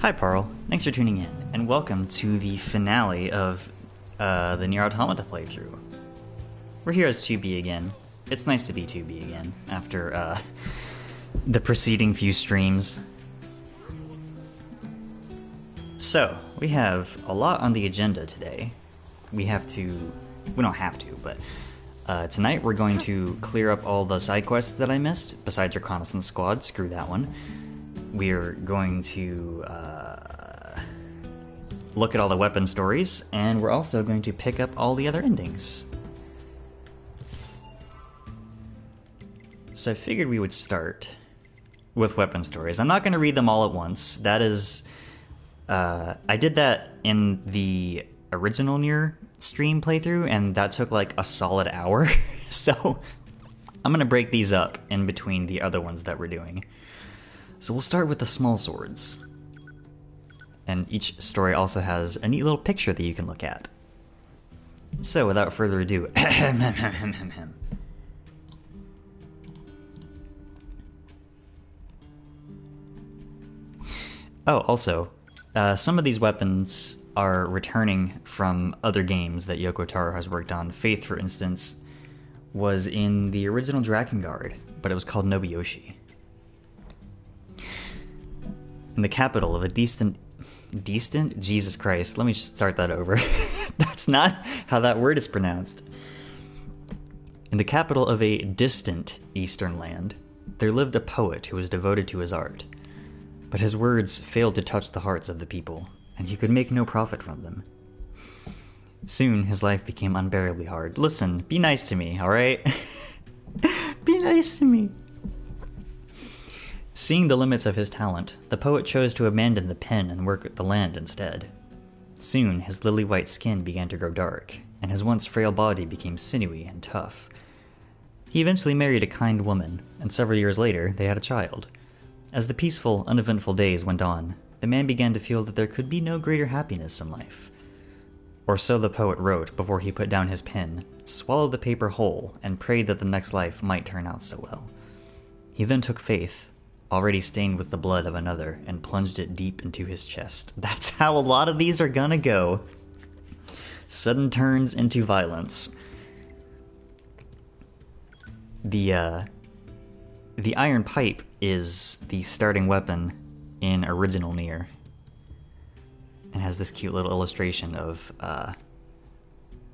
Hi, Parl. Thanks for tuning in, and welcome to the finale of the Nier Automata playthrough. We're here as 2B again. It's nice to be 2B again after the preceding few streams. So, we have a lot on the agenda today. We don't have to, but tonight we're going to clear up all the side quests that I missed, besides Reconnaissance Squad, screw that one. We're going to look at all the weapon stories, and we're also going to pick up all the other endings. So I figured we would start with weapon stories. I'm not going to read them all at once. That is... I did that in the original Nier stream playthrough, and that took like a solid hour. So I'm going to break these up in between the other ones that we're doing. So we'll start with the small swords. And each story also has a neat little picture that you can look at. So without further ado... Oh, also, some of these weapons are returning from other games that Yoko Taro has worked on. Faith, for instance, was in the original Drakengard, but it was called Nobuyoshi. In the capital of a distant... Jesus Christ, let me start that over. That's not how that word is pronounced. In the capital of a distant eastern land, there lived a poet who was devoted to his art. But his words failed to touch the hearts of the people, and he could make no profit from them. Soon, his life became unbearably hard. Listen, be nice to me, alright? Be nice to me. Seeing the limits of his talent, the poet chose to abandon the pen and work the land instead. Soon, his lily-white skin began to grow dark, and his once frail body became sinewy and tough. He eventually married a kind woman, and several years later, they had a child. As the peaceful, uneventful days went on, the man began to feel that there could be no greater happiness in life. Or so the poet wrote before he put down his pen, swallowed the paper whole, and prayed that the next life might turn out so well. He then took Faith, already stained with the blood of another, and plunged it deep into his chest. That's how a lot of these are gonna go. Sudden turns into violence. The iron pipe is the starting weapon in original Nier. And has this cute little illustration of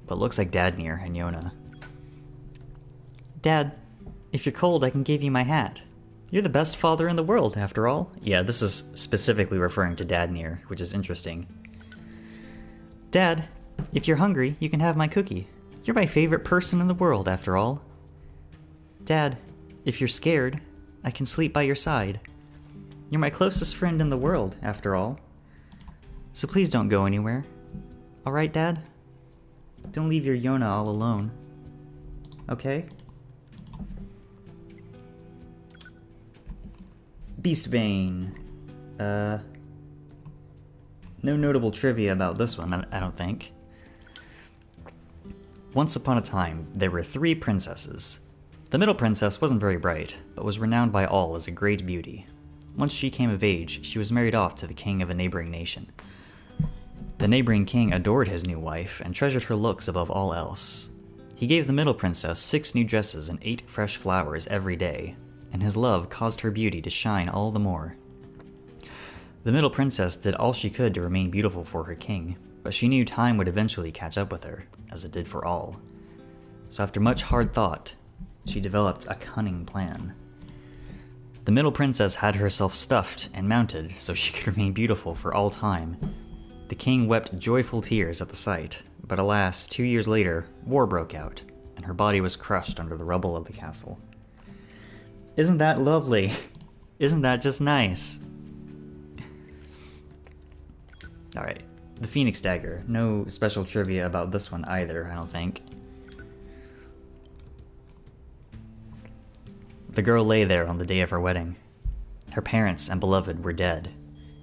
what looks like Dad Nier and Yona. Dad, if you're cold, I can give you my hat. You're the best father in the world, after all. Yeah, this is specifically referring to Dad Nier, which is interesting. Dad, if you're hungry, you can have my cookie. You're my favorite person in the world, after all. Dad, if you're scared, I can sleep by your side. You're my closest friend in the world, after all. So please don't go anywhere. Alright, Dad? Don't leave your Yona all alone. Okay? Beastbane. No notable trivia about this one, I don't think. Once upon a time, there were 3 princesses. The middle princess wasn't very bright, but was renowned by all as a great beauty. Once she came of age, she was married off to the king of a neighboring nation. The neighboring king adored his new wife and treasured her looks above all else. He gave the middle princess 6 new dresses and 8 fresh flowers every day, and his love caused her beauty to shine all the more. The middle princess did all she could to remain beautiful for her king, but she knew time would eventually catch up with her, as it did for all. So after much hard thought, she developed a cunning plan. The middle princess had herself stuffed and mounted so she could remain beautiful for all time. The king wept joyful tears at the sight, but alas, 2 years later, war broke out, and her body was crushed under the rubble of the castle. Isn't that lovely? Isn't that just nice? Alright, the Phoenix Dagger. No special trivia about this one either, I don't think. The girl lay there on the day of her wedding. Her parents and beloved were dead,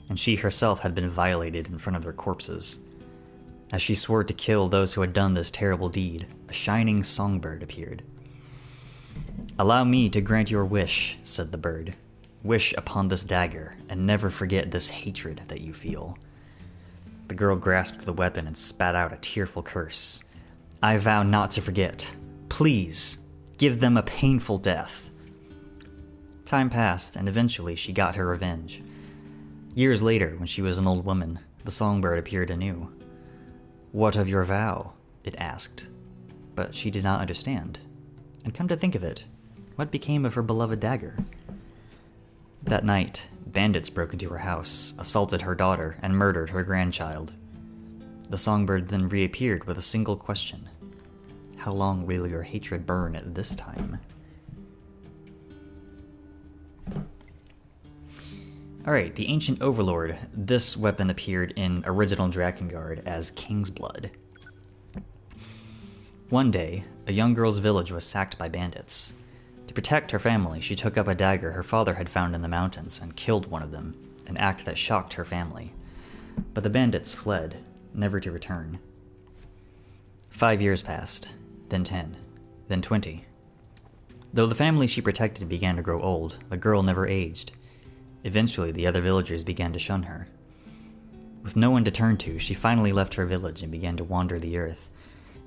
and she herself had been violated in front of their corpses. As she swore to kill those who had done this terrible deed, a shining songbird appeared. "Allow me to grant your wish," said the bird. Wish upon this dagger, and never forget this hatred that you feel." The girl grasped the weapon and spat out a tearful curse. "I vow not to forget. Please, give them a painful death." Time passed, and eventually she got her revenge. Years later, when she was an old woman, the songbird appeared anew. "What of your vow?" it asked. But she did not understand. And come to think of it, what became of her beloved dagger? That night, bandits broke into her house, assaulted her daughter, and murdered her grandchild. The songbird then reappeared with a single question. "How long will your hatred burn at this time?" Alright, the Ancient Overlord. This weapon appeared in original Drakengard as King's Blood. One day, a young girl's village was sacked by bandits. To protect her family, she took up a dagger her father had found in the mountains and killed one of them, an act that shocked her family. But the bandits fled, never to return. 5 years passed, then 10, then 20. Though the family she protected began to grow old, the girl never aged. Eventually, the other villagers began to shun her. With no one to turn to, she finally left her village and began to wander the earth,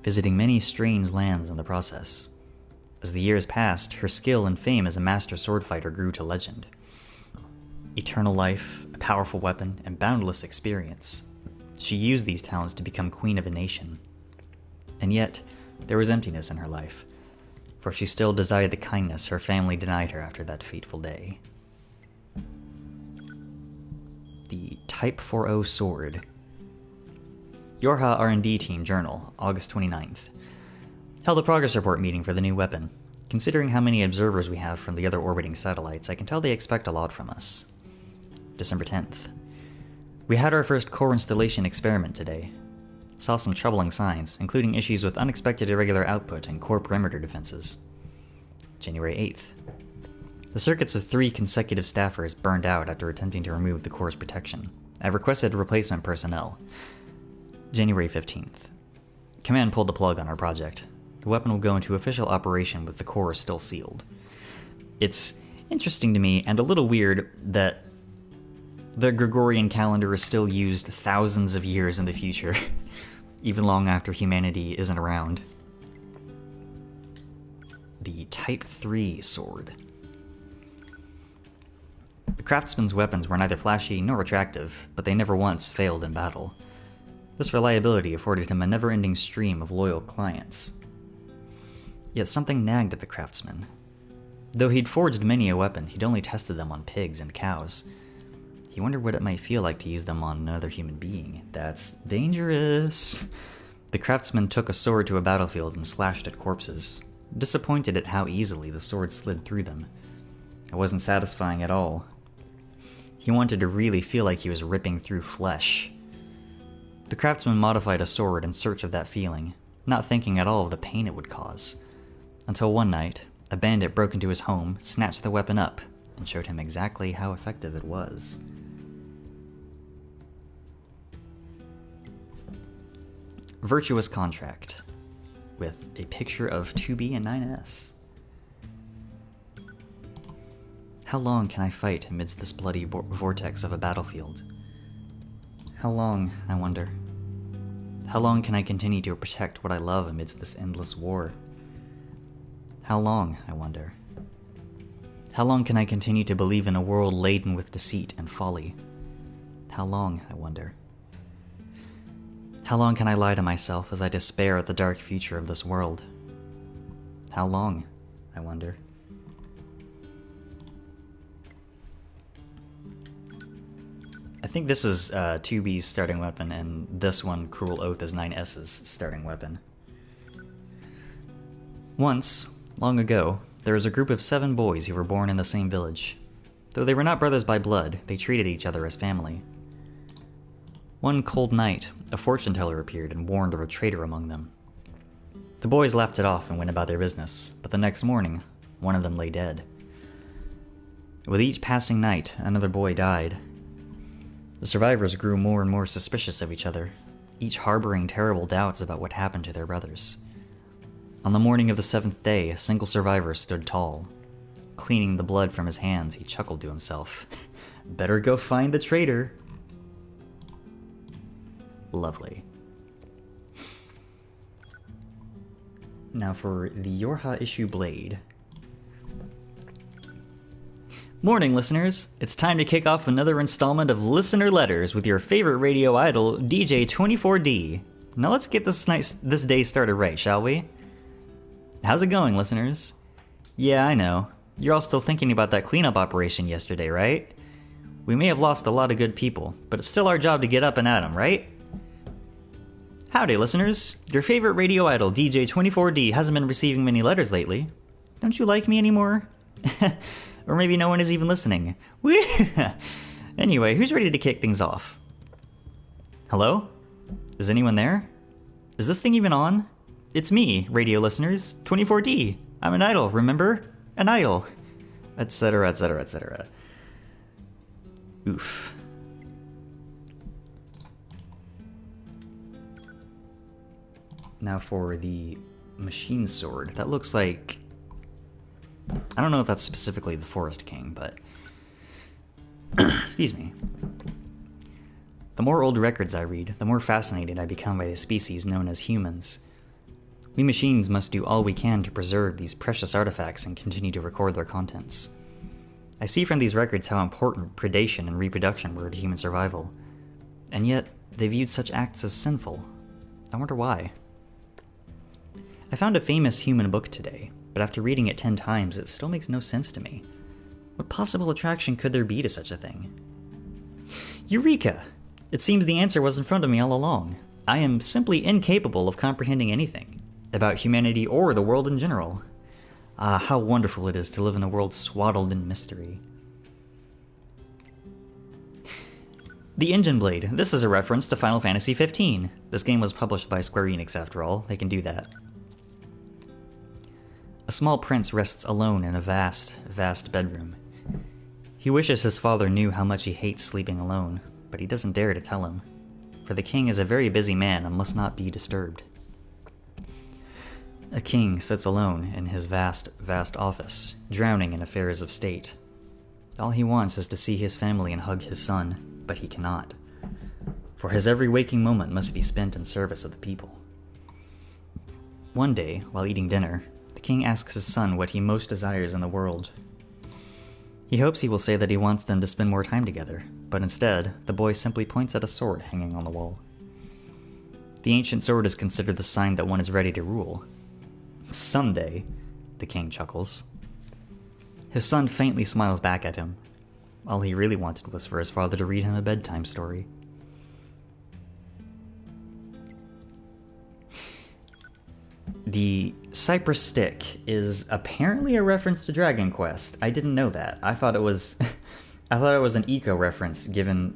visiting many strange lands in the process. As the years passed, her skill and fame as a master sword fighter grew to legend. Eternal life, a powerful weapon, and boundless experience. She used these talents to become queen of a nation. And yet, there was emptiness in her life, for she still desired the kindness her family denied her after that fateful day. The Type 40 Sword. Yorha R&D Team Journal, August 29th. Held a progress report meeting for the new weapon. Considering how many observers we have from the other orbiting satellites, I can tell they expect a lot from us. December 10th. We had our first core installation experiment today. Saw some troubling signs, including issues with unexpected irregular output and core perimeter defenses. January 8th. The circuits of 3 consecutive staffers burned out after attempting to remove the core's protection. I've requested replacement personnel. January 15th. Command pulled the plug on our project. The weapon will go into official operation with the core still sealed. It's interesting to me and a little weird that the Gregorian calendar is still used thousands of years in the future, even long after humanity isn't around. The Type 3 Sword. The craftsman's weapons were neither flashy nor attractive, but they never once failed in battle. This reliability afforded him a never-ending stream of loyal clients. Yet something nagged at the craftsman. Though he'd forged many a weapon, he'd only tested them on pigs and cows. He wondered what it might feel like to use them on another human being. That's dangerous. The craftsman took a sword to a battlefield and slashed at corpses, disappointed at how easily the sword slid through them. It wasn't satisfying at all. He wanted to really feel like he was ripping through flesh. The craftsman modified a sword in search of that feeling, not thinking at all of the pain it would cause. Until one night, a bandit broke into his home, snatched the weapon up, and showed him exactly how effective it was. Virtuous Contract, with a picture of 2B and 9S. How long can I fight amidst this bloody vortex of a battlefield? How long, I wonder? How long can I continue to protect what I love amidst this endless war? How long, I wonder? How long can I continue to believe in a world laden with deceit and folly? How long, I wonder? How long can I lie to myself as I despair at the dark future of this world? How long, I wonder? I think this is 2B's starting weapon, and this one, Cruel Oath, is 9S's starting weapon. Once, long ago, there was a group of 7 boys who were born in the same village. Though they were not brothers by blood, they treated each other as family. One cold night, a fortune teller appeared and warned of a traitor among them. The boys laughed it off and went about their business, but the next morning, one of them lay dead. With each passing night, another boy died. The survivors grew more and more suspicious of each other, each harboring terrible doubts about what happened to their brothers. On the morning of the 7th day, a single survivor stood tall. Cleaning the blood from his hands, he chuckled to himself. Better go find the traitor. Lovely. Now for the Yorha issue blade. Morning, listeners! It's time to kick off another installment of Listener Letters with your favorite radio idol, DJ24D. Now let's get this day started right, shall we? How's it going, listeners? Yeah, I know. You're all still thinking about that cleanup operation yesterday, right? We may have lost a lot of good people, but it's still our job to get up and at 'em, right? Howdy, listeners. Your favorite radio idol, DJ24D, hasn't been receiving many letters lately. Don't you like me anymore? Or maybe no one is even listening. Anyway, who's ready to kick things off? Hello? Is anyone there? Is this thing even on? It's me, radio listeners, 24D. I'm an idol, remember? An idol. Etc., etc., etc. Oof. Now for the machine sword. That looks like... I don't know if that's specifically the Forest King, but... Excuse me. The more old records I read, the more fascinated I become by the species known as humans. We machines must do all we can to preserve these precious artifacts and continue to record their contents. I see from these records how important predation and reproduction were to human survival. And yet, they viewed such acts as sinful. I wonder why. I found a famous human book today, but after reading it 10 times, it still makes no sense to me. What possible attraction could there be to such a thing? Eureka! It seems the answer was in front of me all along. I am simply incapable of comprehending anything, about humanity or the world in general. Ah, how wonderful it is to live in a world swaddled in mystery. The Engine Blade. This is a reference to Final Fantasy XV. This game was published by Square Enix after all, they can do that. A small prince rests alone in a vast, vast bedroom. He wishes his father knew how much he hates sleeping alone, but he doesn't dare to tell him, for the king is a very busy man and must not be disturbed. A king sits alone in his vast, vast office, drowning in affairs of state. All he wants is to see his family and hug his son, but he cannot, for his every waking moment must be spent in service of the people. One day, while eating dinner, the king asks his son what he most desires in the world. He hopes he will say that he wants them to spend more time together, but instead, the boy simply points at a sword hanging on the wall. The ancient sword is considered the sign that one is ready to rule. Someday, the king chuckles. His son faintly smiles back at him. All he really wanted was for his father to read him a bedtime story. The Cypress Stick is apparently a reference to Dragon Quest. I didn't know that. I thought it was an eco reference, given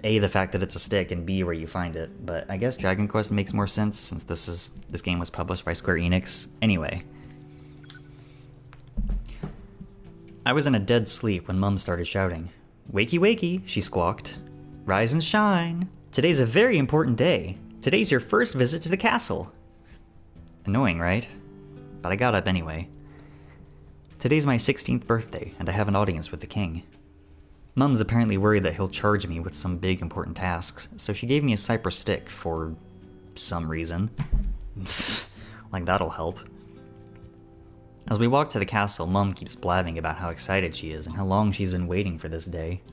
A, the fact that it's a stick, and B, where you find it. But I guess Dragon Quest makes more sense since this game was published by Square Enix. Anyway. I was in a dead sleep when Mum started shouting. "Wakey wakey," she squawked. "Rise and shine. Today's a very important day. Today's your first visit to the castle." Annoying, right? But I got up anyway. Today's my 16th birthday, and I have an audience with the king. Mum's apparently worried that he'll charge me with some big important tasks, so she gave me a cypress stick for some reason. Like that'll help. As we walk to the castle, Mum keeps blabbing about how excited she is and how long she's been waiting for this day.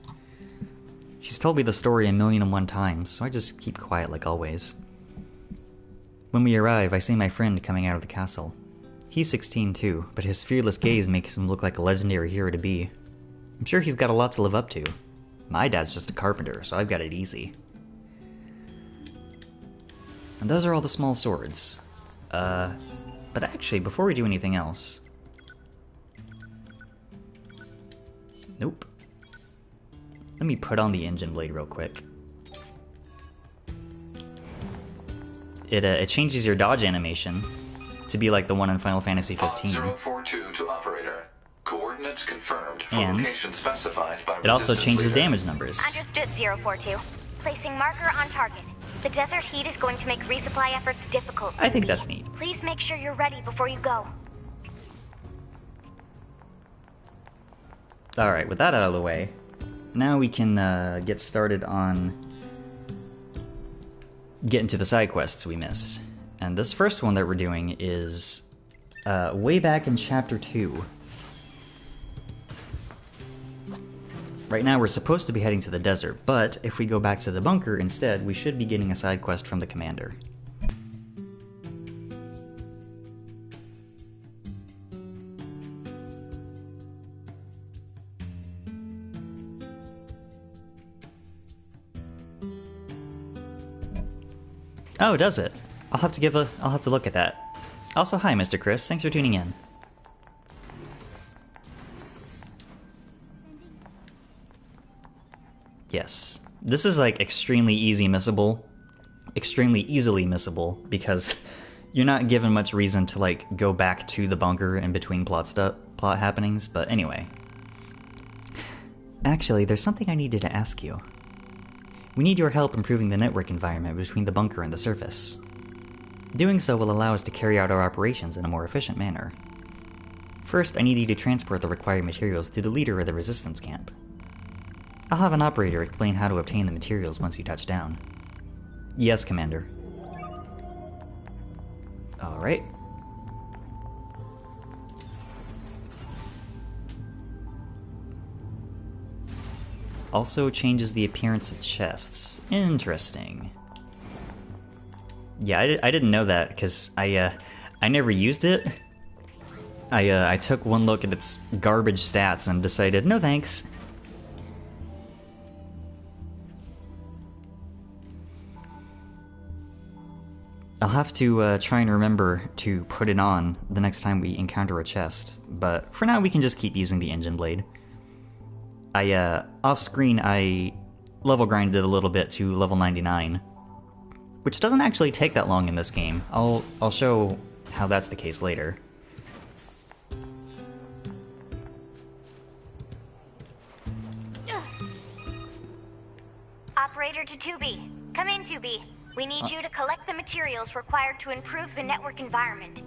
She's told me the story 1,000,001 times, so I just keep quiet like always. When we arrive, I see my friend coming out of the castle. He's 16 too, but his fearless gaze makes him look like a legendary hero to be. I'm sure he's got a lot to live up to. My dad's just a carpenter, so I've got it easy. And those are all the small swords. But actually, before we do anything else... Nope. Let me put on the engine blade real quick. It changes your dodge animation to be like the one in Final Fantasy XV. 042 to operator. Coordinates confirmed for And location specified by it also changes leader. damage numbers. Understood, 042. Placing marker on target. The desert heat is going to make resupply efforts difficult. I think that's neat. Please make sure you're ready before you go. Alright, with that out of the way, now we can get started on getting to the side quests we missed. And this first one that we're doing is way back in Chapter 2. Right now we're supposed to be heading to the desert, but if we go back to the bunker instead, we should be getting a side quest from the commander. Oh, does it? I'll have to look at that. Also, hi, Mr. Chris. Thanks for tuning in. Yes. This is like extremely easily missable, because you're not given much reason to like go back to the bunker in between plot happenings, but anyway. Actually, there's something I needed to ask you. We need your help improving the network environment between the bunker and the surface. Doing so will allow us to carry out our operations in a more efficient manner. First, I need you to transport the required materials to the leader of the resistance camp. I'll have an operator explain how to obtain the materials once you touch down. Yes, Commander. Alright. Also changes the appearance of chests. Interesting. Yeah, I didn't know that, because I never used it. I took one look at its garbage stats and decided, no thanks. I'll have to try and remember to put it on the next time we encounter a chest, but for now we can just keep using the engine blade. Off screen, I level grinded a little bit to level 99, which doesn't actually take that long in this game. I'll show how that's the case later. Operator to 2B. Come in, 2B. We need you to collect the materials required to improve the network environment.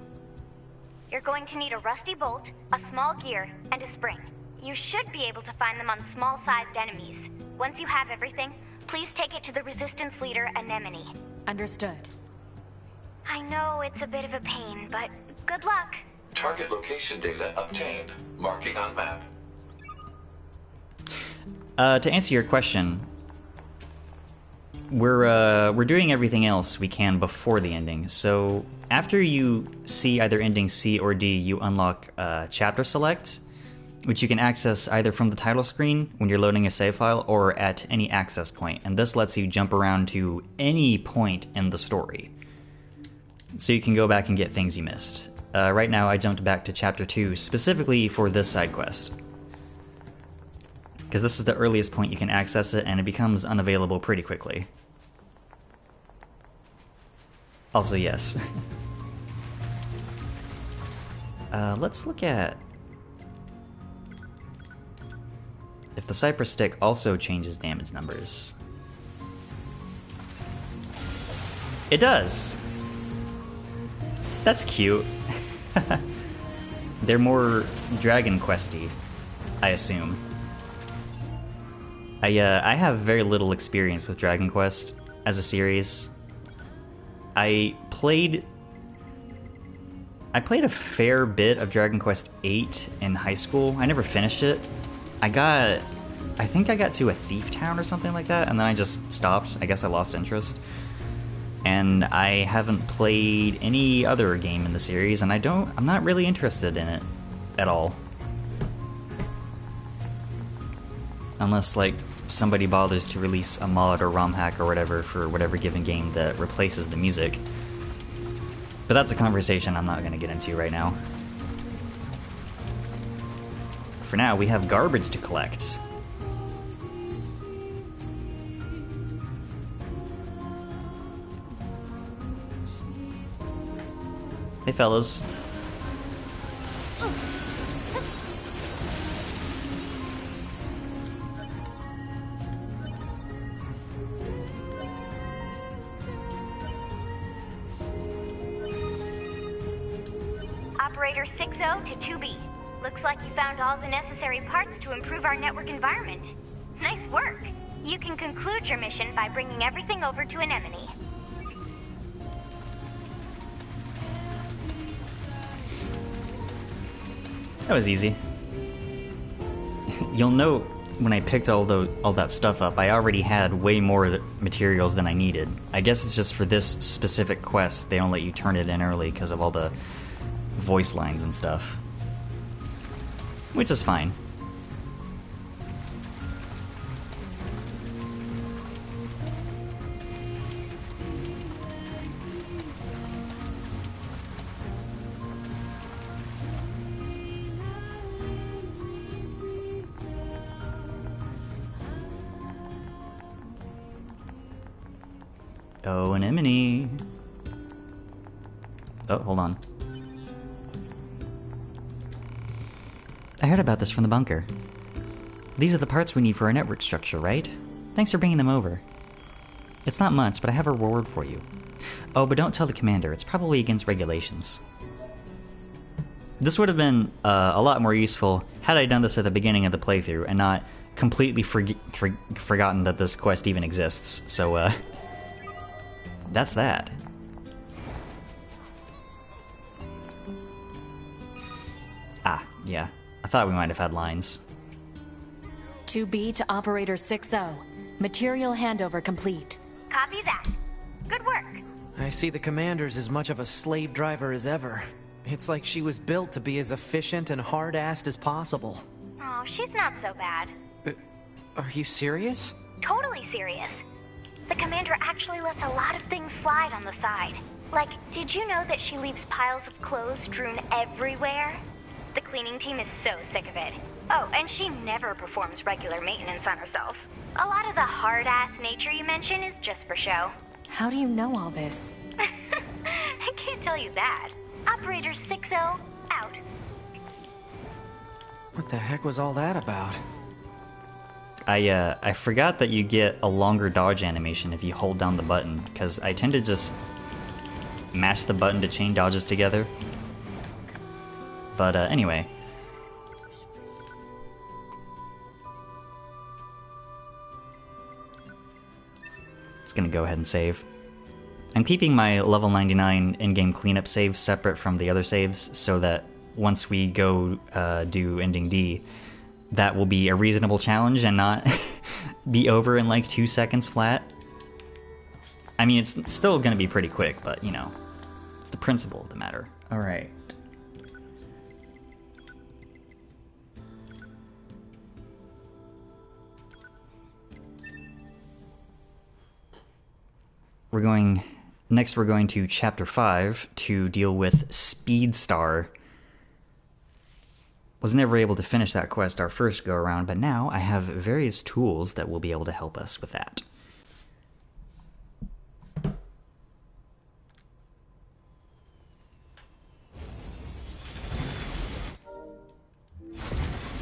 You're going to need a rusty bolt, a small gear, and a spring. You should be able to find them on small-sized enemies. Once you have everything, please take it to the Resistance leader, Anemone. Understood. I know it's a bit of a pain, but good luck. Target location data obtained. Marking on map. To answer your question, we're doing everything else we can before the ending. So after you see either ending C or D, you unlock Chapter Select, which you can access either from the title screen when you're loading a save file or at any access point, and this lets you jump around to any point in the story. So you can go back and get things you missed. Right now I jumped back to Chapter 2 specifically for this side quest, because this is the earliest point you can access it, and it becomes unavailable pretty quickly. Also, yes. Let's look at if the Cypress Stick also changes damage numbers. It does! That's cute. They're more Dragon Questy, I assume. I have very little experience with Dragon Quest as a series. I played a fair bit of Dragon Quest VIII in high school. I never finished it. I think I got to a thief town or something like that, and then I just stopped. I guess I lost interest. And I haven't played any other game in the series, and I'm not really interested in it at all. Unless, like, somebody bothers to release a mod or ROM hack or whatever for whatever given game that replaces the music. But that's a conversation I'm not going to get into right now. For now, we have garbage to collect. Hey, fellas. Operator 60 to 2B. Looks like you found all the necessary parts to improve our network environment. Nice work. You can conclude your mission by bringing everything over to Anemone. That was easy. You'll note when I picked all that stuff up, I already had way more materials than I needed. I guess it's just for this specific quest, they don't let you turn it in early because of all the voice lines and stuff. Which is fine. Oh, Anemone. Oh, hold on. I heard about this from the bunker. These are the parts we need for our network structure, right? Thanks for bringing them over. It's not much, but I have a reward for you. Oh, but don't tell the commander. It's probably against regulations. This would have been a lot more useful had I done this at the beginning of the playthrough and not completely forgotten that this quest even exists. So, that's that. Ah, yeah. I thought we might have had lines. 2B to Operator 6-0. Material handover complete. Copy that. Good work. I see the commander's as much of a slave driver as ever. It's like she was built to be as efficient and hard-assed as possible. Oh, she's not so bad. Are you serious? Totally serious. The commander actually lets a lot of things slide on the side. Like, did you know that she leaves piles of clothes strewn everywhere? The cleaning team is so sick of it. Oh, and she never performs regular maintenance on herself. A lot of the hard-ass nature you mention is just for show. How do you know all this? I can't tell you that. Operator 6-0, out. What the heck was all that about? I forgot that you get a longer dodge animation if you hold down the button, because I tend to just mash the button to chain dodges together. But anyway. Just gonna go ahead and save. I'm keeping my level 99 in-game cleanup save separate from the other saves so that once we go do Ending D, that will be a reasonable challenge and not be over in like 2 seconds flat. I mean, it's still gonna be pretty quick, but you know, it's the principle of the matter. Alright. Next we're going to Chapter 5 to deal with Speedstar. Was never able to finish that quest our first go around, but now I have various tools that will be able to help us with that.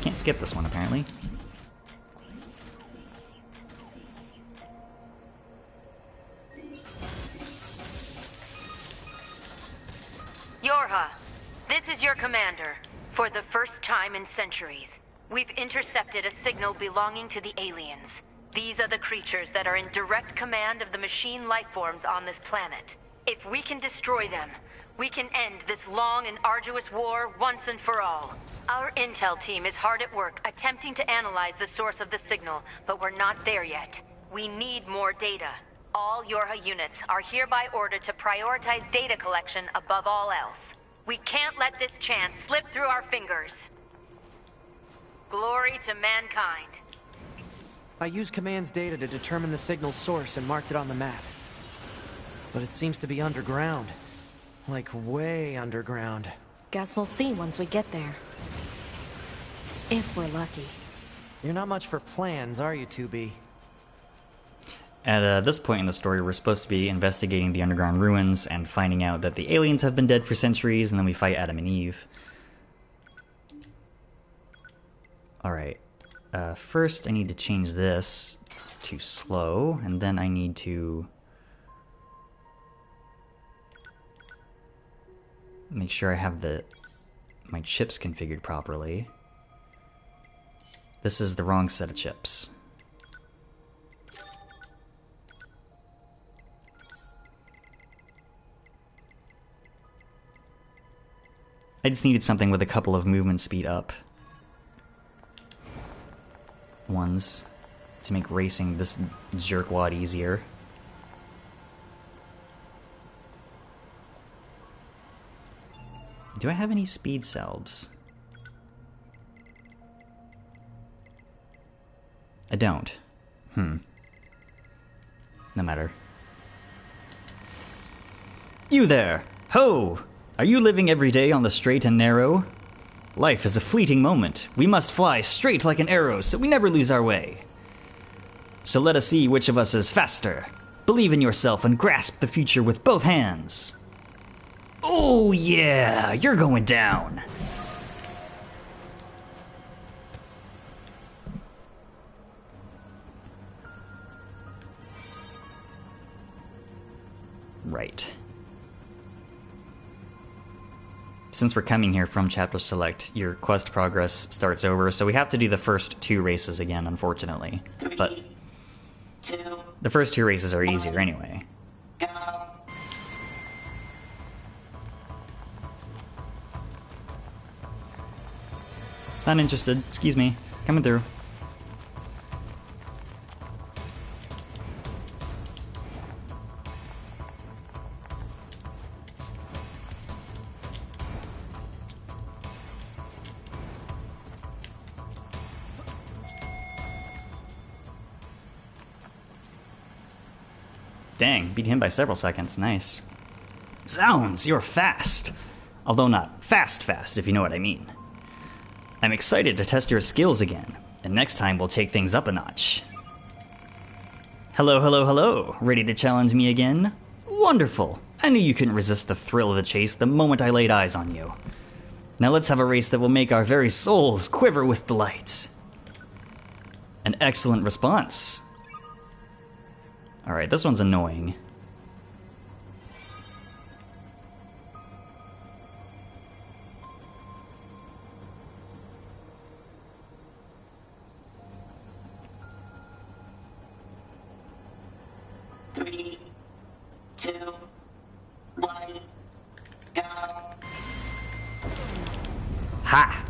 Can't skip this one apparently. Yorha, this is your commander. For the first time in centuries, we've intercepted a signal belonging to the aliens. These are the creatures that are in direct command of the machine lifeforms on this planet. If we can destroy them, we can end this long and arduous war once and for all. Our intel team is hard at work attempting to analyze the source of the signal, but we're not there yet. We need more data. All Yorha units are hereby ordered to prioritize data collection above all else. We can't let this chance slip through our fingers. Glory to mankind. I used command's data to determine the signal's source and marked it on the map. But it seems to be underground. Like way underground. Guess we'll see once we get there. If we're lucky. You're not much for plans, are you, 2B? At this point in the story, we're supposed to be investigating the underground ruins and finding out that the aliens have been dead for centuries, and then we fight Adam and Eve. Alright. First, I need to change this to slow, and then I need to make sure I have the my chips configured properly. This is the wrong set of chips. I just needed something with a couple of movement speed up ones to make racing this jerkwad easier. Do I have any speed salves? I don't. No matter. You there! Ho! Are you living every day on the straight and narrow? Life is a fleeting moment. We must fly straight like an arrow so we never lose our way. So let us see which of us is faster. Believe in yourself and grasp the future with both hands. Oh yeah, you're going down. Right. Since we're coming here from Chapter Select, your quest progress starts over, so we have to do the first 2 races again, unfortunately. But the first 2 races are easier anyway. Not interested. Excuse me. Coming through. Dang, beat him by several seconds. Nice. Zounds, you're fast! Although not fast, if you know what I mean. I'm excited to test your skills again, and next time we'll take things up a notch. Hello, hello, hello! Ready to challenge me again? Wonderful! I knew you couldn't resist the thrill of the chase the moment I laid eyes on you. Now let's have a race that will make our very souls quiver with delight. An excellent response. Alright, this one's annoying. Three, two, one, go. Ha!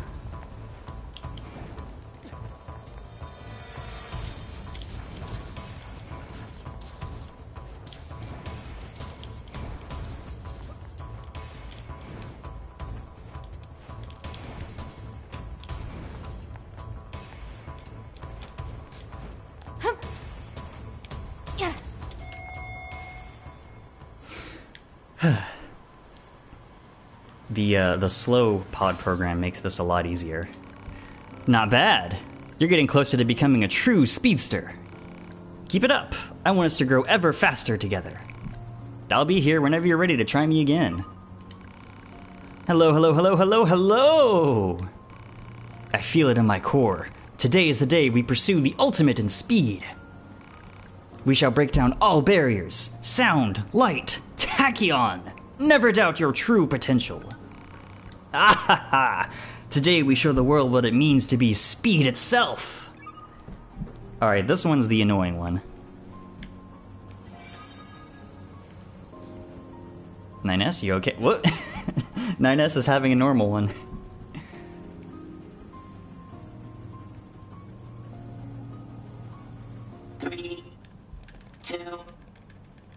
The slow pod program makes this a lot easier. Not bad. You're getting closer to becoming a true speedster. Keep it up. I want us to grow ever faster together. I'll be here whenever you're ready to try me again. Hello, hello, hello, hello, hello! I feel it in my core. Today is the day we pursue the ultimate in speed. We shall break down all barriers. Sound, light, tachyon. Never doubt your true potential. Ah ha ha! Today we show the world what it means to be speed itself. Alright, this one's the annoying one. 9S, you okay? What? 9S is having a normal one. Three, two,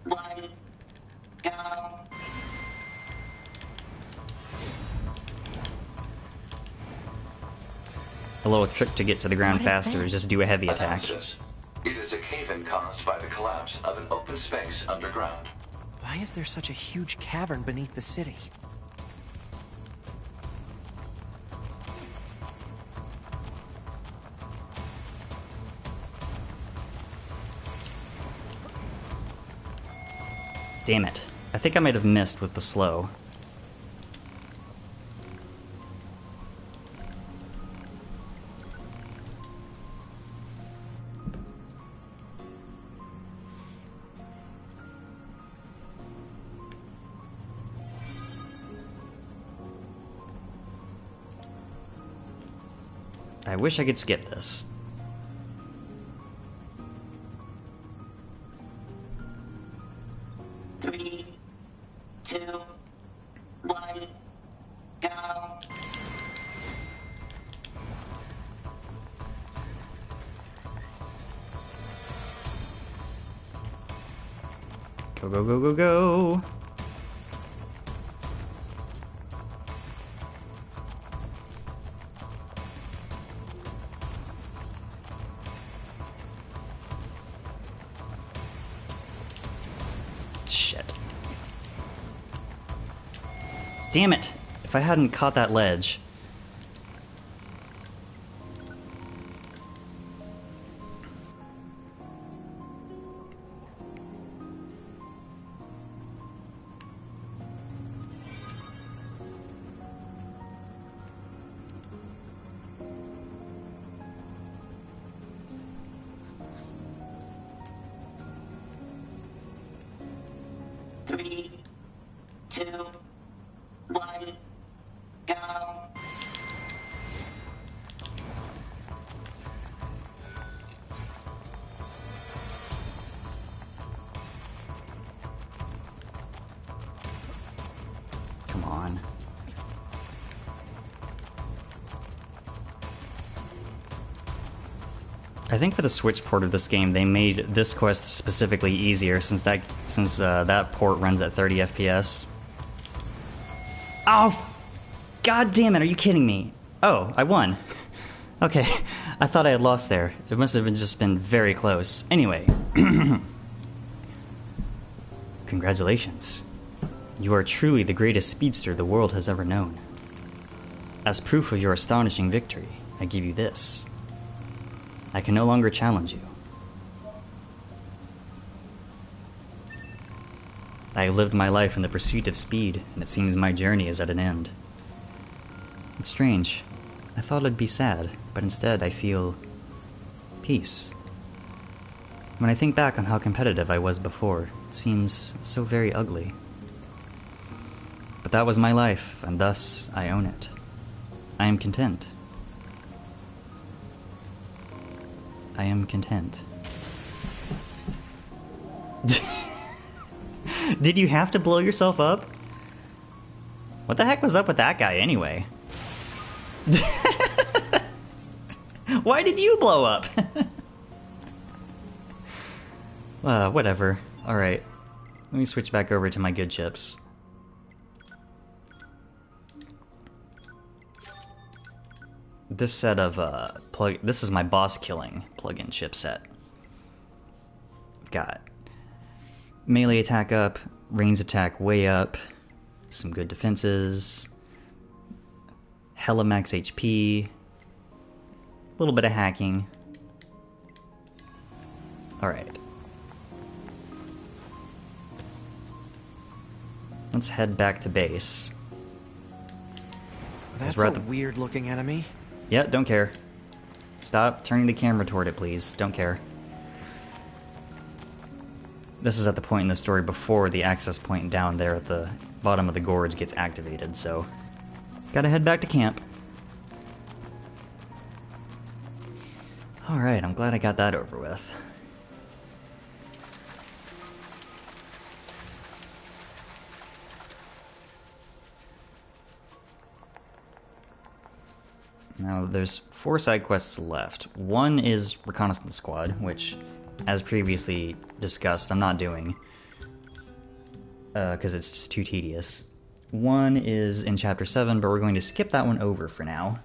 one, go. A little trick to get to the ground What is faster this? is just do a heavy attack. Analysis. It is a cave-in caused by the collapse of an open space underground. Why is there such a huge cavern beneath the city? Damn it. I think I might have missed with the slow. I wish I could skip this. Three, two, one, go. Go, go, go, go, go! Shit. Damn it! If I hadn't caught that ledge. Three, two, one, go. Come on. I think for the Switch port of this game, they made this quest specifically easier since that port runs at 30 FPS. Oh, god damn it! Are you kidding me? Oh, I won. Okay, I thought I had lost there. It must have just been very close. Anyway, congratulations. You are truly the greatest speedster the world has ever known. As proof of your astonishing victory, I give you this. I can no longer challenge you. I have lived my life in the pursuit of speed, and it seems my journey is at an end. It's strange. I thought I'd be sad, but instead I feel peace. When I think back on how competitive I was before, it seems so very ugly. But that was my life, and thus I own it. I am content. I am content. Did you have to blow yourself up? What the heck was up with that guy anyway? Why did you blow up? Whatever. Alright. Let me switch back over to my good chips. This set of this is my boss killing plug-in chipset. Got melee attack up, range attack way up, some good defenses, hella max HP, a little bit of hacking. Alright. Let's head back to base. That's a weird looking enemy. Yeah, don't care. Stop turning the camera toward it, please. Don't care. This is at the point in the story before the access point down there at the bottom of the gorge gets activated, so gotta head back to camp. Alright, I'm glad I got that over with. Now, there's 4 side quests left. One is Reconnaissance Squad, which, as previously discussed, I'm not doing. Because it's just too tedious. One is in Chapter 7, but we're going to skip that one over for now.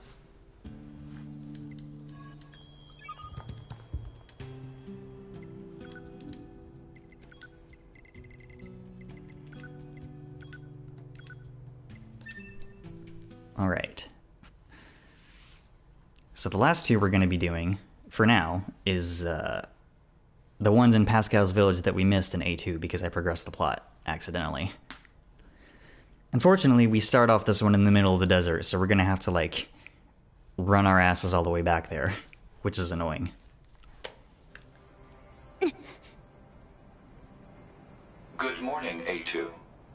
Alright. So the last 2 we're going to be doing, for now, is the ones in Pascal's village that we missed in A2 because I progressed the plot accidentally. Unfortunately, we start off this one in the middle of the desert, so we're going to have to, like, run our asses all the way back there, which is annoying. Good morning, A2.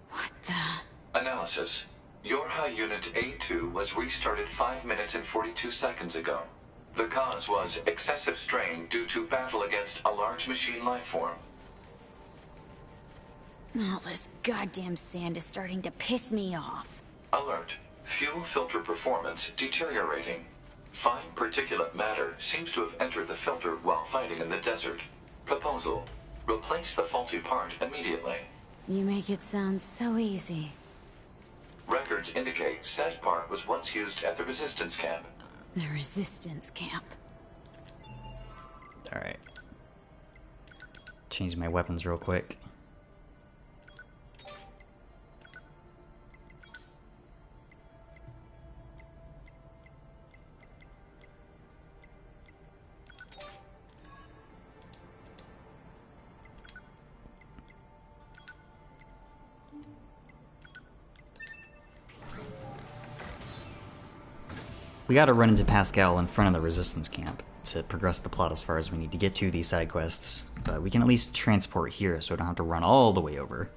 What the? Analysis. Your high unit A2 was restarted 5 minutes and 42 seconds ago. The cause was excessive strain due to battle against a large machine life form. All this goddamn sand is starting to piss me off. Alert. Fuel filter performance deteriorating. Fine particulate matter seems to have entered the filter while fighting in the desert. Proposal. Replace the faulty part immediately. You make it sound so easy. Records indicate said part was once used at the resistance camp. The resistance camp. Alright. Change my weapons real quick. We gotta run into Pascal in front of the resistance camp to progress the plot as far as we need to get to these side quests, but we can at least transport here so we don't have to run all the way over.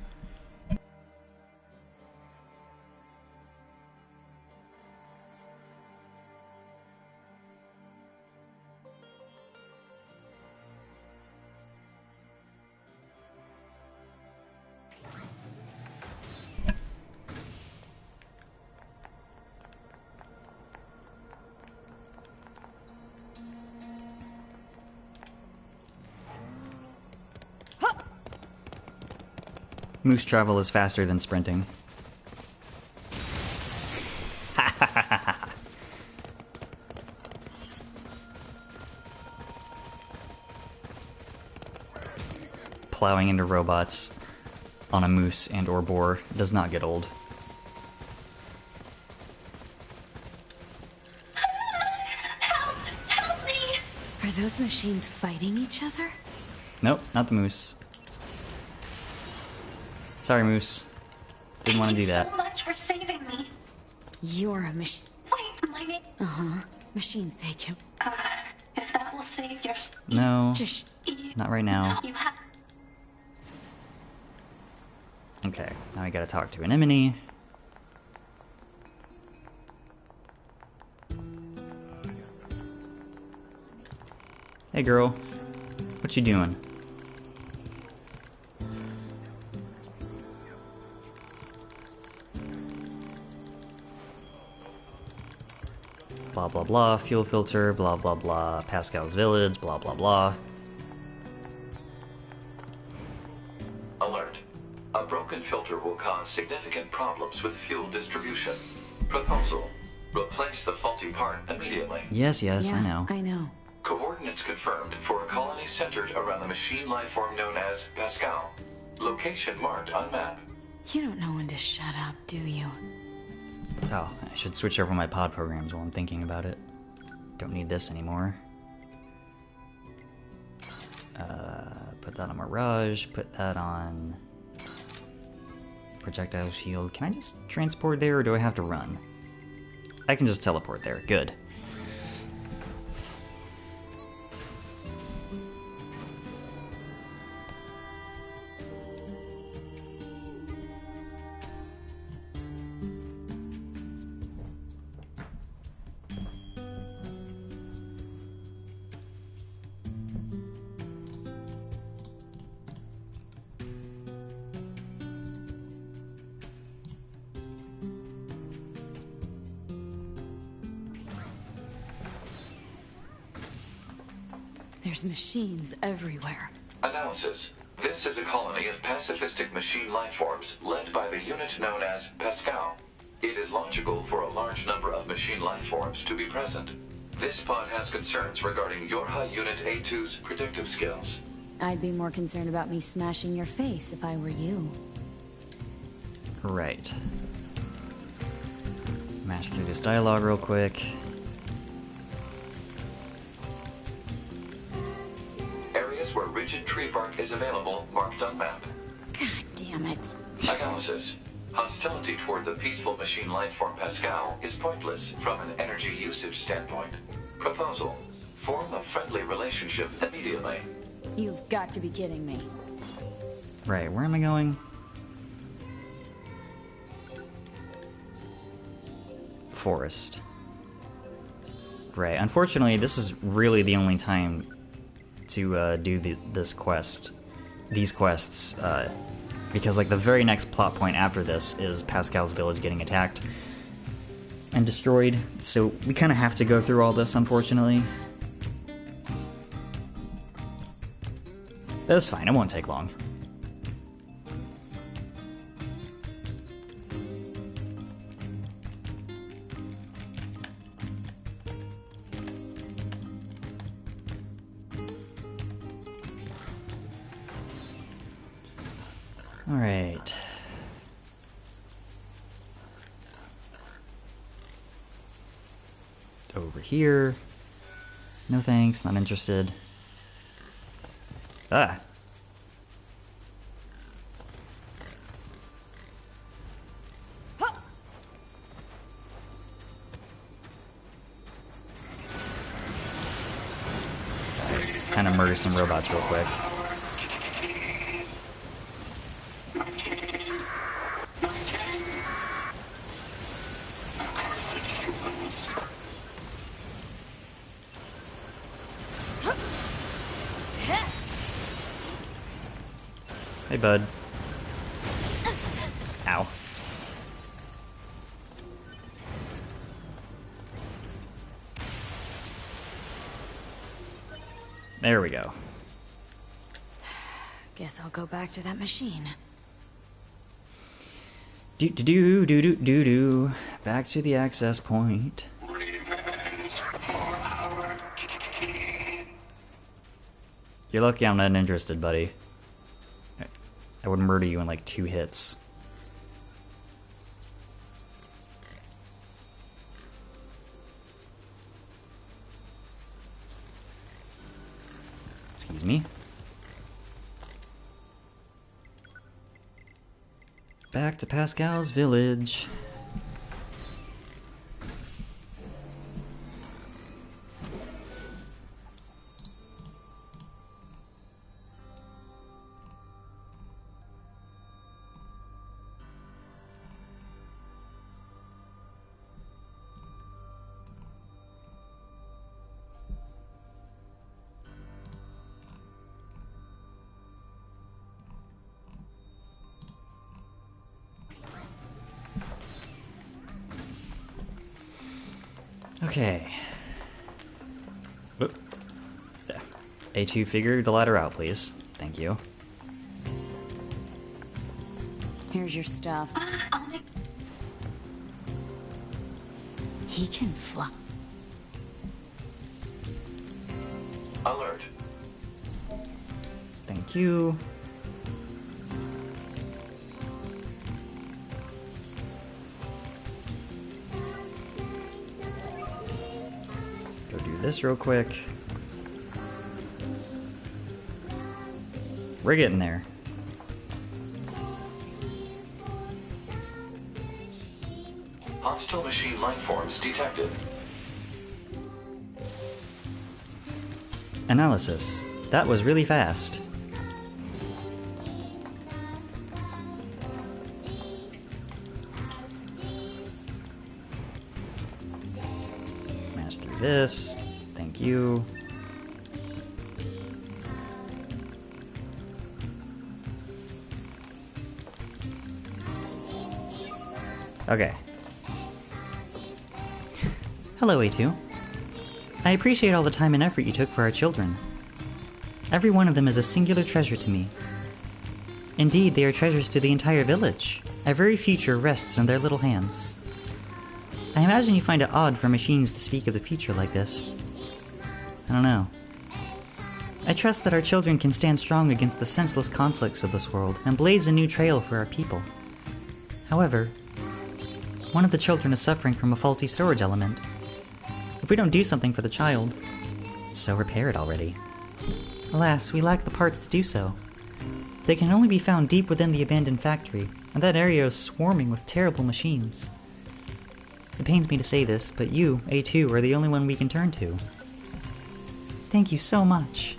Moose travel is faster than sprinting. Plowing into robots on a moose and or boar does not get old. Help me! Are those machines fighting each other? Nope, not the moose. Sorry, Moose. Didn't want to do that. Thank you so much for saving me. You're a machine. Wait, my name... Uh-huh. Machines make you. If that will save your... No, Just... not right now. You have... Okay, now we gotta talk to an Anemone. Hey girl, what you doing? Blah blah blah, fuel filter, blah blah blah, Pascal's village, blah blah blah. Alert. A broken filter will cause significant problems with fuel distribution. Proposal. Replace the faulty part immediately. Yes, yes, yeah, I know. I know. Coordinates confirmed for a colony centered around the machine life form known as Pascal. Location marked on map. You don't know when to shut up, do you? Oh, I should switch over my pod programs while I'm thinking about it. Don't need this anymore. Put that on Mirage, put that on projectile shield. Can I just transport there or do I have to run? I can just teleport there, good. There's machines everywhere. Analysis. This is a colony of pacifistic machine life forms led by the unit known as Pascal. It is logical for a large number of machine life forms to be present. This pod has concerns regarding Yorha Unit A2's predictive skills. I'd be more concerned about me smashing your face if I were you. Right. Mash through this dialogue real quick. Areas where rigid tree bark is available marked on map. God damn it. Analysis. Hostility toward the peaceful machine life form Pascal is pointless from an energy usage standpoint. Proposal. Form a friendly relationship immediately. You've got to be kidding me. Right, where am I going? Forest. Right, unfortunately, this is really the only time to do these quests, because like the very next plot point after this is Pascal's village getting attacked and destroyed, so we kind of have to go through all this, unfortunately. That's fine, it won't take long. Alright. Over here. No thanks, not interested. Ah. Kind of murder some robots real quick. Hey, bud. Ow. There we go. Guess I'll go back to that machine. Do. Back to the access point. You're lucky I'm not interested, buddy. I would murder you in like 2 hits. Excuse me. Back to Pascal's village. Okay. Oop. A2, figure the ladder out, please. Thank you. Here's your stuff. He can fly. Alert. Thank you. Go do this real quick. We're getting there. Hostile machine life forms detected. Analysis. That was really fast. Mash through this. Thank you. Okay. Hello, A2. I appreciate all the time and effort you took for our children. Every one of them is a singular treasure to me. Indeed, they are treasures to the entire village. Our very future rests in their little hands. I imagine you find it odd for machines to speak of the future like this. I don't know. I trust that our children can stand strong against the senseless conflicts of this world and blaze a new trail for our people. However, one of the children is suffering from a faulty storage element. If we don't do something for the child, so repair it already. Alas, we lack the parts to do so. They can only be found deep within the abandoned factory, and that area is swarming with terrible machines. It pains me to say this, but you, A2, are the only one we can turn to. Thank you so much.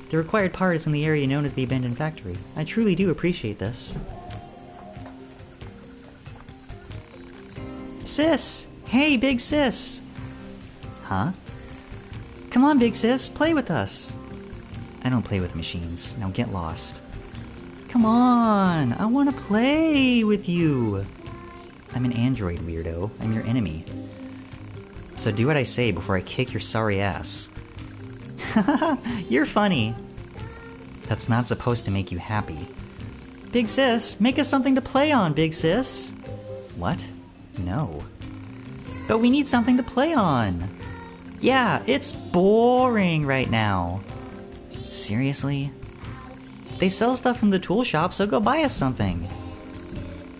The required part is in the area known as the abandoned factory. I truly do appreciate this. Sis! Hey, big sis! Huh? Come on, big sis, play with us. I don't play with machines. Now get lost. Come on, I want to play with you. I'm an android, weirdo. I'm your enemy. So do what I say before I kick your sorry ass. You're funny. That's not supposed to make you happy. Big sis, make us something to play on, big sis. What? No. But we need something to play on. Yeah, it's boring right now. Seriously? They sell stuff in the tool shop, so go buy us something.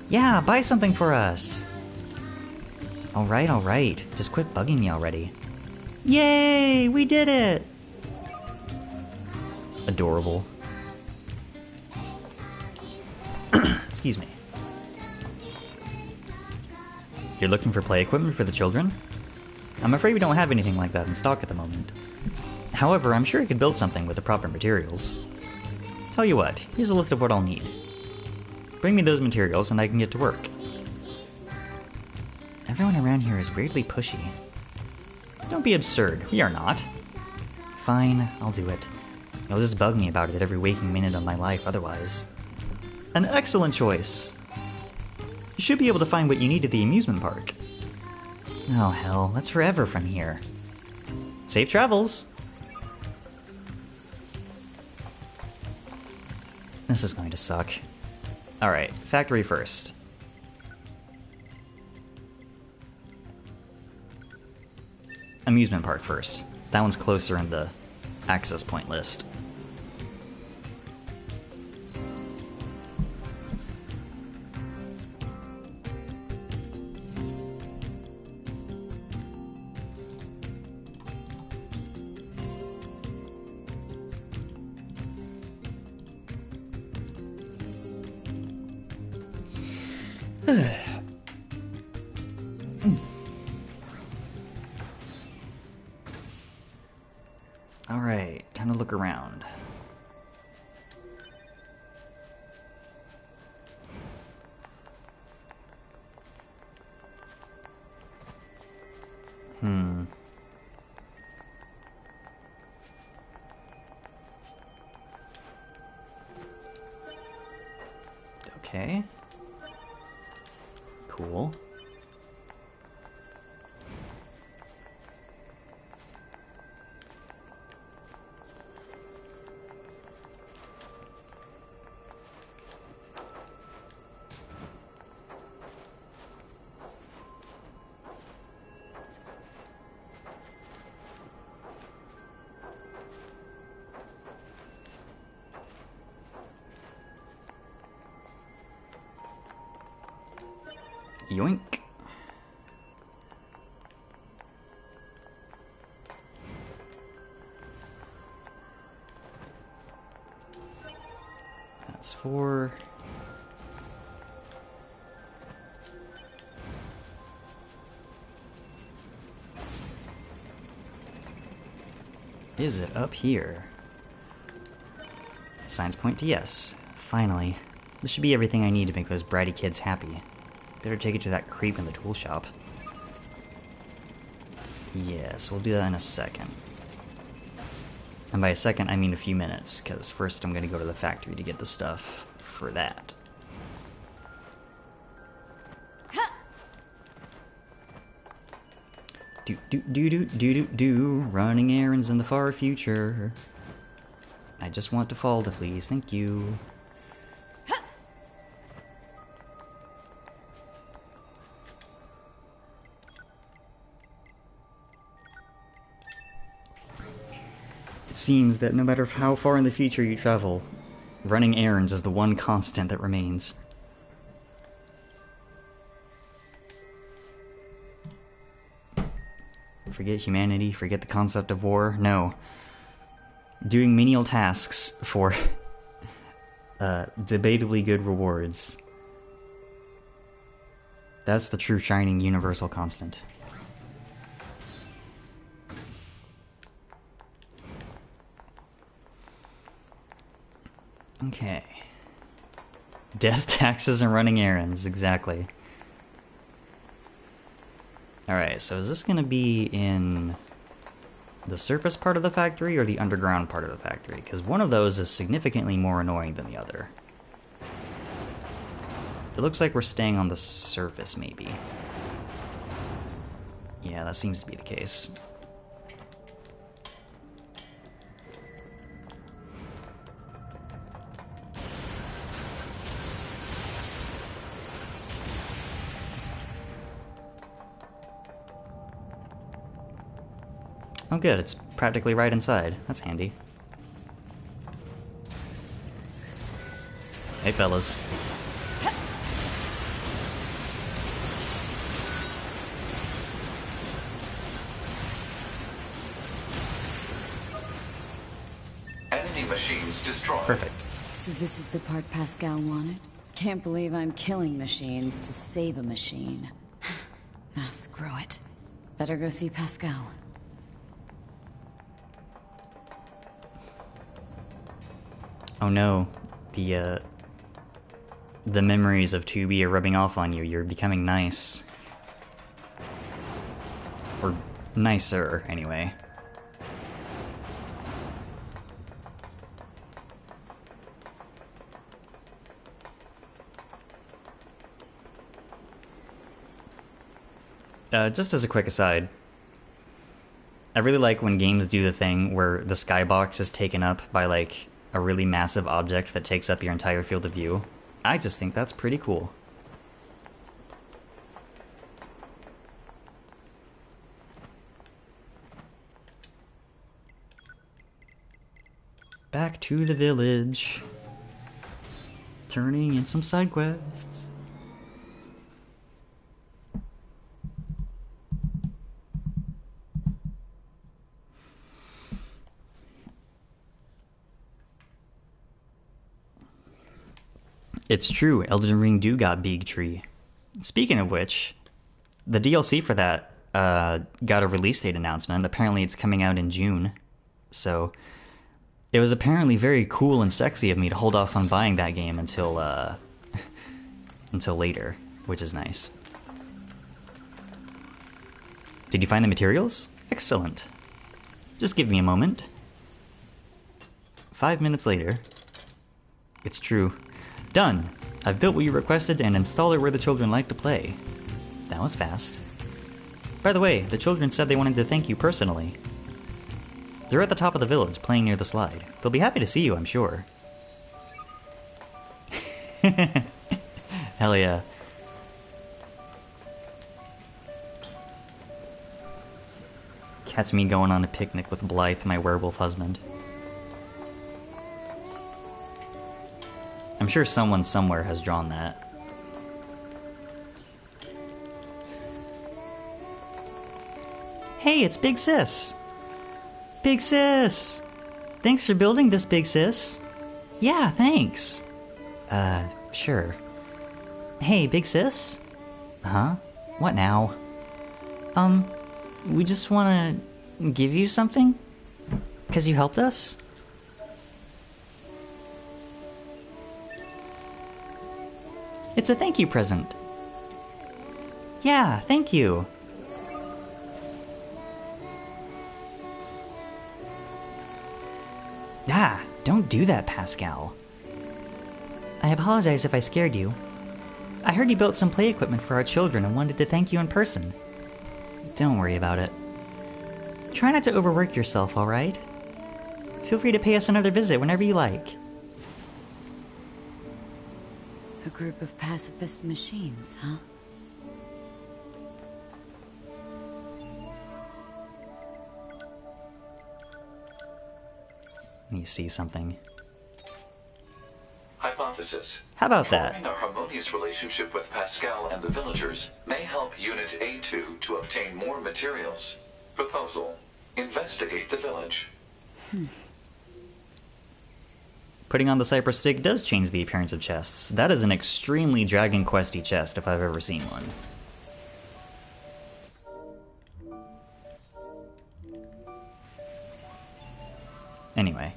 Yeah, buy something for us. Alright. Just quit bugging me already. Yay! We did it! Adorable. Excuse me. You're looking for play equipment for the children? I'm afraid we don't have anything like that in stock at the moment. However, I'm sure I could build something with the proper materials. Tell you what, here's a list of what I'll need. Bring me those materials and I can get to work. Everyone around here is weirdly pushy. Don't be absurd, we are not. Fine, I'll do it. You'll just bug me about it every waking minute of my life otherwise. An excellent choice! You should be able to find what you need at the amusement park. Oh hell, that's forever from here. Safe travels! This is going to suck. Alright, factory first. Amusement park first. That one's closer in the access point list. Alright, time to look around. Okay. Cool. Yoink. That's 4. Is it up here? Signs point to yes. Finally. This should be everything I need to make those bratty kids happy. Better take it to that creep in the tool shop. Yes, we'll do that in a second. And by a second, I mean a few minutes, because first I'm going to go to the factory to get the stuff for that. Running errands in the far future. I just want to fall to please, thank you. It seems that no matter how far in the future you travel, running errands is the one constant that remains. Forget humanity, forget the concept of war, no. Doing menial tasks for debatably good rewards. That's the true shining universal constant. Okay. Death, taxes, and running errands, exactly. Alright, so is this gonna be in The surface part of the factory or the underground part of the factory? Because one of those is significantly more annoying than the other. It looks like we're staying on the surface, maybe. Yeah, that seems to be the case. Oh good, it's practically right inside. That's handy. Hey fellas. Enemy machines destroyed. Perfect. So this is the part Pascal wanted? Can't believe I'm killing machines to save a machine. Ah, screw it. Better go see Pascal. Oh no, the memories of 2B are rubbing off on you. You're becoming nice. Or nicer, anyway. Just as a quick aside, I really like when games do the thing where the skybox is taken up by, like, a really massive object that takes up your entire field of view. I just think that's pretty cool. Back to the village. Turning in some side quests. It's true, Elden Ring do got Big Tree. Speaking of which, the DLC for that got a release date announcement. Apparently it's coming out in June. So, it was apparently very cool and sexy of me to hold off on buying that game until, until later, which is nice. Did you find the materials? Excellent. Just give me a moment. 5 minutes later. It's true. Done! I've built what you requested and installed it where the children like to play. That was fast. By the way, the children said they wanted to thank you personally. They're at the top of the village, playing near the slide. They'll be happy to see you, I'm sure. Hell yeah. Catch me going on a picnic with Blythe, my werewolf husband. I'm sure someone somewhere has drawn that. Hey, it's Big Sis! Big Sis! Thanks for building this, Big Sis. Yeah, thanks. Sure. Hey, Big Sis? Huh? What now? We just wanna give you something? 'Cause you helped us? It's a thank you present. Yeah, thank you. Ah, don't do that, Pascal. I apologize if I scared you. I heard you built some play equipment for our children and wanted to thank you in person. Don't worry about it. Try not to overwork yourself, alright? Feel free to pay us another visit whenever you like. A group of pacifist machines, huh? Let me see something. Hypothesis. How about that? Forming a harmonious relationship with Pascal and the villagers may help Unit A2 to obtain more materials. Proposal. Investigate the village. Putting on the Cypress stick does change the appearance of chests. That is an extremely Dragon Questy chest if I've ever seen one. Anyway.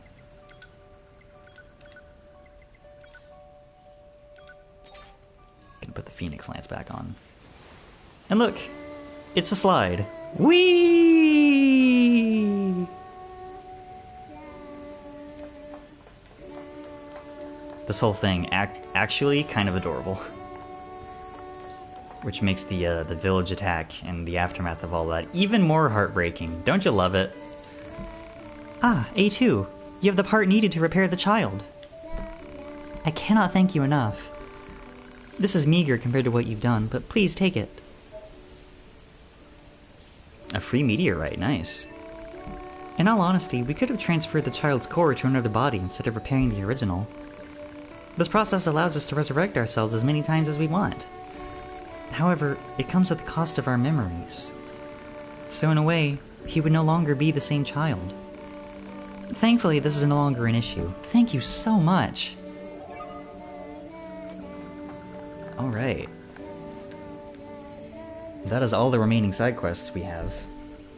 Gonna put the Phoenix Lance back on. And look! It's a slide! Whee! this whole thing actually kind of adorable. Which makes the village attack and the aftermath of all that even more heartbreaking. Don't you love it? Ah, A2, you have the part needed to repair the child. I cannot thank you enough. This is meager compared to what you've done, but please take it. A free meteorite, nice. In all honesty, we could have transferred the child's core to another body instead of repairing the original. This process allows us to resurrect ourselves as many times as we want. However, it comes at the cost of our memories. So in a way, he would no longer be the same child. Thankfully, this is no longer an issue. Thank you so much. Alright. That is all the remaining side quests we have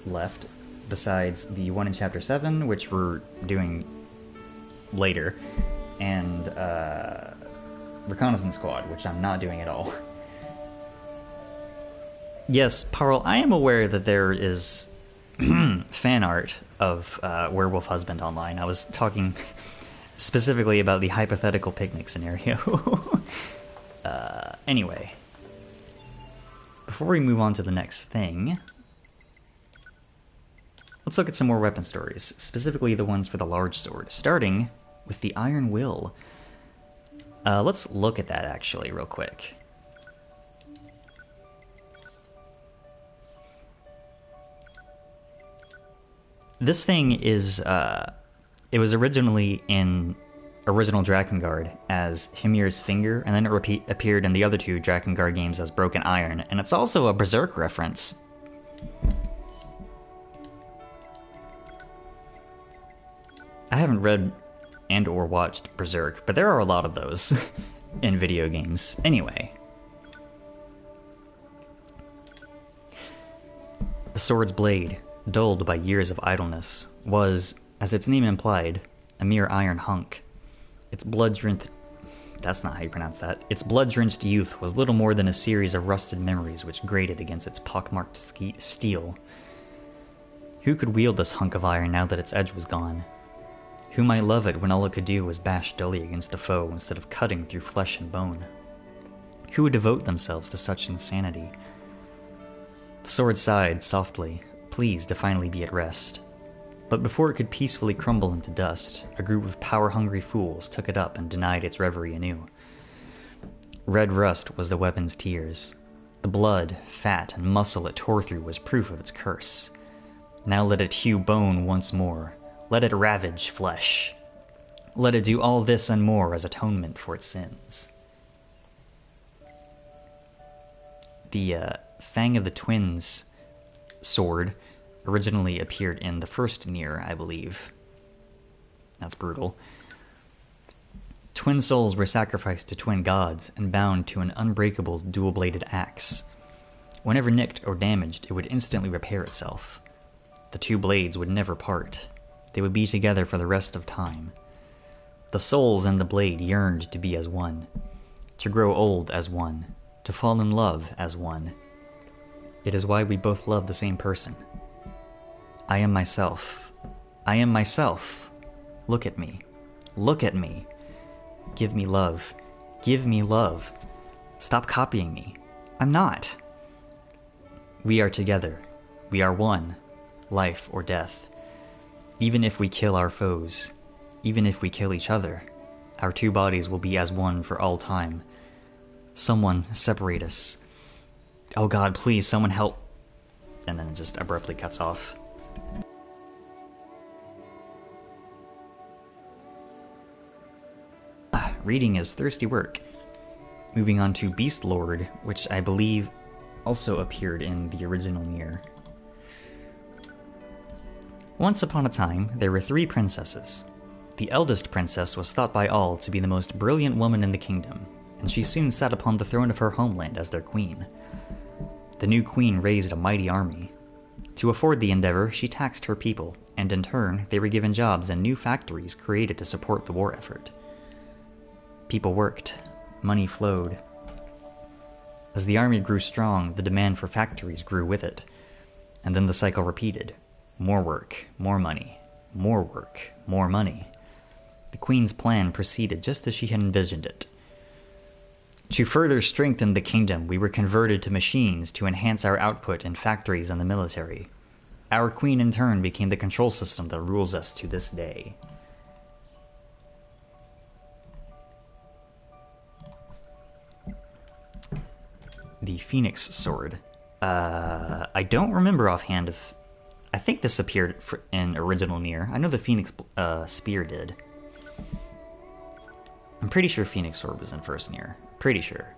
left, besides the one in Chapter 7, which we're doing later, and Reconnaissance Squad, which I'm not doing at all. Yes, Parl, I am aware that there is fan art of Werewolf Husband online. I was talking specifically about the hypothetical picnic scenario. Anyway, before we move on to the next thing, let's look at some more weapon stories, specifically the ones for the large sword, starting with the Iron Will. Let's look at that actually real quick. This thing is, it was originally in original Drakengard as Hymir's Finger, and then it appeared in the other two Drakengard games as Broken Iron, and it's also a Berserk reference. I haven't read and or watched Berserk, but there are a lot of those in video games. Anyway. The sword's blade, dulled by years of idleness, was, as its name implied, a mere iron hunk. Its blood-drenched... That's not how you pronounce that. Its blood-drenched youth was little more than a series of rusted memories which grated against its pockmarked steel. Who could wield this hunk of iron now that its edge was gone? Who might love it when all it could do was bash dully against a foe instead of cutting through flesh and bone? Who would devote themselves to such insanity? The sword sighed softly, pleased to finally be at rest. But before it could peacefully crumble into dust, a group of power-hungry fools took it up and denied its reverie anew. Red rust was the weapon's tears. The blood, fat, and muscle it tore through was proof of its curse. Now let it hew bone once more. Let it ravage flesh. Let it do all this and more as atonement for its sins. The Fang of the Twins sword originally appeared in the first Nier, I believe. That's brutal. Twin souls were sacrificed to twin gods and bound to an unbreakable dual-bladed axe. Whenever nicked or damaged, it would instantly repair itself. The two blades would never part. They would be together for the rest of time. The souls and the blade yearned to be as one, to grow old as one, to fall in love as one. It is why we both love the same person. I am myself. I am myself. Look at me. Look at me. Give me love. Give me love. Stop copying me. I'm not. We are together. We are one. Life or death. Even if we kill our foes, even if we kill each other, our two bodies will be as one for all time. Someone separate us. Oh God, please, someone help. And then it just abruptly cuts off. Reading is thirsty work. Moving on to Beast Lord, which I believe also appeared in the original Nier. Once upon a time, there were 3 princesses. The eldest princess was thought by all to be the most brilliant woman in the kingdom, and she soon sat upon the throne of her homeland as their queen. The new queen raised a mighty army. To afford the endeavor, she taxed her people, and in turn, they were given jobs in new factories created to support the war effort. People worked. Money flowed. As the army grew strong, the demand for factories grew with it. And then the cycle repeated. More work, more money. More work, more money. The Queen's plan proceeded just as she had envisioned it. To further strengthen the kingdom, we were converted to machines to enhance our output in factories and the military. Our Queen, in turn, became the control system that rules us to this day. The Phoenix Sword. I don't remember offhand if... I think this appeared in original Nier. I know the Phoenix Spear did. I'm pretty sure Phoenix Sword was in first Nier. Pretty sure.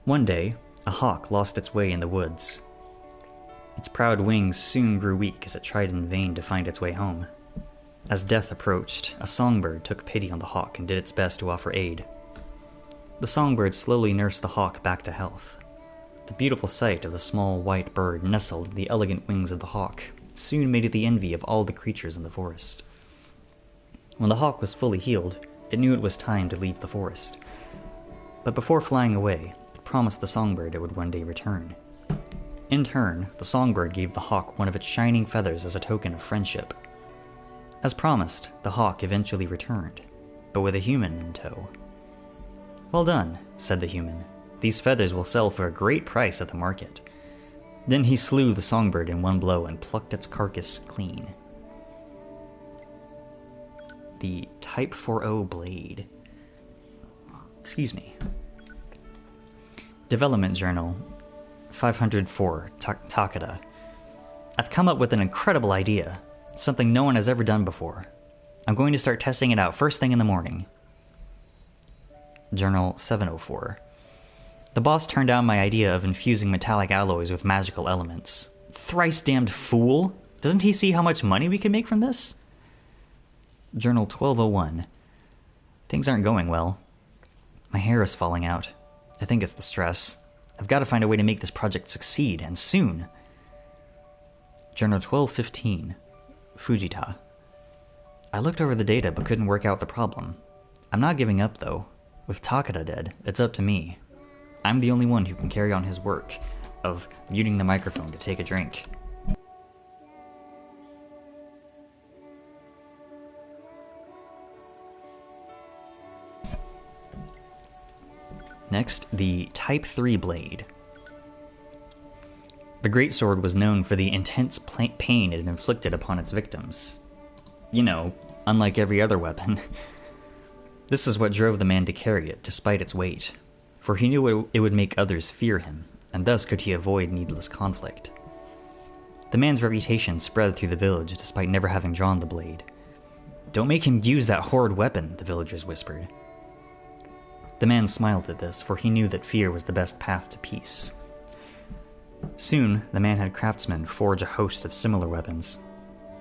One day, a hawk lost its way in the woods. Its proud wings soon grew weak as it tried in vain to find its way home. As death approached, a songbird took pity on the hawk and did its best to offer aid. The songbird slowly nursed the hawk back to health. The beautiful sight of the small white bird nestled in the elegant wings of the hawk soon made it the envy of all the creatures in the forest. When the hawk was fully healed, it knew it was time to leave the forest. But before flying away, it promised the songbird it would one day return. In turn, the songbird gave the hawk one of its shining feathers as a token of friendship. As promised, the hawk eventually returned, but with a human in tow. "Well done," said the human. "These feathers will sell for a great price at the market." Then he slew the songbird in one blow and plucked its carcass clean. The Type 4O blade. Excuse me. Development Journal 504, Takeda. I've come up with an incredible idea. Something no one has ever done before. I'm going to start testing it out first thing in the morning. Journal 704. The boss turned down my idea of infusing metallic alloys with magical elements. Thrice damned fool! Doesn't he see how much money we can make from this? Journal 1201. Things aren't going well. My hair is falling out. I think it's the stress. I've got to find a way to make this project succeed, and soon. Journal 1215. Fujita. I looked over the data but couldn't work out the problem. I'm not giving up, though. With Takeda dead, it's up to me. I'm the only one who can carry on his work of muting the microphone to take a drink. Next, the Type 3 blade. The greatsword was known for the intense pain it inflicted upon its victims. You know, unlike every other weapon. This is what drove the man to carry it, despite its weight, for he knew it would make others fear him, and thus could he avoid needless conflict. The man's reputation spread through the village despite never having drawn the blade. "Don't make him use that horrid weapon," the villagers whispered. The man smiled at this, for he knew that fear was the best path to peace. Soon, the man had craftsmen forge a host of similar weapons.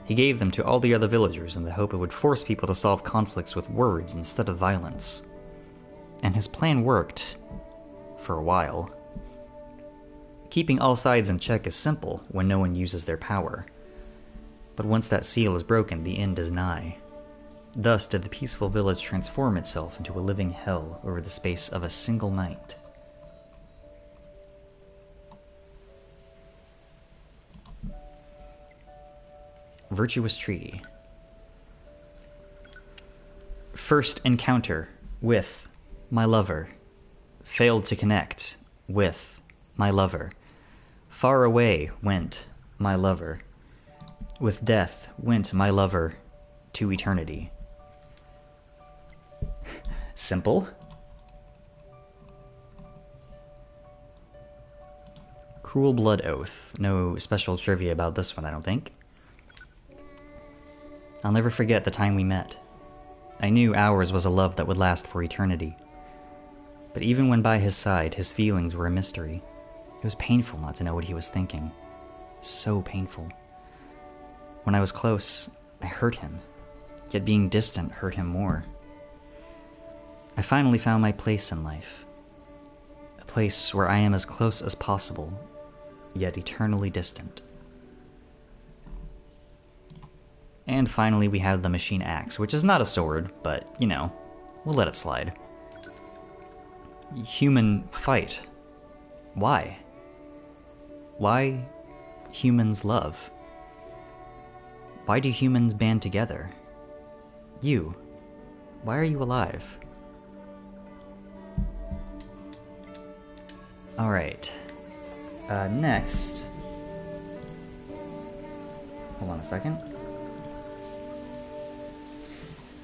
He gave them to all the other villagers in the hope it would force people to solve conflicts with words instead of violence. And his plan worked. For a while. Keeping all sides in check is simple when no one uses their power. But once that seal is broken, the end is nigh. Thus did the peaceful village transform itself into a living hell over the space of a single night. Virtuous Treaty. First encounter with my lover. Failed to connect with my lover. Far away went my lover. With death went my lover to eternity. Simple. Cruel Blood Oath. No special trivia about this one, I don't think. I'll never forget the time we met. I knew ours was a love that would last for eternity. But even when by his side, his feelings were a mystery. It was painful not to know what he was thinking. So painful. When I was close, I hurt him. Yet being distant hurt him more. I finally found my place in life. A place where I am as close as possible, yet eternally distant. And finally we have the machine axe, which is not a sword, but, you know, we'll let it slide. Human fight. Why? Why humans love? Why do humans band together? You. Why are you alive? Alright. Next... Hold on a second.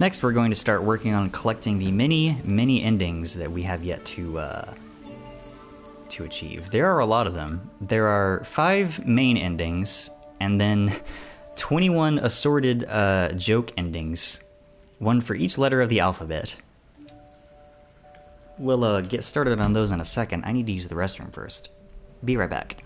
Next, we're going to start working on collecting the many endings that we have yet to achieve. There are a lot of them. There are 5 main endings, and then 21 assorted joke endings, one for each letter of the alphabet. We'll get started on those in a second. I need to use the restroom first. Be right back.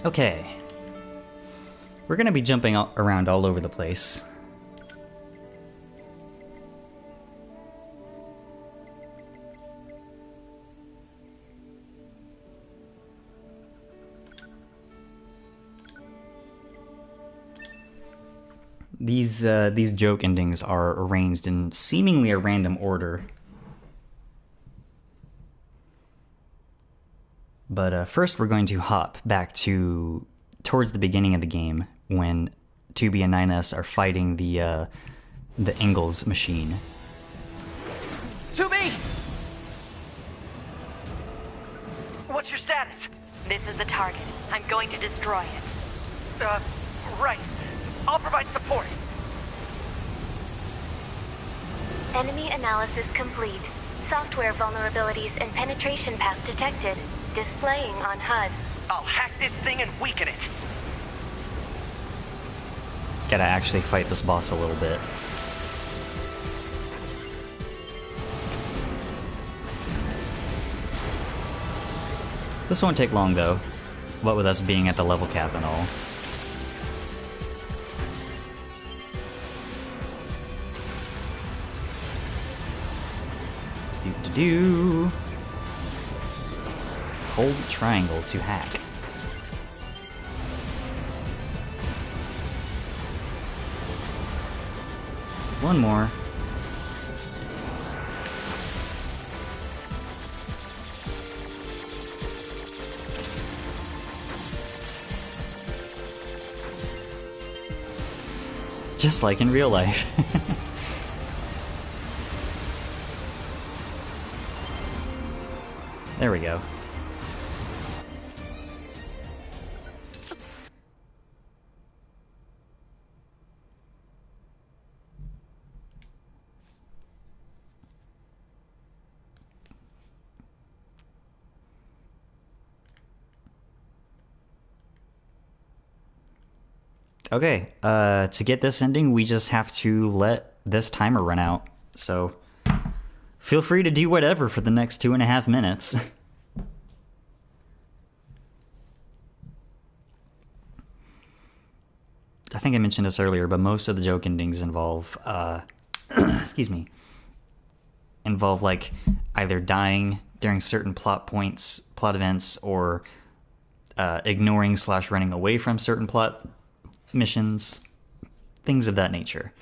Okay. We're gonna be jumping around all over the place. These joke endings are arranged in seemingly a random order. But first we're going to hop back towards the beginning of the game when 2B and 9S are fighting the Ingalls machine. 2B! What's your status? This is the target. I'm going to destroy it. Right. I'll provide support. Enemy analysis complete. Software vulnerabilities and penetration paths detected. Displaying on HUD. I'll hack this thing and weaken it. Gotta actually fight this boss a little bit. This won't take long though, what with us being at the level cap and all. Do-do-do. Hold triangle to hack. One more. Just like in real life. There we go. Okay, to get this ending, we just have to let this timer run out. So, feel free to do whatever for the next 2.5 minutes. I think I mentioned this earlier, but most of the joke endings involve, excuse me, involve like either dying during certain plot points, plot events, or ignoring / running away from certain plot missions, things of that nature.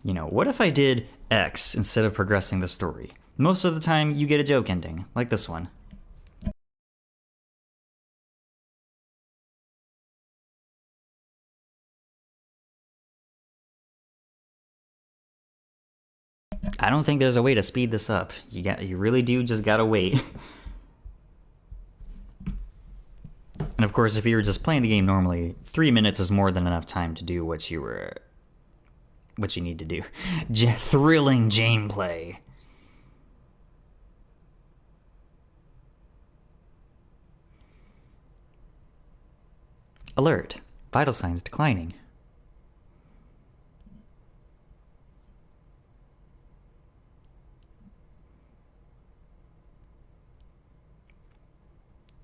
You know, what if I did X instead of progressing the story? Most of the time, you get a joke ending, like this one. I don't think there's a way to speed this up. You really do just gotta wait. And of course, if you were just playing the game normally, 3 minutes is more than enough time to do what you need to do. Thrilling gameplay. Alert. Vital signs declining.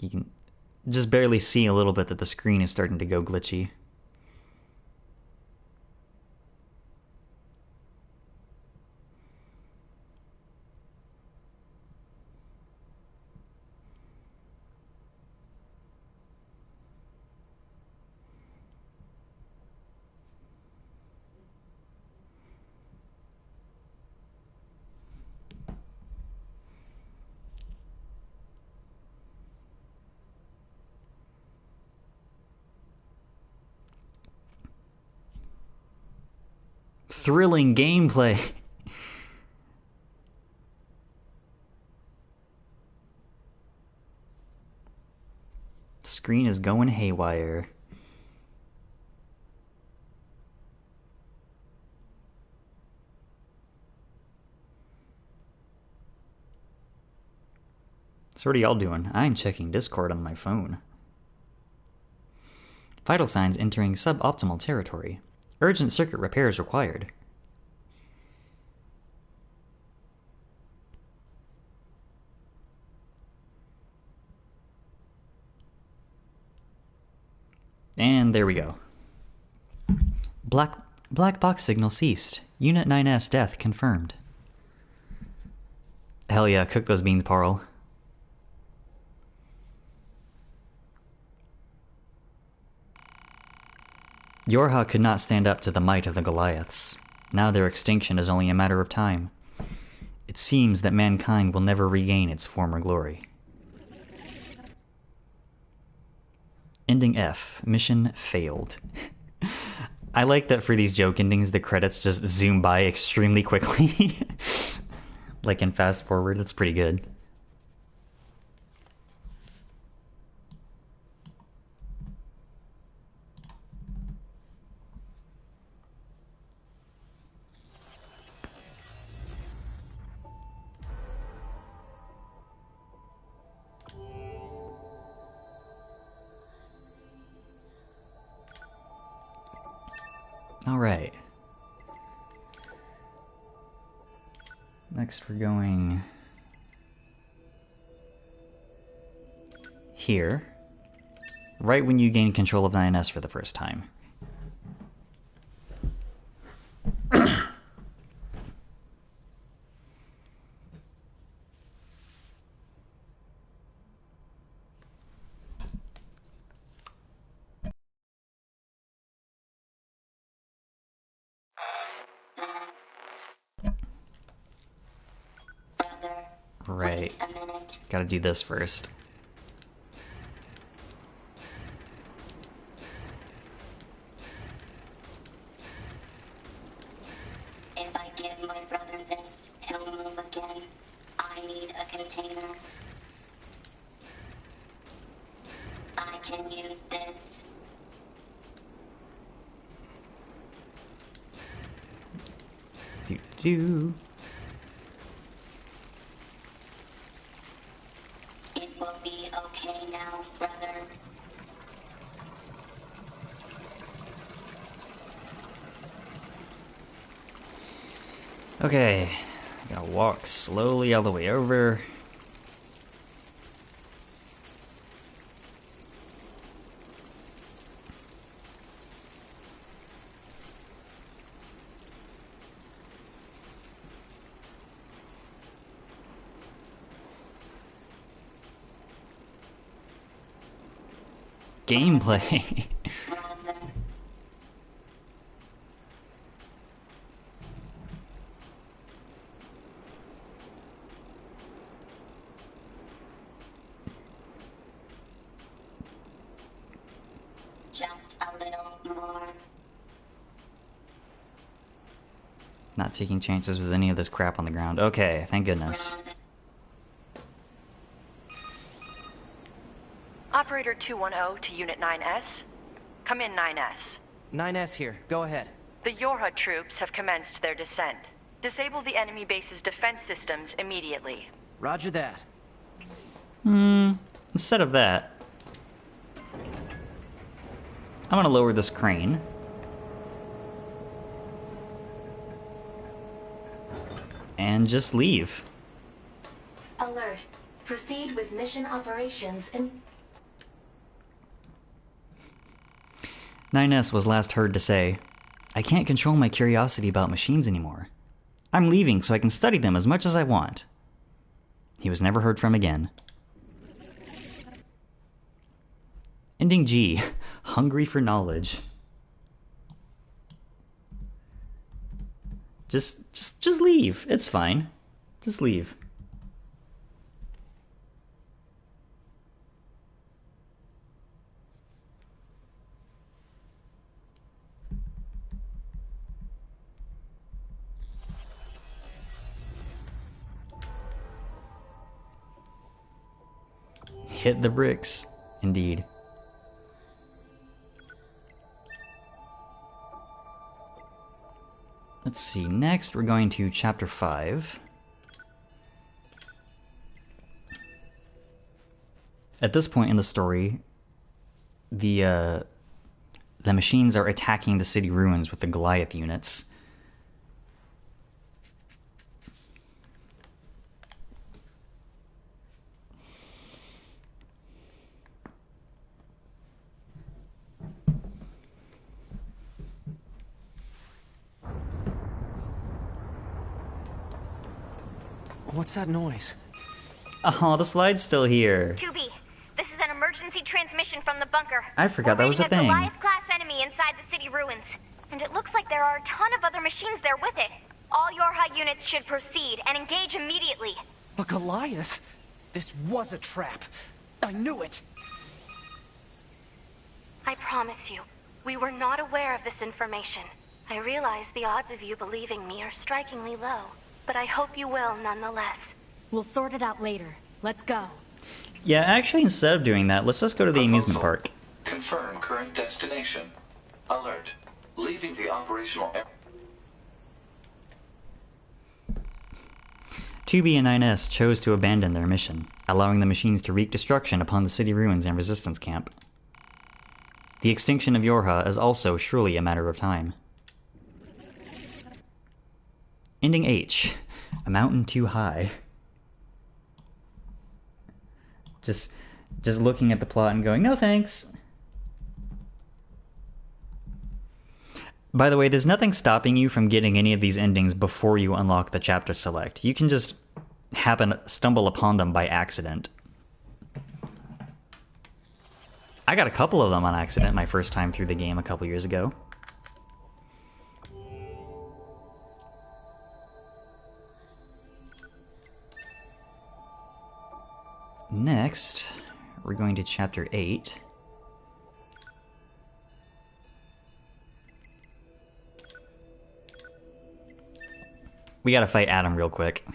You can just barely see a little bit that the screen is starting to go glitchy. Thrilling gameplay. Screen is going haywire. So what are y'all doing? I'm checking Discord on my phone. Vital signs entering suboptimal territory. Urgent circuit repairs required. And there we go. Black box signal ceased. Unit 9S death confirmed. Hell yeah, cook those beans, Parl. Yorha could not stand up to the might of the Goliaths. Now their extinction is only a matter of time. It seems that mankind will never regain its former glory. Ending F. Mission failed. I like that for these joke endings, the credits just zoom by extremely quickly. Like in Fast Forward, that's pretty good. Alright. Next we're going here. Right when you gain control of 9S for the first time. Right. Gotta do this first. If I give my brother this, he'll move again. I need a container. I can use this. Do. It will be okay now, brother. Okay. I gotta walk slowly all the way over. Gameplay. Brother. Just a little more. Not taking chances with any of this crap on the ground. Okay, thank goodness. Operator 210 to Unit 9S. Come in, 9S. 9S here. Go ahead. The Yorha troops have commenced their descent. Disable the enemy base's defense systems immediately. Roger that. Instead of that, I'm gonna lower this crane. And just leave. Alert. Proceed with mission operations in... 9S was last heard to say, "I can't control my curiosity about machines anymore. I'm leaving so I can study them as much as I want." He was never heard from again. Ending G. Hungry for knowledge. Just leave. It's fine. Just leave. Hit the bricks, indeed. Let's see, next we're going to Chapter 5. At this point in the story, the machines are attacking the city ruins with the Goliath units. What's that noise? Oh, the slide's still here. 2B, this is an emergency transmission from the bunker. I forgot that was a We're thing. reading a Goliath-class enemy inside the city ruins. And it looks like there are a ton of other machines there with it. All Yorha units should proceed and engage immediately. A Goliath? This was a trap. I knew it. I promise you, we were not aware of this information. I realize the odds of you believing me are strikingly low, but I hope you will nonetheless. We'll sort it out later. Let's go. Yeah, actually, instead of doing that, let's just go to the amusement park. Confirm current destination. Alert. Leaving the operational area. 2B and 9S chose to abandon their mission, allowing the machines to wreak destruction upon the city ruins and resistance camp. The extinction of Yorha is also surely a matter of time. Ending H. A mountain too high. Just looking at the plot and going, no thanks. By the way, there's nothing stopping you from getting any of these endings before you unlock the chapter select. You can just stumble upon them by accident. I got a couple of them on accident my first time through the game a couple years ago. Next, we're going to Chapter 8. We gotta fight Adam real quick.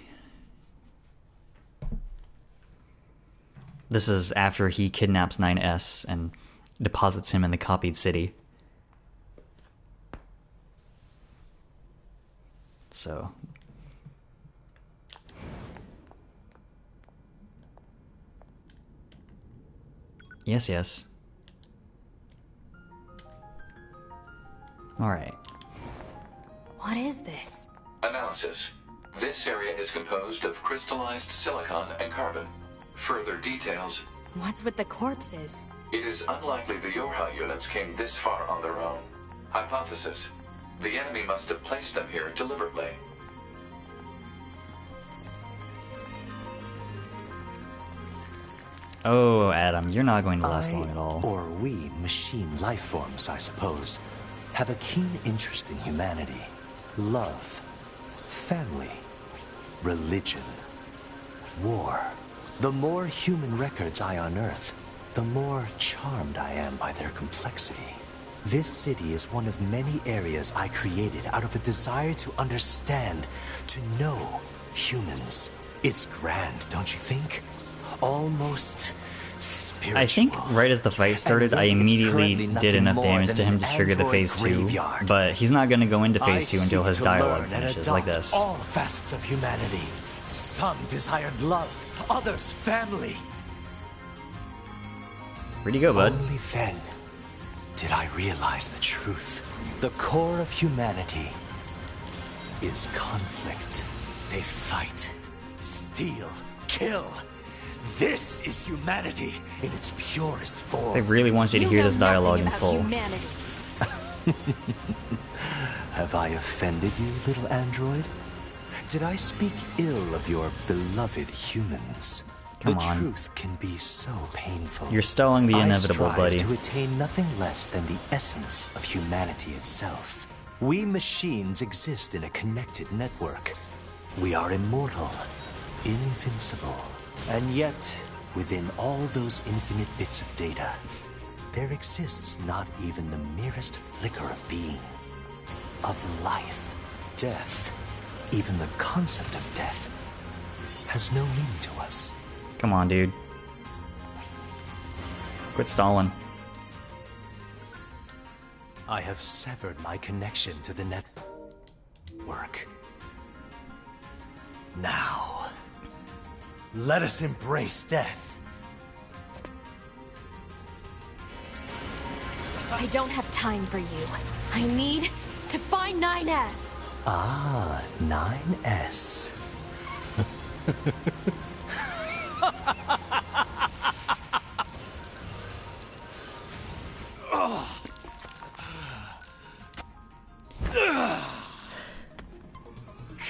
This is after he kidnaps 9S and deposits him in the copied city. So... Yes, yes. Alright. What is this? Analysis. This area is composed of crystallized silicon and carbon. Further details. What's with the corpses? It is unlikely the Yorha units came this far on their own. Hypothesis. The enemy must have placed them here deliberately. Oh, Adam, you're not going to last long at all. Or we, machine life forms, I suppose, have a keen interest in humanity, love, family, religion, war. The more human records I unearth, the more charmed I am by their complexity. This city is one of many areas I created out of a desire to understand, to know humans. It's grand, don't you think? Almost spiritual. I think right as the fight started, I immediately did enough damage to him to trigger the phase 2, but he's not going to go into phase 2 until his dialogue finishes, like this. All facets of humanity. Some desired love, others family. Where'd you go, bud? Only then did I realize the truth. The core of humanity is conflict. They fight, steal, kill. This is humanity in its purest form. I really want you to hear this dialogue in full. Humanity. Have I offended you, little android? Did I speak ill of your beloved humans? Come the on. truth can be so painful. You're stalling the inevitable, I strive buddy. to attain nothing less than the essence of humanity itself. We machines exist in a connected network. We are immortal, invincible. And yet, within all those infinite bits of data, there exists not even the merest flicker of being, of life. Death, even the concept of death, has no meaning to us. Come on, dude. Quit stalling. I have severed my connection to the network. Now, let us embrace death. I don't have time for you. I need to find 9S. Ah, 9S.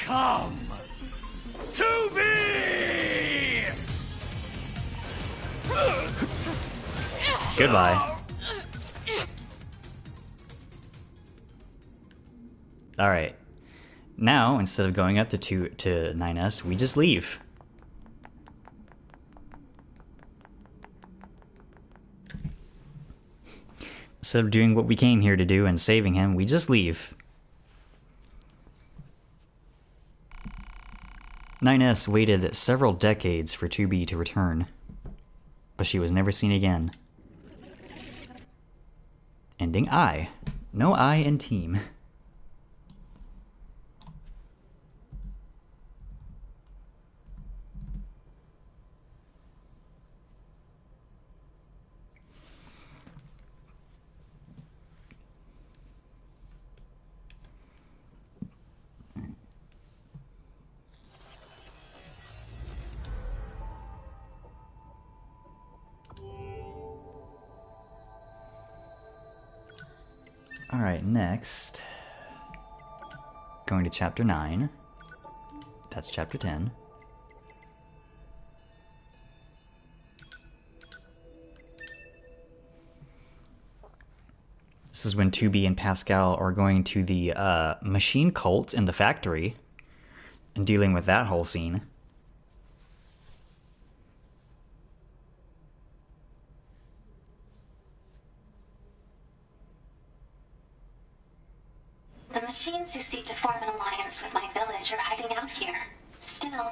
Come to me! Goodbye. Alright. Now, instead of going up to 9S, we just leave. Instead of doing what we came here to do and saving him, we just leave. 9S waited several decades for 2B to return, but she was never seen again. Ending I. No I in team. Alright, next, going to chapter 9, that's chapter 10. This is when 2B and Pascal are going to the machine cult in the factory and dealing with that whole scene. The machines who seek to form an alliance with my village are hiding out here. Still,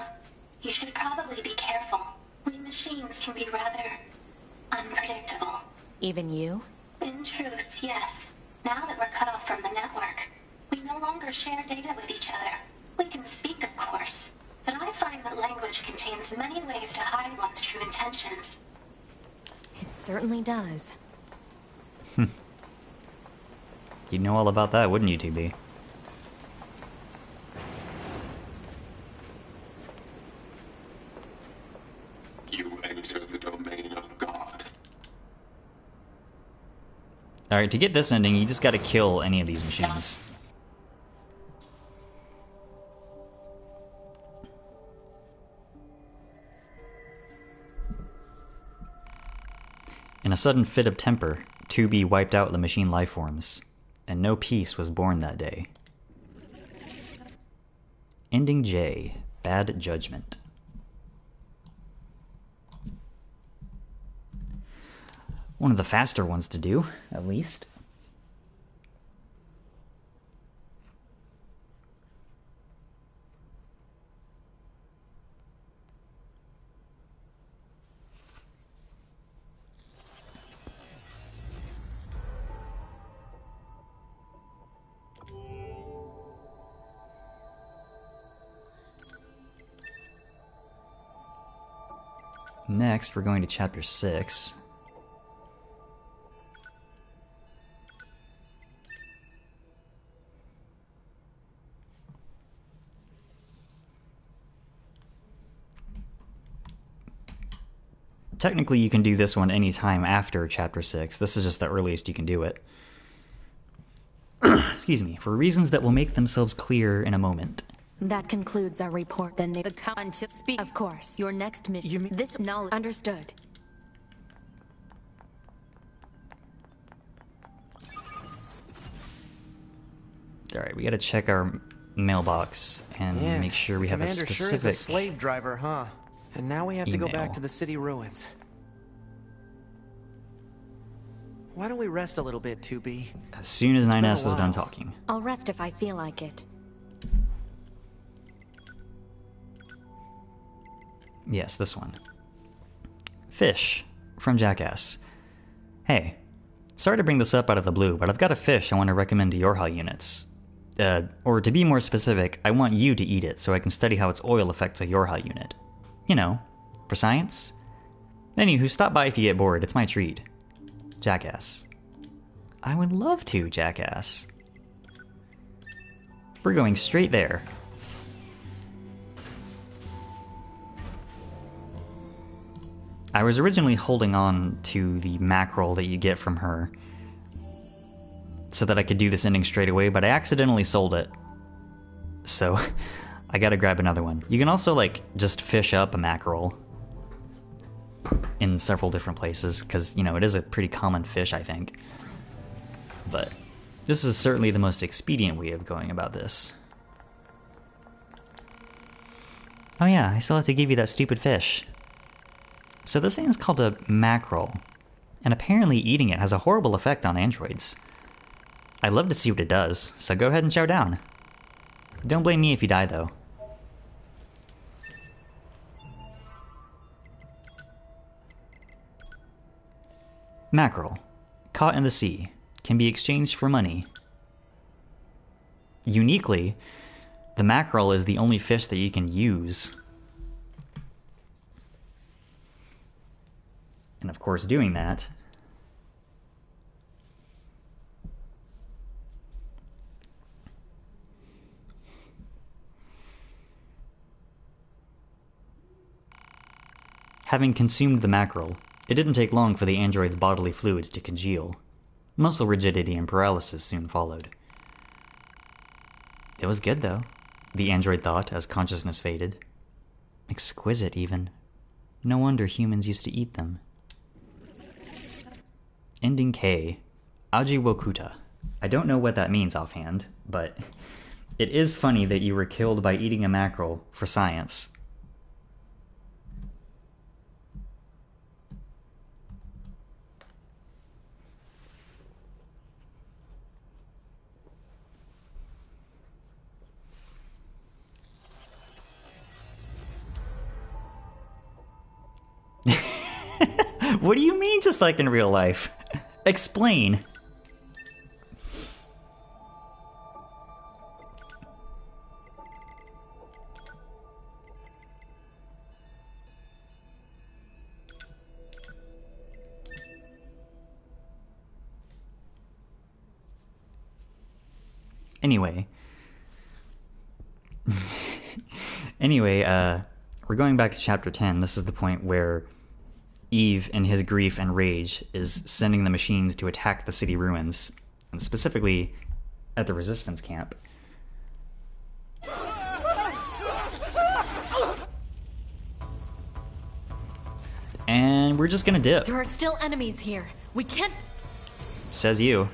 you should probably be careful. We machines can be rather unpredictable. Even you? In truth, yes. Now that we're cut off from the network, we no longer share data with each other. We can speak, of course, but I find that language contains many ways to hide one's true intentions. It certainly does. You'd know all about that, wouldn't you, 2B? You enter the domain of God. Alright, to get this ending, you just gotta kill any of these machines. In a sudden fit of temper, 2B wiped out the machine lifeforms, and no peace was born that day. Ending J, Bad Judgment. One of the faster ones to do, at least. Next, we're going to Chapter 6. Technically, you can do this one anytime after Chapter 6. This is just the earliest you can do it. Excuse me. For reasons that will make themselves clear in a moment. That concludes our report. Then they come to speak. Of course, your next mission. You mean this knowledge understood. Alright, we gotta check our mailbox and make sure we have a Commander specific sure is a slave driver, huh? And now we have to go back email. to the city ruins. Why don't we rest a little bit, 2B? as soon as been a 9S is done while. talking. I'll rest if I feel like it. Yes, this one. Fish from Jackass. Hey, sorry to bring this up out of the blue, but I've got a fish I want to recommend to Yorha units. Or to be more specific, I want you to eat it so I can study how its oil affects a Yorha unit. You know, for science. Anywho, stop by if you get bored, it's my treat. Jackass. I would love to, Jackass. We're going straight there. I was originally holding on to the mackerel that you get from her so that I could do this ending straight away, but I accidentally sold it. So I gotta grab another one. You can also, like, just fish up a mackerel in several different places, because, you know, it is a pretty common fish, I think. But this is certainly the most expedient way of going about this. Oh yeah, I still have to give you that stupid fish. So this thing is called a mackerel, and apparently eating it has a horrible effect on androids. I'd love to see what it does, so go ahead and chow down. Don't blame me if you die, though. Mackerel, caught in the sea, can be exchanged for money. Uniquely, the mackerel is the only fish that you can use. And of course, doing that having consumed the mackerel, it didn't take long for the android's bodily fluids to congeal. Muscle rigidity and paralysis soon followed. It was good, though, the android thought as consciousness faded. Exquisite, even. No wonder humans used to eat them. Ending K. Aji Wokuta. I don't know what that means offhand, but it is funny that you were killed by eating a mackerel for science. What do you mean just like in real life? Explain. Anyway. We're going back to chapter 10. This is the point where Eve, in his grief and rage, is sending the machines to attack the city ruins, and specifically at the resistance camp. And we're just gonna dip. There are still enemies here. We can't... Says you.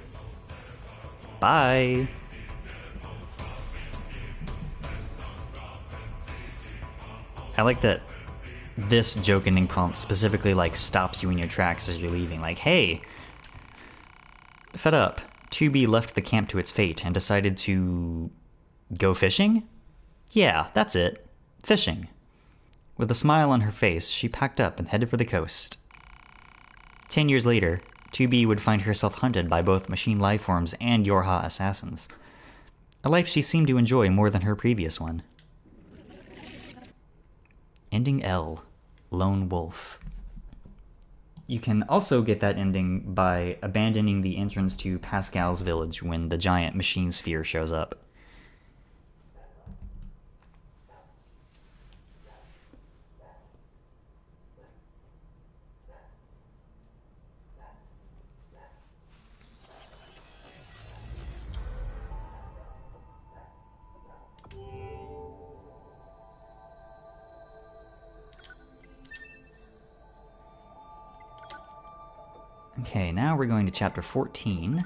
Bye. I like that this joke ending prompt specifically, like, stops you in your tracks as you're leaving. Like, hey, fed up, 2B left the camp to its fate and decided to go fishing? Yeah, that's it. Fishing. With a smile on her face, she packed up and headed for the coast. 10 years later, 2B would find herself hunted by both machine lifeforms and Yorha assassins. A life she seemed to enjoy more than her previous one. Ending L. Lone Wolf. You can also get that ending by abandoning the entrance to Pascal's village when the giant machine sphere shows up. Okay, now we're going to chapter 14.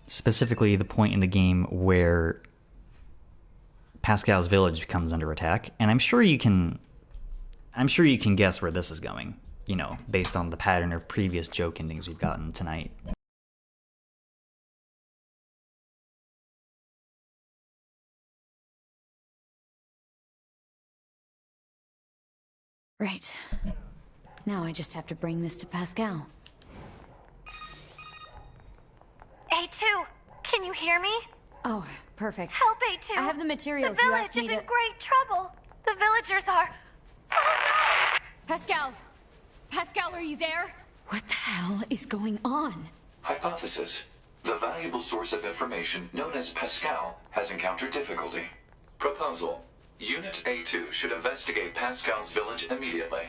Specifically the point in the game where Pascal's village becomes under attack, and I'm sure you can guess where this is going, you know, based on the pattern of previous joke endings we've gotten tonight. Right. Now I just have to bring this to Pascal. A2, can you hear me? Oh, perfect. Help, A2. I have the materials The you village asked me is to... in great trouble. The villagers are... Pascal! Pascal, are you there? What the hell is going on? Hypothesis. The valuable source of information known as Pascal has encountered difficulty. Proposal. Unit A2 should investigate Pascal's village immediately.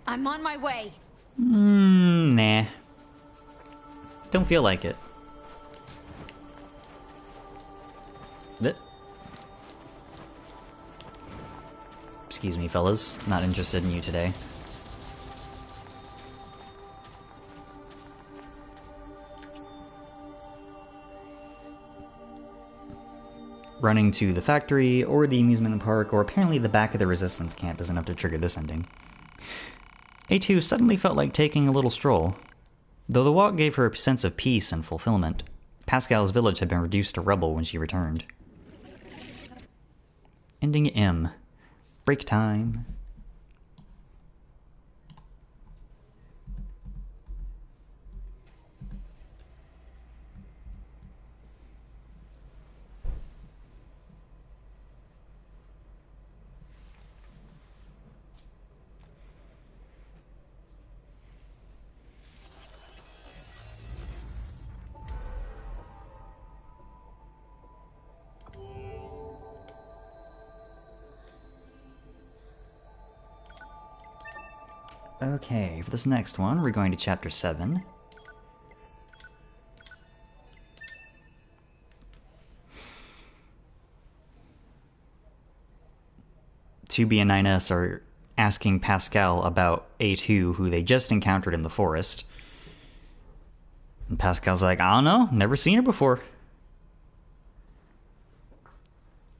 I'm on my way. Nah. Don't feel like it. Excuse me, fellas. Not interested in you today. Running to the factory, or the amusement park, or apparently the back of the resistance camp is enough to trigger this ending. A2 suddenly felt like taking a little stroll. Though the walk gave her a sense of peace and fulfillment, Pascal's village had been reduced to rubble when she returned. Ending M. Break time. Okay, for this next one, we're going to chapter 7. Tubi and 9S are asking Pascal about A2, who they just encountered in the forest. And Pascal's like, I don't know, never seen her before.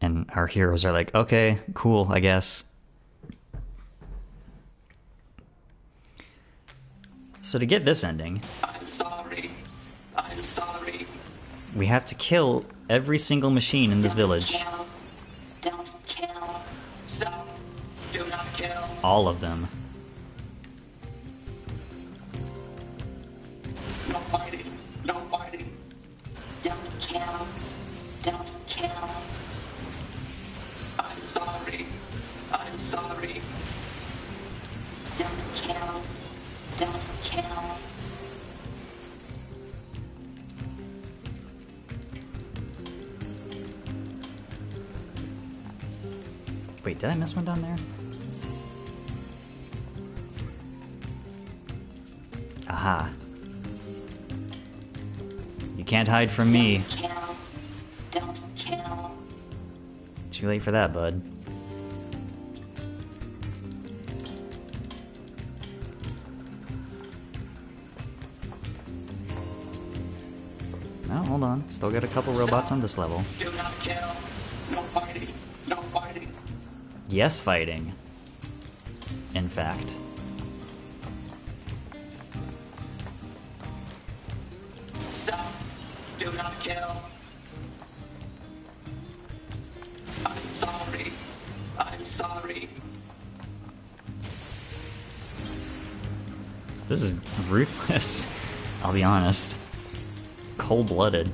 And our heroes are like, okay, cool, I guess. So to get this ending, I'm sorry. We have to kill every single machine in this village. Don't kill. Stop. Do not kill. All of them. No fighting. No fighting. Don't kill. Don't kill. I'm sorry. Don't kill. Don't kill. Wait, did I miss one down there? Aha. You can't hide from me. Don't kill. Too late for that, bud. Oh, hold on. Still got a couple robots on this level. Do not kill. No fighting. No fighting. Yes, fighting. In fact. Stop. Do not kill. I'm sorry. This is ruthless. I'll be honest. Cold-blooded.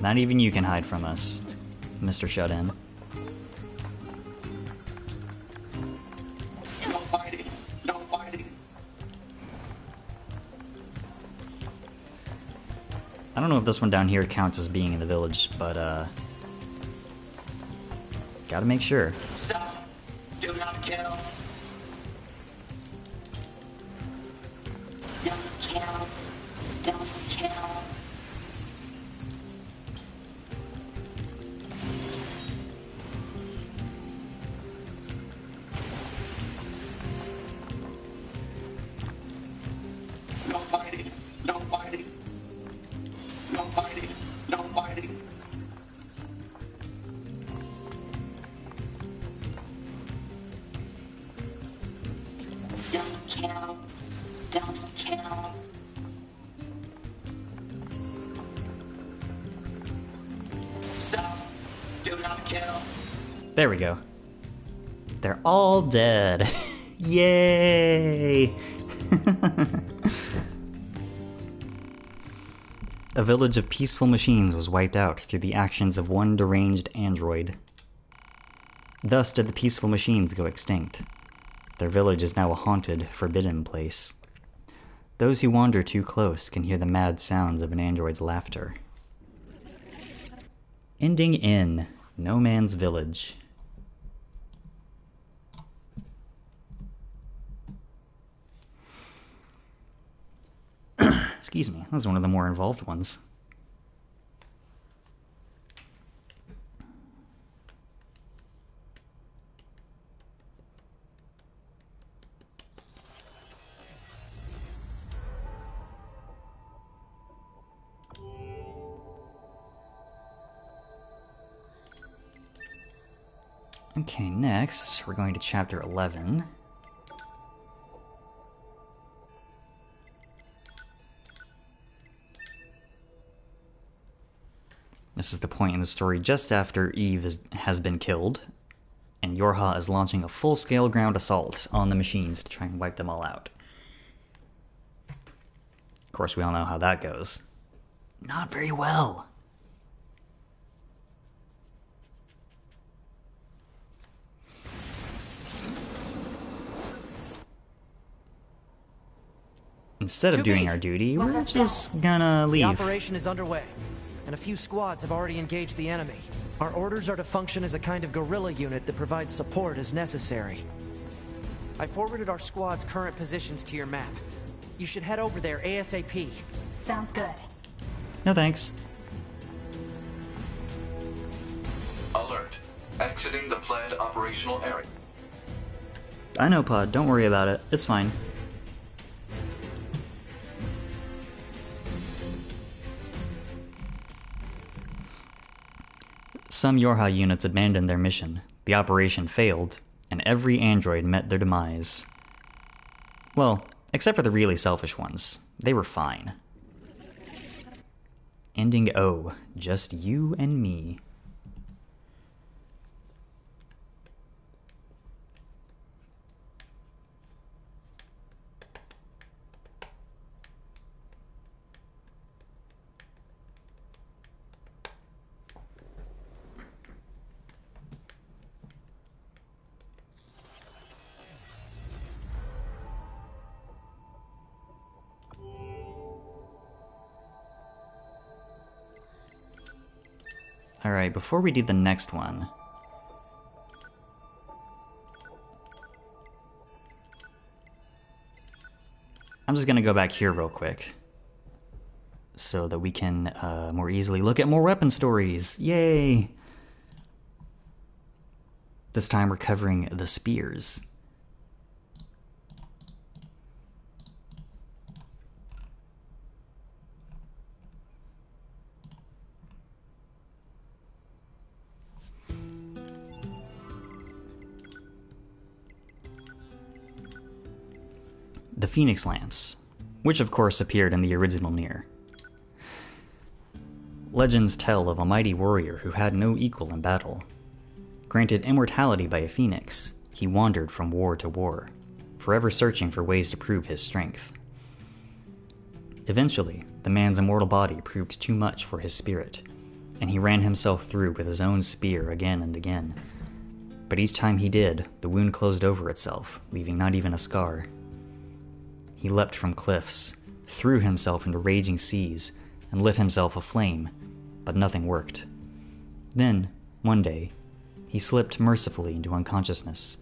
Not even you can hide from us, Mr. Shut-In. No fighting. No fighting. I don't know if this one down here counts as being in the village, but, gotta make sure. Stop. Do not kill. Don't kill. Don't kill. No fighting. No fighting. No fighting. No fighting. Don't kill. Don't kill. Stop. Do not kill. There we go. They're all dead. Yay! A village of peaceful machines was wiped out through the actions of one deranged android. Thus did the peaceful machines go extinct. Their village is now a haunted, forbidden place. Those who wander too close can hear the mad sounds of an android's laughter. Ending in No Man's Village. Excuse me, that was one of the more involved ones. Okay, next we're going to chapter 11. This is the point in the story just after Eve has been killed, and Yorha is launching a full-scale ground assault on the machines to try and wipe them all out. Of course, we all know how that goes. Not very well. Instead of doing our duty, we're just gonna leave. The operation is underway, and a few squads have already engaged the enemy. Our orders are to function as a kind of guerrilla unit that provides support as necessary. I forwarded our squad's current positions to your map. You should head over there ASAP. Sounds good. No thanks. Alert. Exiting the planned operational area. I know, Pod. Don't worry about it. It's fine. Some Yorha units abandoned their mission, the operation failed, and every android met their demise. Well, except for the really selfish ones. They were fine. Ending O. Just you and me. Alright, before we do the next one, I'm just gonna go back here real quick so that we can more easily look at more weapon stories. Yay! This time we're covering the spears. The Phoenix Lance, which of course appeared in the original Nier. Legends tell of a mighty warrior who had no equal in battle. Granted immortality by a phoenix, he wandered from war to war, forever searching for ways to prove his strength. Eventually, the man's immortal body proved too much for his spirit, and he ran himself through with his own spear again and again. But each time he did, the wound closed over itself, leaving not even a scar. He leapt from cliffs, threw himself into raging seas, and lit himself aflame, but nothing worked. Then, one day, he slipped mercifully into unconsciousness,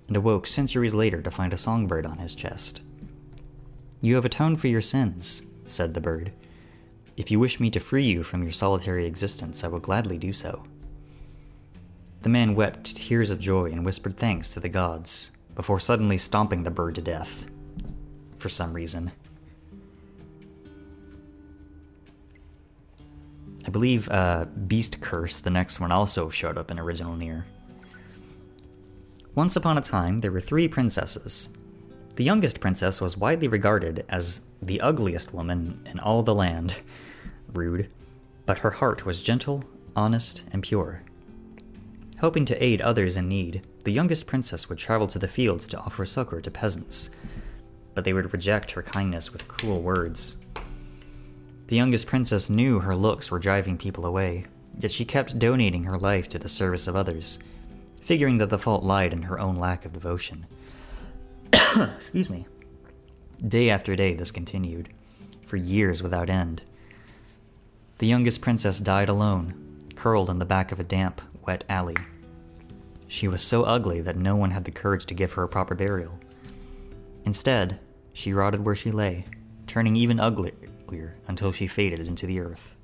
and awoke centuries later to find a songbird on his chest. "You have atoned for your sins," said the bird. "If you wish me to free you from your solitary existence, I will gladly do so." The man wept tears of joy and whispered thanks to the gods, before suddenly stomping the bird to death. For some reason. I believe Beast Curse, the next one, also showed up in original Nier. Once upon a time, there were 3 princesses. The youngest princess was widely regarded as the ugliest woman in all the land. Rude. But her heart was gentle, honest, and pure. Hoping to aid others in need, the youngest princess would travel to the fields to offer succor to peasants. But they would reject her kindness with cruel words. The youngest princess knew her looks were driving people away, yet she kept donating her life to the service of others, figuring that the fault lied in her own lack of devotion. Excuse me. Day after day this continued, for years without end. The youngest princess died alone, curled in the back of a damp, wet alley. She was so ugly that no one had the courage to give her a proper burial. Instead, she rotted where she lay, turning even uglier until she faded into the earth.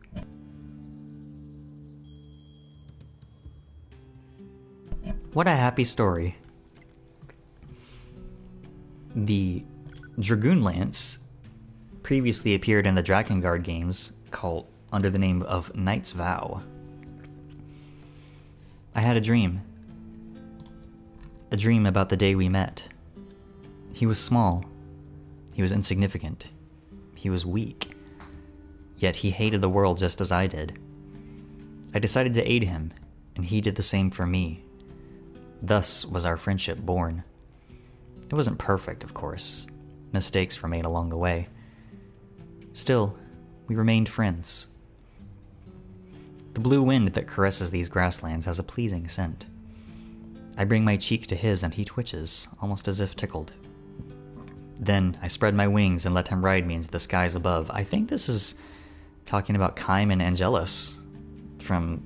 What a happy story. The Dragoon Lance previously appeared in the Drakengard games called under the name of Knight's Vow. I had a dream. A dream about the day we met. He was small. He was insignificant. He was weak. Yet he hated the world just as I did. I decided to aid him, and he did the same for me. Thus was our friendship born. It wasn't perfect, of course. Mistakes were made along the way. Still, we remained friends. The blue wind that caresses these grasslands has a pleasing scent. I bring my cheek to his and he twitches, almost as if tickled. Then I spread my wings and let him ride me into the skies above. I think this is talking about Kaim and Angelus from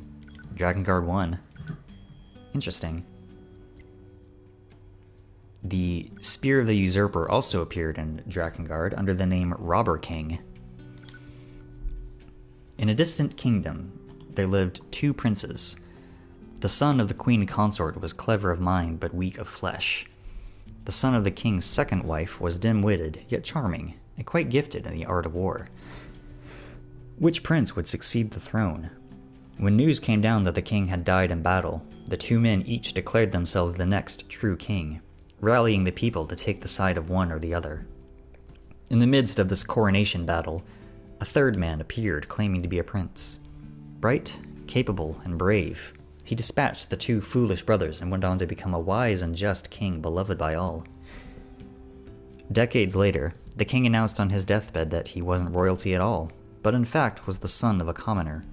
Drakengard 1. Interesting. The Spear of the Usurper also appeared in Drakengard under the name Robber King. In a distant kingdom, there lived 2 princes. The son of the queen consort was clever of mind but weak of flesh. The son of the king's second wife was dim-witted, yet charming, and quite gifted in the art of war. Which prince would succeed the throne? When news came down that the king had died in battle, the 2 men each declared themselves the next true king, rallying the people to take the side of one or the other. In the midst of this coronation battle, a 3rd man appeared claiming to be a prince. Bright, capable, and brave, he dispatched the 2 foolish brothers and went on to become a wise and just king beloved by all. Decades later, the king announced on his deathbed that he wasn't royalty at all, but in fact was the son of a commoner.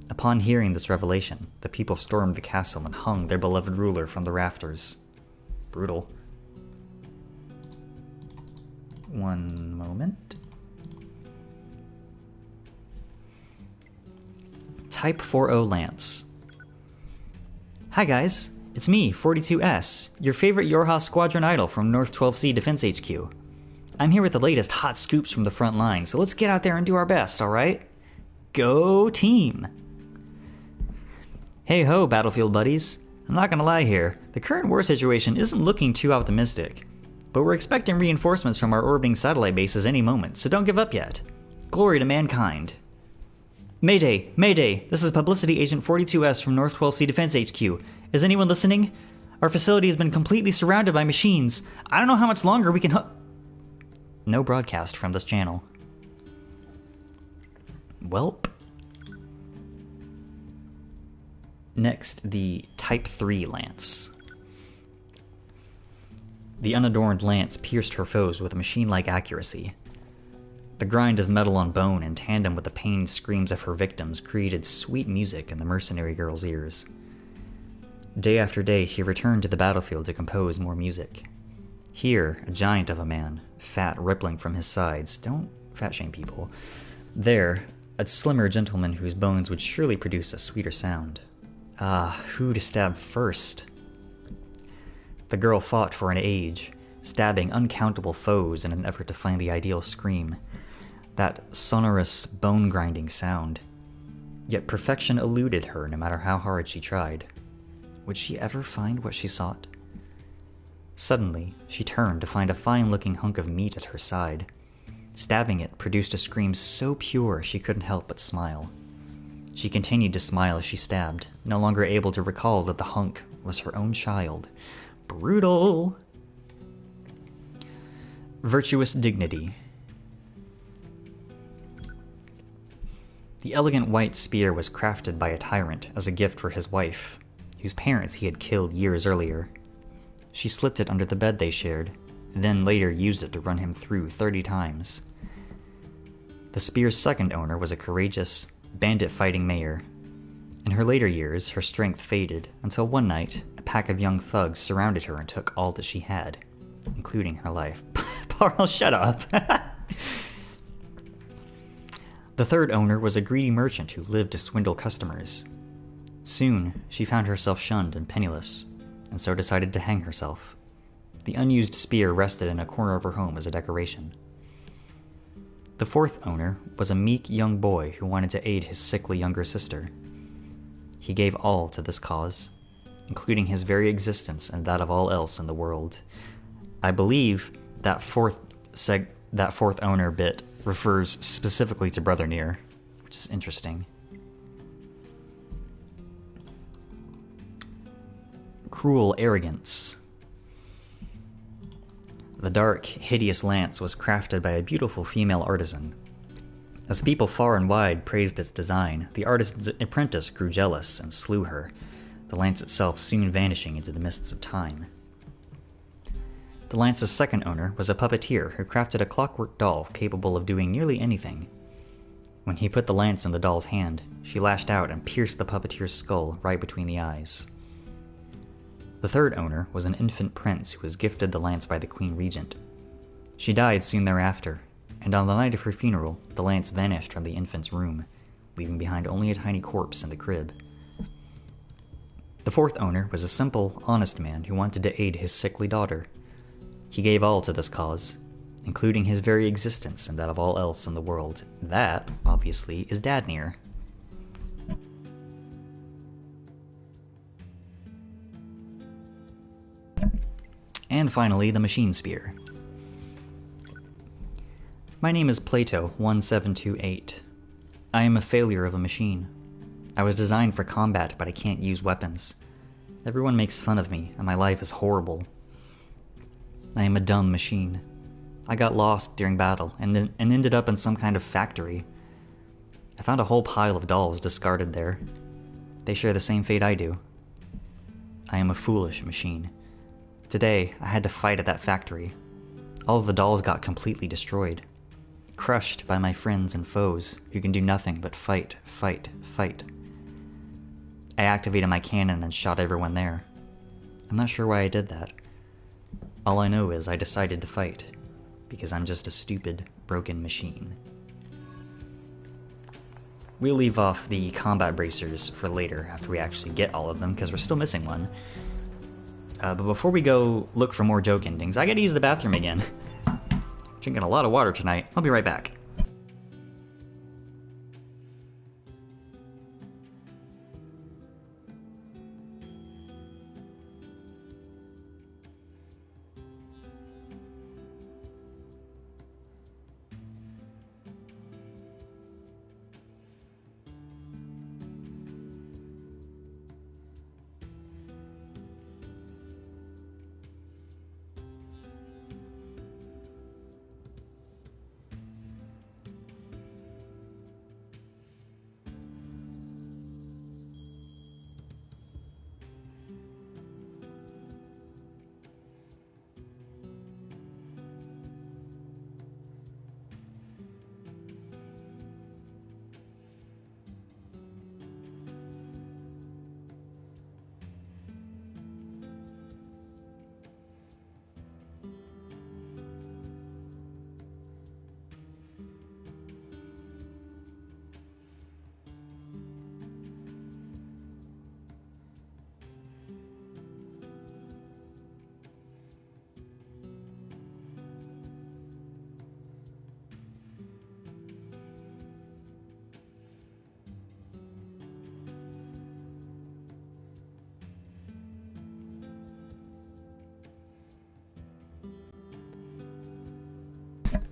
Upon hearing this revelation, the people stormed the castle and hung their beloved ruler from the rafters. Brutal. One moment. Type 40 Lance. Hi guys, it's me, 42S, your favorite Yorha Squadron idol from North 12C Defense HQ. I'm here with the latest hot scoops from the front line, so let's get out there and do our best, alright? Go team! Hey ho, Battlefield buddies. I'm not gonna lie here, the current war situation isn't looking too optimistic. But we're expecting reinforcements from our orbiting satellite bases any moment, so don't give up yet. Glory to mankind. Mayday! Mayday! This is Publicity Agent 42S from North 12C Defense HQ. Is anyone listening? Our facility has been completely surrounded by machines. I don't know how much longer we can No broadcast from this channel. Welp. Next, the Type 3 Lance. The unadorned lance pierced her foes with machine-like accuracy. The grind of metal on bone in tandem with the pained screams of her victims created sweet music in the mercenary girl's ears. Day after day, she returned to the battlefield to compose more music. Here, a giant of a man, fat rippling from his sides. Don't fat shame people. There, a slimmer gentleman whose bones would surely produce a sweeter sound. Ah, who to stab first? The girl fought for an age, stabbing uncountable foes in an effort to find the ideal scream. That sonorous, bone-grinding sound. Yet perfection eluded her no matter how hard she tried. Would she ever find what she sought? Suddenly, she turned to find a fine-looking hunk of meat at her side. Stabbing it produced a scream so pure she couldn't help but smile. She continued to smile as she stabbed, no longer able to recall that the hunk was her own child. Brutal! Virtuous dignity. The elegant white spear was crafted by a tyrant as a gift for his wife, whose parents he had killed years earlier. She slipped it under the bed they shared, then later used it to run him through 30 times. The spear's second owner was a courageous, bandit-fighting mayor. In her later years, her strength faded, until one night, a pack of young thugs surrounded her and took all that she had, including her life. Parl, shut up! The third owner was a greedy merchant who lived to swindle customers. Soon, she found herself shunned and penniless, and so decided to hang herself. The unused spear rested in a corner of her home as a decoration. The fourth owner was a meek young boy who wanted to aid his sickly younger sister. He gave all to this cause, including his very existence and that of all else in the world. I believe that fourth owner bit refers specifically to Brother Nier, which is interesting. Cruel arrogance. The dark, hideous lance was crafted by a beautiful female artisan. As people far and wide praised its design, the artisan's apprentice grew jealous and slew her, the lance itself soon vanishing into the mists of time. The lance's second owner was a puppeteer who crafted a clockwork doll capable of doing nearly anything. When he put the lance in the doll's hand, she lashed out and pierced the puppeteer's skull right between the eyes. The third owner was an infant prince who was gifted the lance by the Queen Regent. She died soon thereafter, and on the night of her funeral, the lance vanished from the infant's room, leaving behind only a tiny corpse in the crib. The fourth owner was a simple, honest man who wanted to aid his sickly daughter. He gave all to this cause, including his very existence and that of all else in the world. That, obviously, is Dad Nier. And finally, the machine spear. My name is Plato1728. I am a failure of a machine. I was designed for combat, but I can't use weapons. Everyone makes fun of me, and my life is horrible. I am a dumb machine. I got lost during battle, and ended up in some kind of factory. I found a whole pile of dolls discarded there. They share the same fate I do. I am a foolish machine. Today, I had to fight at that factory. All of the dolls got completely destroyed. Crushed by my friends and foes, who can do nothing but fight, fight, fight. I activated my cannon and shot everyone there. I'm not sure why I did that. All I know is I decided to fight, because I'm just a stupid, broken machine. We'll leave off the combat bracers for later, after we actually get all of them, because we're still missing one. But before we go look for more joke endings, I gotta use the bathroom again. Drinking a lot of water tonight. I'll be right back.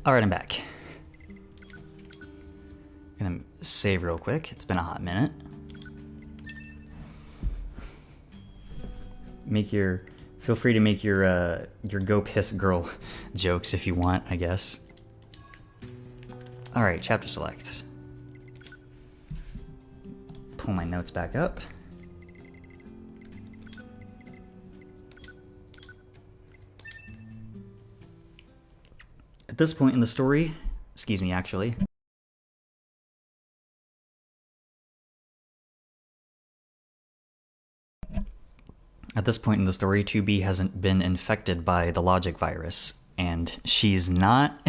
Alright, I'm back. Gonna save real quick. It's been a hot minute. Feel free to make your go piss girl jokes if you want, I guess. Alright, chapter select. Pull my notes back up. At this point in the story, excuse me, actually. At this point in the story, 2B hasn't been infected by the logic virus, and she's not...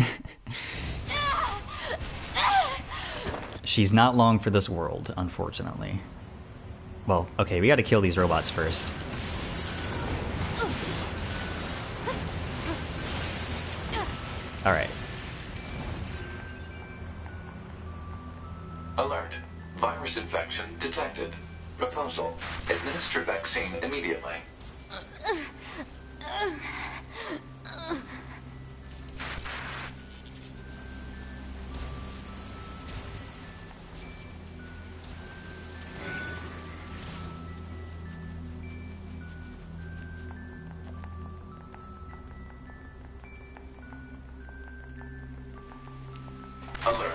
she's not long for this world, unfortunately. Well, okay, we gotta kill these robots first. Alright. Alert. Virus infection detected. Proposal. Administer vaccine immediately. Alert.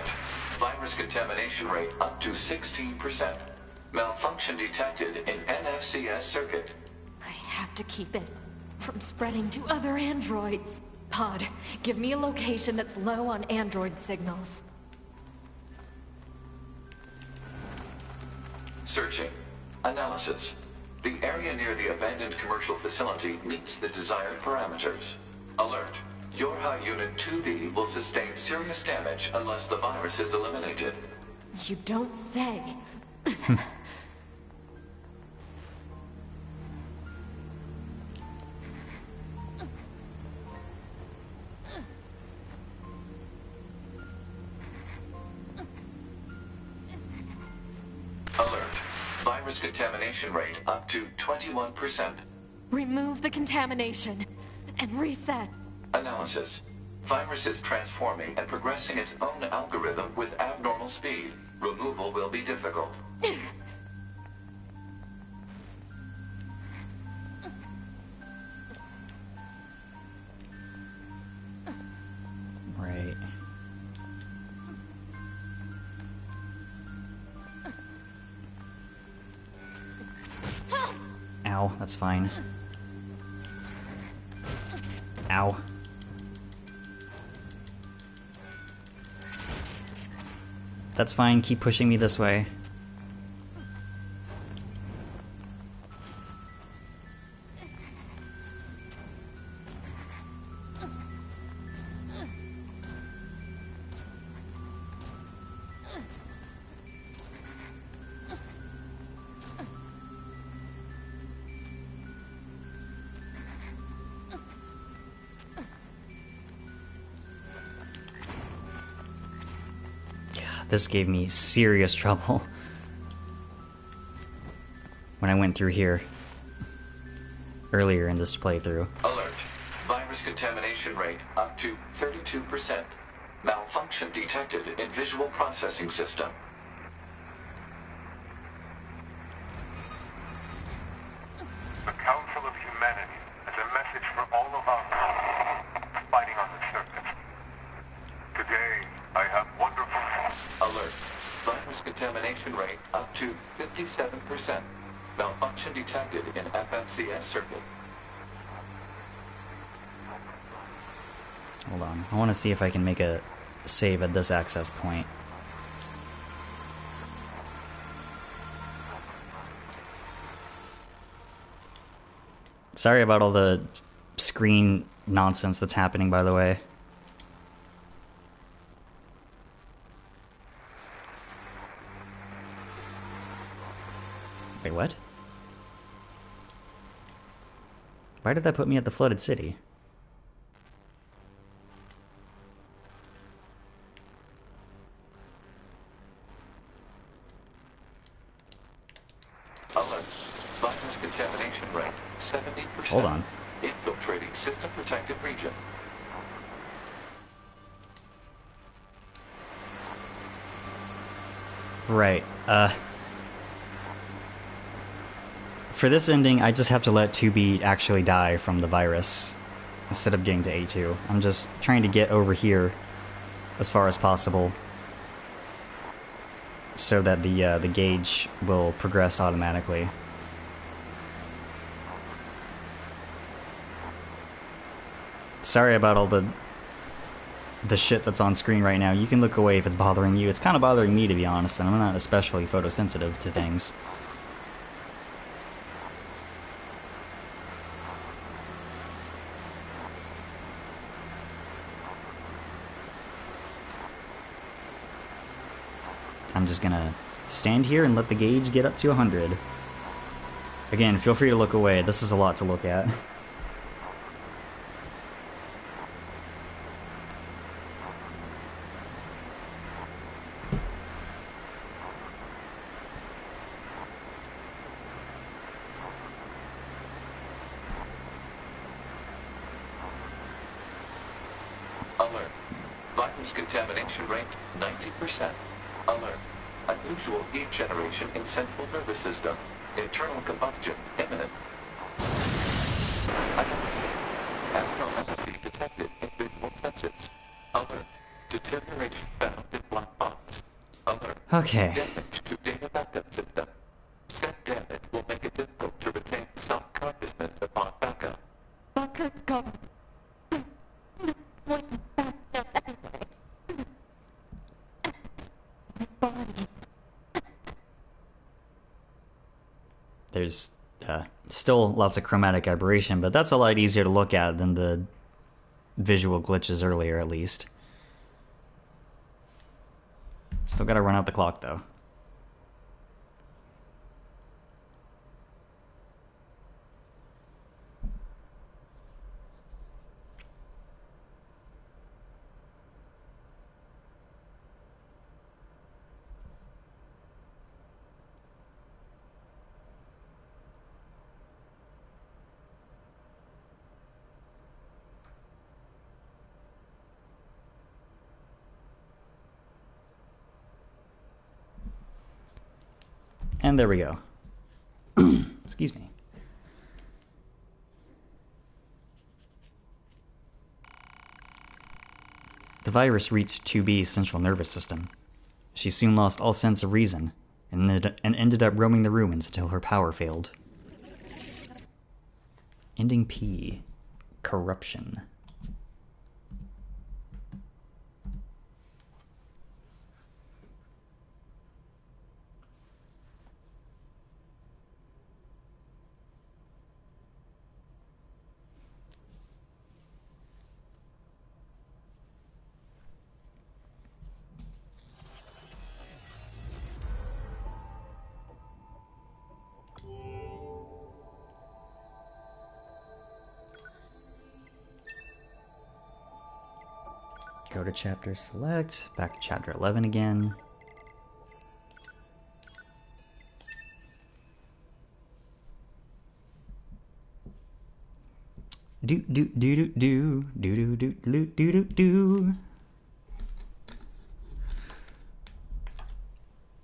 Virus contamination rate up to 16%. Malfunction detected in NFCS circuit. I have to keep it from spreading to other androids. Pod, give me a location that's low on android signals. Searching. Analysis. The area near the abandoned commercial facility meets the desired parameters. Alert. Yorha Unit 2B will sustain serious damage unless the virus is eliminated. You don't say. Alert. Virus contamination rate up to 21%. Remove the contamination and reset. Analysis. Virus is transforming and progressing its own algorithm with abnormal speed. Removal will be difficult. Right. Ow, that's fine. Ow. That's fine, keep pushing me this way. This gave me serious trouble when I went through here earlier in this playthrough. Alert. Virus contamination rate up to 32%. Malfunction detected in visual processing system. The Council of Humanity has a message for all of us fighting on the surface. Today, I have wonderful... Alert. Virus contamination rate up to 57%. Malfunction detected in FMCS circuit. Hold on, I want to see if I can make a save at this access point. Sorry about all the screen nonsense that's happening, by the way. Wait, what? Why did that put me at the flooded city? Alert. Virus contamination rate 70%. Hold on. Infiltrating system protected region. Right. For this ending, I just have to let 2B actually die from the virus instead of getting to A2. I'm just trying to get over here as far as possible so that the gauge will progress automatically. Sorry about all the shit that's on screen right now. You can look away if it's bothering you. It's kind of bothering me, to be honest, and I'm not especially photosensitive to things. I'm just gonna stand here and let the gauge get up to 100. Again, feel free to look away. This is a lot to look at. Alert. Virus contamination rate 90%. Alert. Unusual heat generation in central nervous system. Internal combustion imminent. Abnormality detected in visual senses. Alert. Deterioration found in black box. Alert. Okay. Damage to data backup system. Step damage will make it difficult to retain self-consciousness upon backup. Backup gone. There's still lots of chromatic aberration, but that's a lot easier to look at than the visual glitches earlier, at least. Still gotta run out the clock, though. And there we go. Excuse me. The virus reached 2B's central nervous system. She soon lost all sense of reason and ended up roaming the ruins until her power failed. Ending P. Corruption. Go to chapter select, back to chapter 11 again. Do do do do do do do do do do do.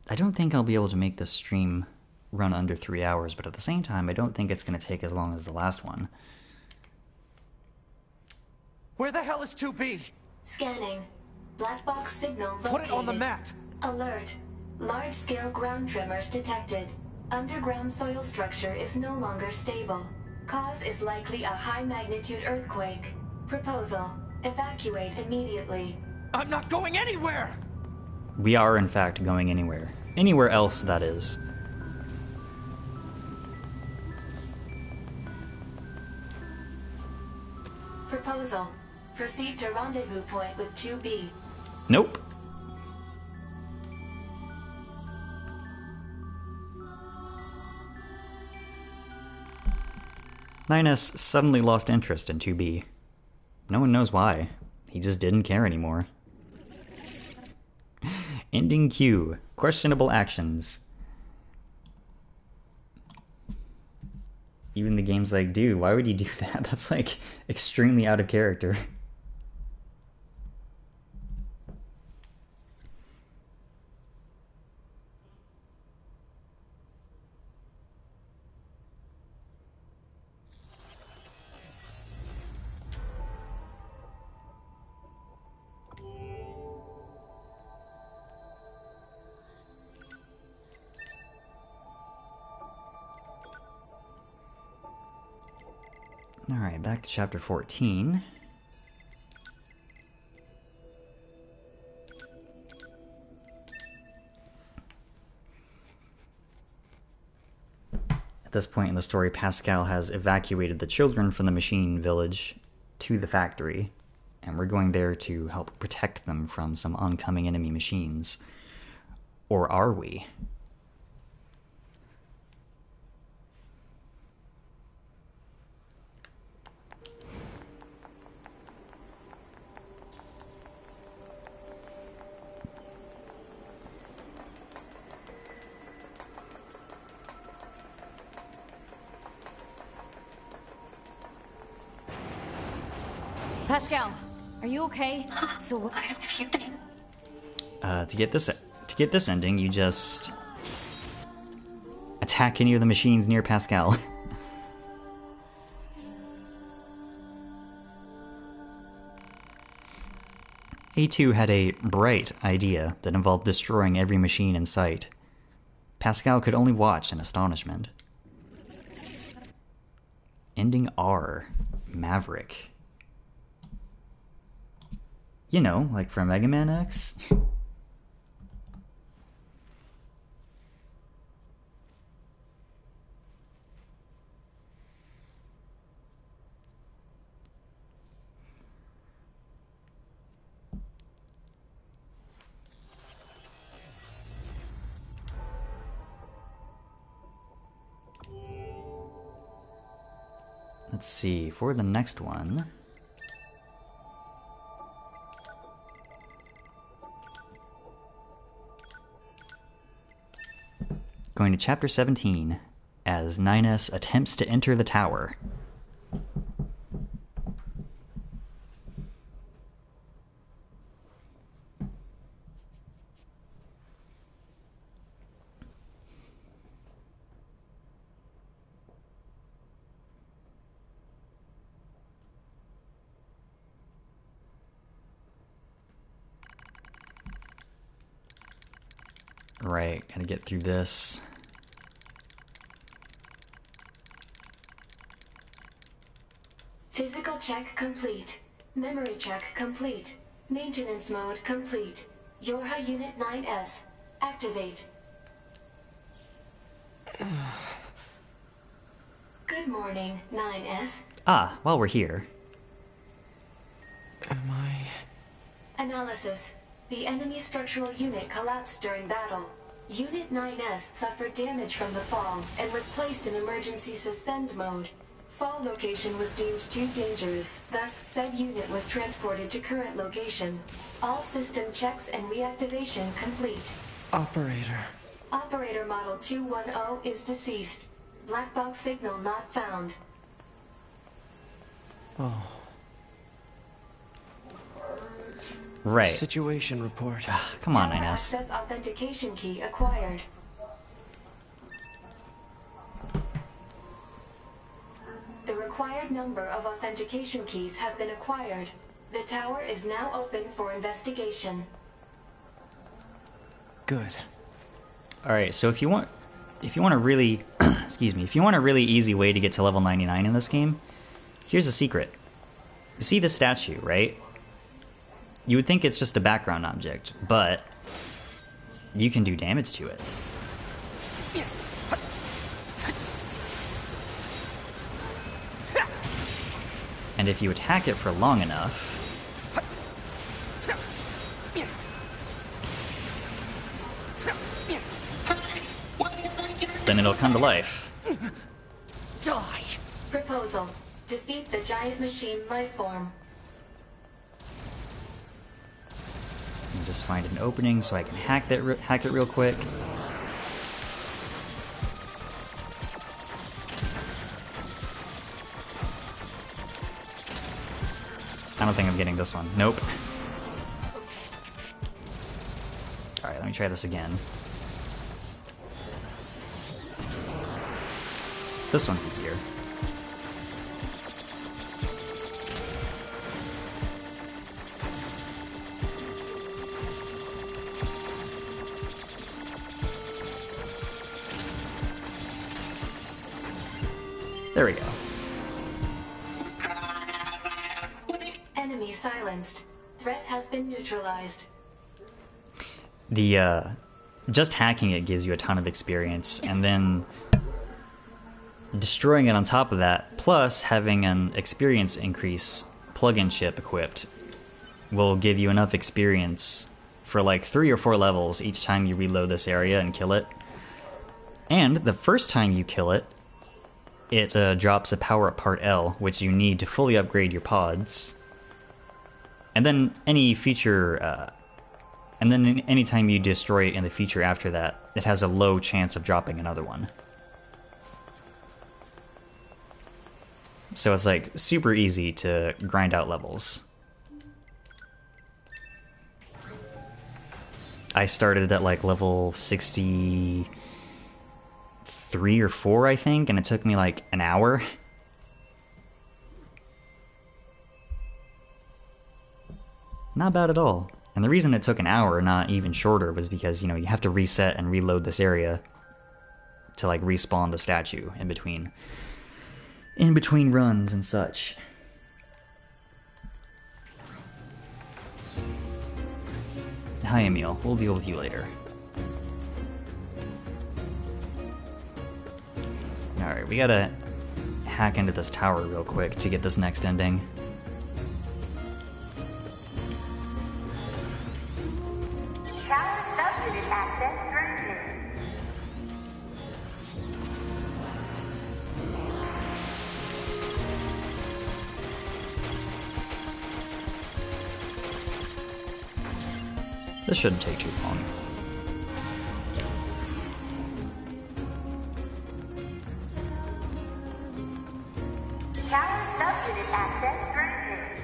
I don't think I'll be able to make this stream run under 3 hours, but at the same time, I don't think it's going to take as long as the last one. Where the hell is 2B? Scanning. Black box signal located. Put it on the map! Alert. Large-scale ground tremors detected. Underground soil structure is no longer stable. Cause is likely a high-magnitude earthquake. Proposal. Evacuate immediately. I'm not going anywhere! We are, in fact, going anywhere. Anywhere else, that is. Proposal. Proceed to rendezvous point with 2B. Nope. Linus suddenly lost interest in 2B. No one knows why. He just didn't care anymore. Ending Q. Questionable actions. Even the game's like, dude, why would you do that? That's like extremely out of character. Alright, back to chapter 14. At this point in the story, Pascal has evacuated the children from the machine village to the factory, and we're going there to help protect them from some oncoming enemy machines. Or are we? Pascal, are you okay? So I'm fuming. To get this ending, you just attack any of the machines near Pascal. A2 had a bright idea that involved destroying every machine in sight. Pascal could only watch in astonishment. Ending R. Maverick. You know, like from Mega Man X? Let's see, for the next one... Going to chapter 17, as 9S attempts to enter the tower. Right, gotta get through this. Physical check complete. Memory check complete. Maintenance mode complete. Yorha Unit 9S. Activate. Good morning, 9S. Ah, while we're here. Am I... Analysis. The enemy structural unit collapsed during battle. Unit 9S suffered damage from the fall and was placed in emergency suspend mode. Fall location was deemed too dangerous, thus said unit was transported to current location. All system checks and reactivation complete. Operator. Operator Model 210 is deceased. Black box signal not found. Oh. Right. Situation report. Come on, Tower 9S. access authentication key acquired. The required number of authentication keys have been acquired. The tower is now open for investigation. Good. Alright, so if you want a really excuse me, if you want a really easy way to get to level 99 in this game, here's a secret. You see the statue, right? You would think it's just a background object, but you can do damage to it. And if you attack it for long enough, then it'll come to life. Die! Proposal. Defeat the giant machine lifeform. And just find an opening so I can hack it real quick. I don't think I'm getting this one. Nope. Alright, let me try this again. This one's easier. There we go. Enemy silenced. Threat has been neutralized. The, just hacking it gives you a ton of experience, and then destroying it on top of that, plus having an experience increase plug-in chip equipped, will give you enough experience for like 3 or 4 levels each time you reload this area and kill it. And the first time you kill it, it drops a power-up part L, which you need to fully upgrade your pods. And then anytime you destroy it in the future after that, it has a low chance of dropping another one. So it's like super easy to grind out levels. I started at like level 63 or 4, I think, and it took me like an hour. Not bad at all. And the reason it took an hour, not even shorter, was because, you know, you have to reset and reload this area to like respawn the statue in between runs and such. Hi, Emil. We'll deal with you later. Alright, we gotta hack into this tower real quick to get this next ending. Tower subunit access granted. This shouldn't take too long. Tower subunit access granted.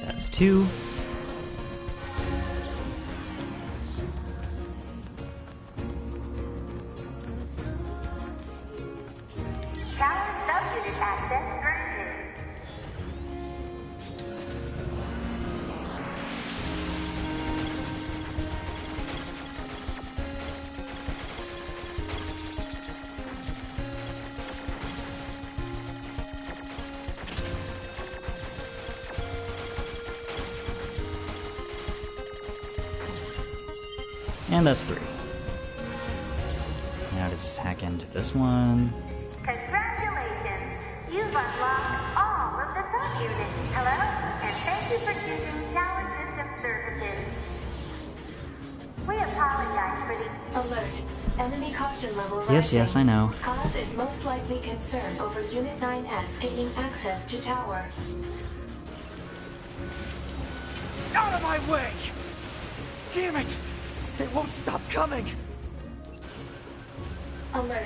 That's 2. Tower subunit access granted. And that's 3. Now to just hack into this one. Congratulations! You've unlocked all of the subunits. Hello, and thank you for choosing Tower System Services. We apologize for the Alert. Enemy caution level Yes, rising. yes, I know. Cause is most likely concerned over Unit 9S gaining access to tower. Out of my way! Damn it! They won't stop coming! Alert.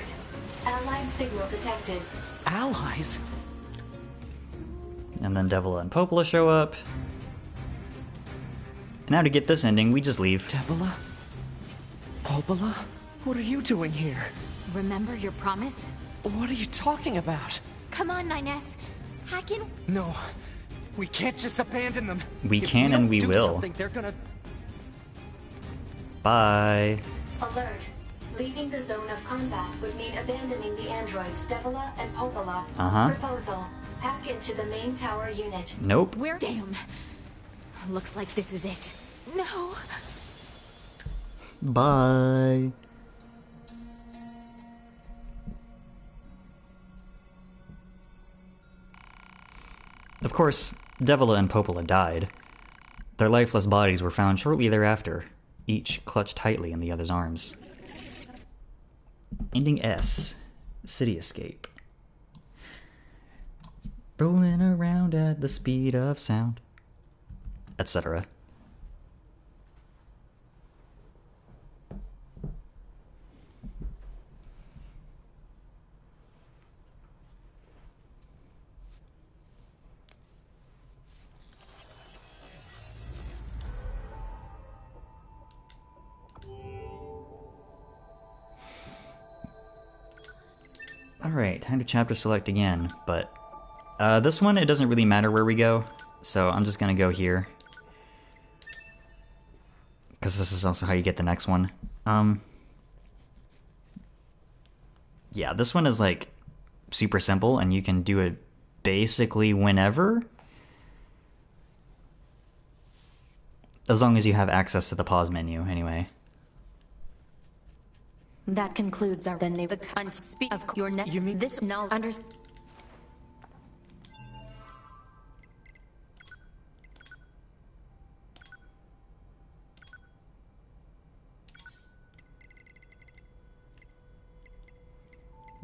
Allied signal detected. Allies? And then Devila and Popola show up. And now to get this ending, we just leave. Devila? Popola? What are you doing here? Remember your promise? What are you talking about? Come on, 9S. Hack in. No. We can't just abandon them. We If can and don't we do will. something, they're gonna... Bye. Alert. Leaving the zone of combat would mean abandoning the androids Devila and Popola. Uh-huh. Proposal. Hack into the main tower unit. Nope. Where? Damn. Looks like this is it. No. Bye. Of course, Devila and Popola died. Their lifeless bodies were found shortly thereafter, each clutched tightly in the other's arms. Ending S. City escape. Rolling around at the speed of sound. Etc. Alright, time to chapter select again, but this one, it doesn't really matter where we go. So I'm just gonna go here. Because this is also how you get the next one. Yeah, this one is like super simple and you can do it basically whenever. As long as you have access to the pause menu, anyway. That concludes our then they can't speak of your neck. You mean this now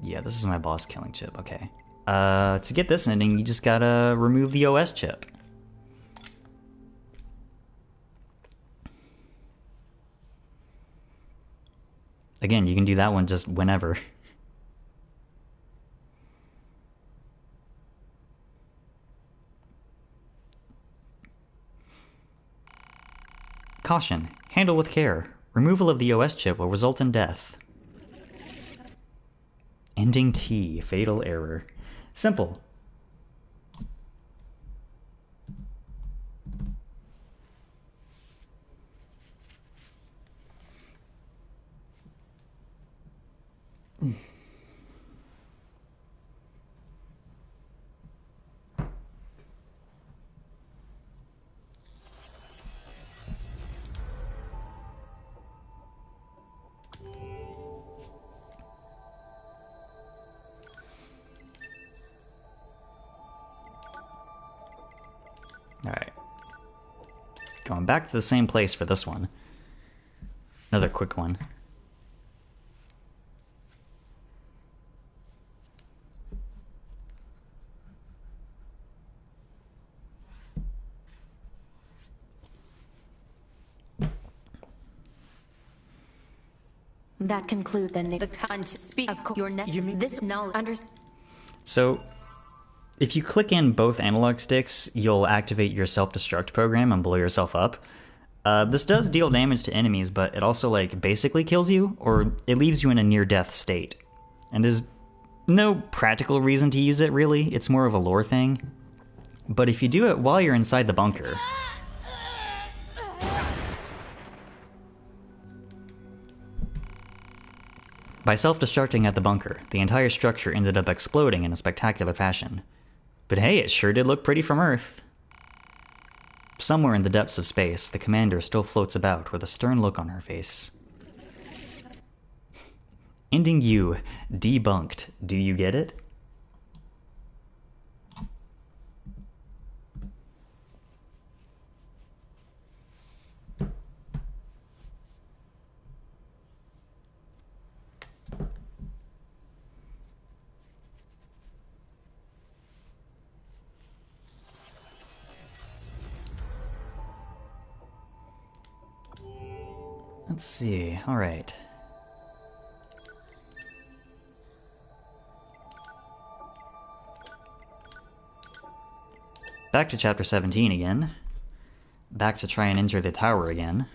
Yeah, this is my boss killing chip, okay. To get this ending, you just gotta remove the OS chip. Again, you can do that one just whenever. Caution. Handle with care. Removal of the OS chip will result in death. Ending T. Fatal error. Simple. Alright. Going back to the same place for this one. Another quick one. that conclude then they can't speak of your neck. You mean this now understand? So, if you click in both analog sticks, you'll activate your self-destruct program and blow yourself up. This does deal damage to enemies, but it also, like, basically kills you, or it leaves you in a near-death state. And there's no practical reason to use it, really. It's more of a lore thing. But if you do it while you're inside the bunker... By self-destructing at the bunker, the entire structure ended up exploding in a spectacular fashion. But hey, it sure did look pretty from Earth. Somewhere in the depths of space, the commander still floats about with a stern look on her face. Ending U, debunked. Do you get it? Let's see, alright. Back to chapter 17 again. Back to try and enter the tower again.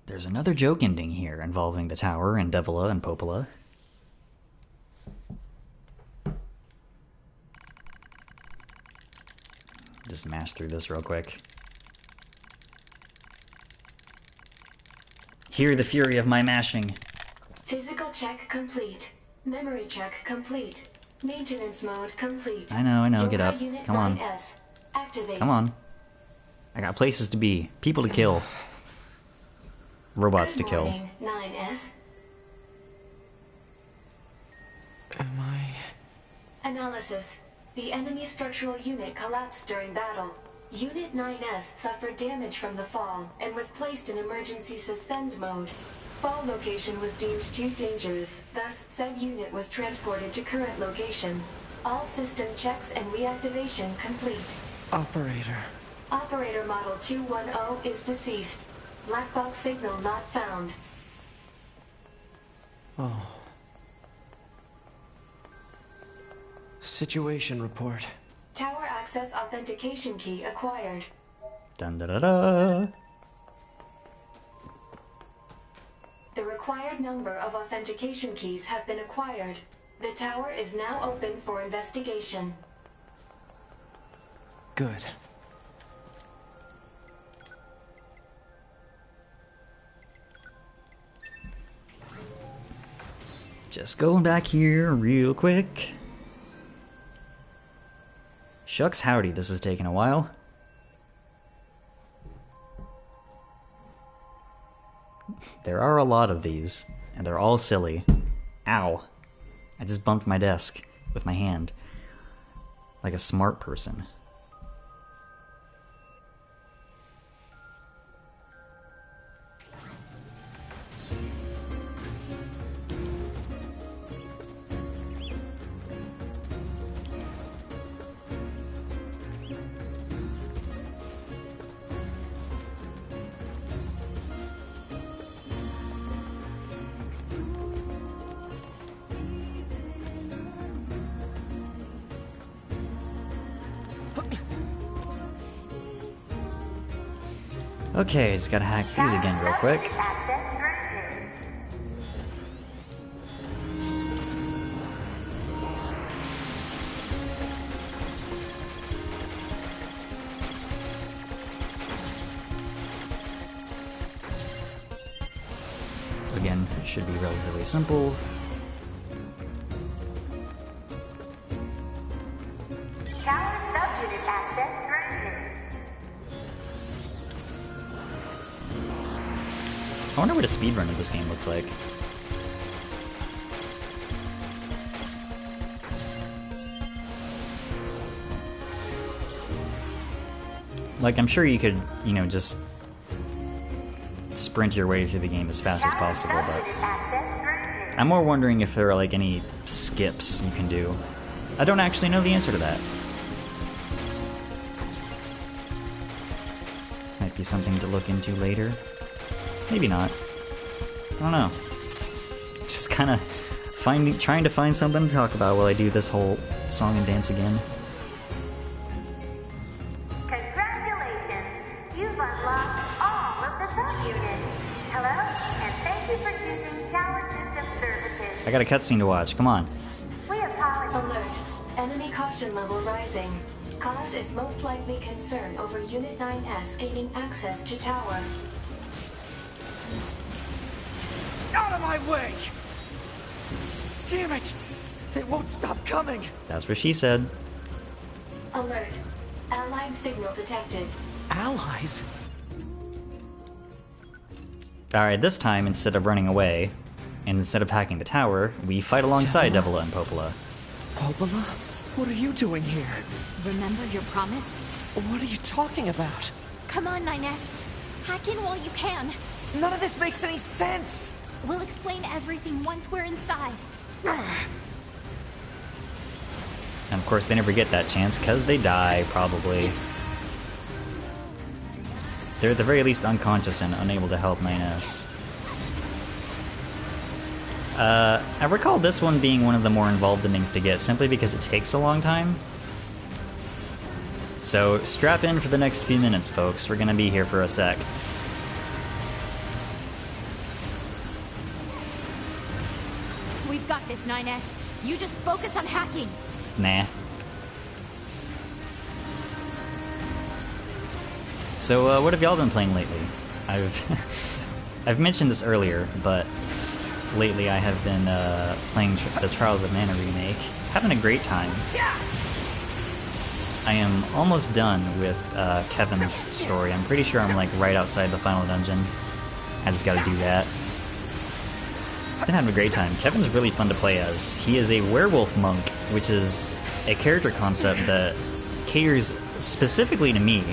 There's another joke ending here involving the tower and Devila and Popola. Just mash through this real quick. Hear the fury of my mashing. Physical check complete. Memory check complete. Maintenance mode complete. I know, get up. Unit Come on. 9S. Activate. Come on. I got places to be, people to kill. Robots Good to kill. morning, 9S. Am I... Analysis. The enemy structural unit collapsed during battle. Unit 9S suffered damage from the fall and was placed in emergency suspend mode. Fall location was deemed too dangerous, thus said unit was transported to current location. All system checks and reactivation complete. Operator. Operator model 210 is deceased. Black box signal not found. Oh. Situation report. Tower access authentication key acquired. Dun da da da. The required number of authentication keys have been acquired. The tower is now open for investigation. Good. Just going back here real quick. Shucks howdy, this is taking a while. There are a lot of these, and they're all silly. Ow. I just bumped my desk with my hand. Like a smart person. Okay, just gotta hack these again real quick. Again, should be relatively simple. I wonder what a speedrun of this game looks like. Like, I'm sure you could, you know, just sprint your way through the game as fast as possible, but I'm more wondering if there are, like, any skips you can do. I don't actually know the answer to that. Might be something to look into later. Maybe not. I don't know. Just kind of trying to find something to talk about while I do this whole song and dance again. Congratulations! You've unlocked all of the subunits. Hello, and thank you for choosing Tower System Services. I got a cutscene to watch. Come on. We apologize. Alert. Enemy caution level rising. Cause is most likely concern over Unit 9S gaining access to tower. Out of my way! Damn it! They won't stop coming! That's what she said. Alert. Allied signal detected. Allies? Alright, this time, instead of running away, and instead of hacking the tower, we fight alongside Devila and Popola. Popola? What are you doing here? Remember your promise? What are you talking about? Come on, 9S. Hack in while you can. None of this makes any sense! We'll explain everything once we're inside. And of course, they never get that chance, because they die, probably. They're at the very least unconscious and unable to help 9S. I recall this one being one of the more involved endings to get, simply because it takes a long time. So, strap in for the next few minutes, folks. We're gonna be here for a sec. We've got this, 9S. You just focus on hacking. Nah. So, what have y'all been playing lately? I've mentioned this earlier, but lately I have been playing the Trials of Mana remake. Having a great time. I am almost done with Kevin's story. I'm pretty sure I'm like right outside the final dungeon. I just gotta do that. Been having a great time. Kevin's really fun to play as. He is a werewolf monk, which is a character concept that caters specifically to me.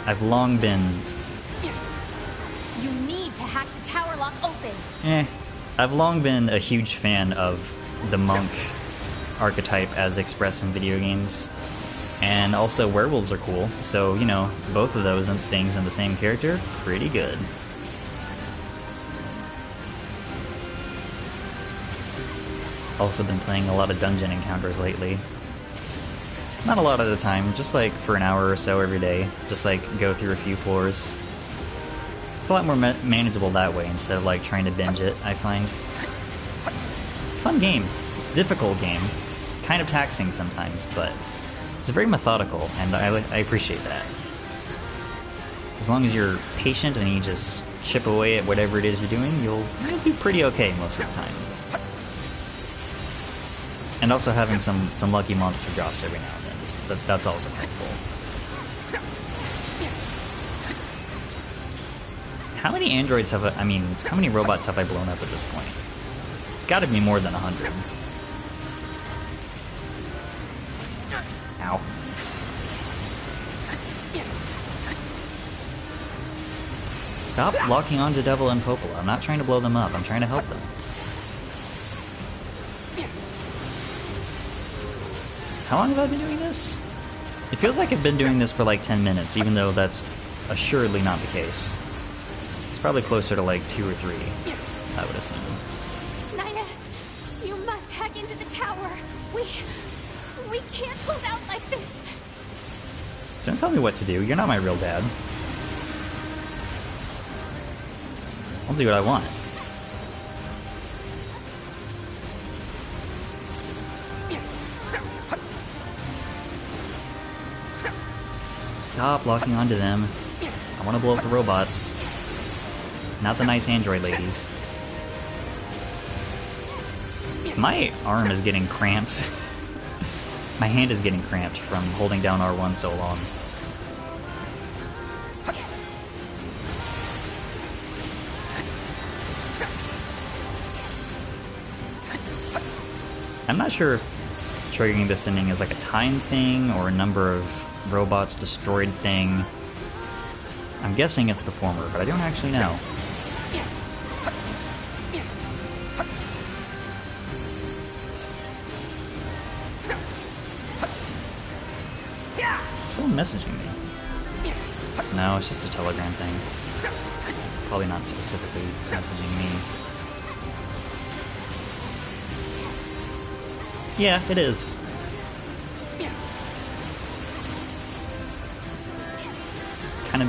I've long been... You need to hack the tower lock open. I've long been a huge fan of the monk archetype as expressed in video games. And also werewolves are cool, so, you know, both of those things in the same character, pretty good. Also been playing a lot of dungeon encounters lately. Not a lot at a time, just like for an hour or so every day. Just like go through a few floors. It's a lot more manageable that way instead of like trying to binge it, I find. Fun game. Difficult game. Kind of taxing sometimes, but it's very methodical, and I appreciate that. As long as you're patient and you just chip away at whatever it is you're doing, you'll do pretty okay most of the time. And also having some lucky monster drops every now and then, that's also helpful. How many androids have how many robots have I blown up at this point? It's gotta be more than 100. Ow. Stop locking onto Devil and Popola. I'm not trying to blow them up, I'm trying to help them. How long have I been doing this? It feels like I've been doing this for like 10 minutes, even though that's assuredly not the case. It's probably closer to like 2 or 3, I would assume. Ninus, you must hack into the tower. We can't hold out like this. Don't tell me what to do. You're not my real dad. I'll do what I want. Stop locking onto them. I want to blow up the robots. Not the nice android ladies. My arm is getting cramped. My hand is getting cramped from holding down R1 so long. I'm not sure if triggering this ending is like a time thing or a number of robots destroyed thing. I'm guessing it's the former, but I don't actually know. Someone messaging me? No, it's just a Telegram thing. Probably not specifically messaging me. Yeah, it is. Kind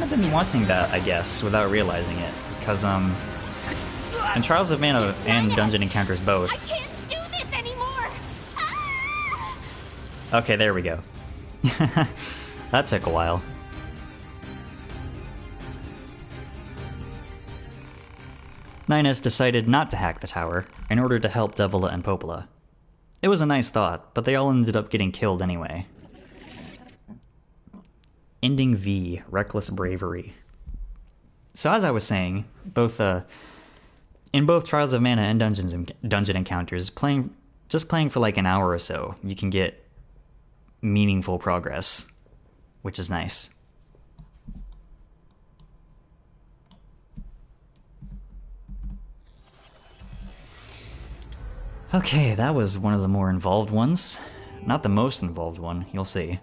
of been wanting that, I guess, without realizing it, because in Trials of Mana and Dungeon Encounters both. I can't do this anymore. Okay, there we go. That took a while. Ninus decided not to hack the tower in order to help Devila and Popola. It was a nice thought, but they all ended up getting killed anyway. Ending V, Reckless Bravery. So as I was saying, in both Trials of Mana and Dungeon Encounters, just playing for like an hour or so, you can get meaningful progress, which is nice. Okay, that was one of the more involved ones. Not the most involved one, you'll see.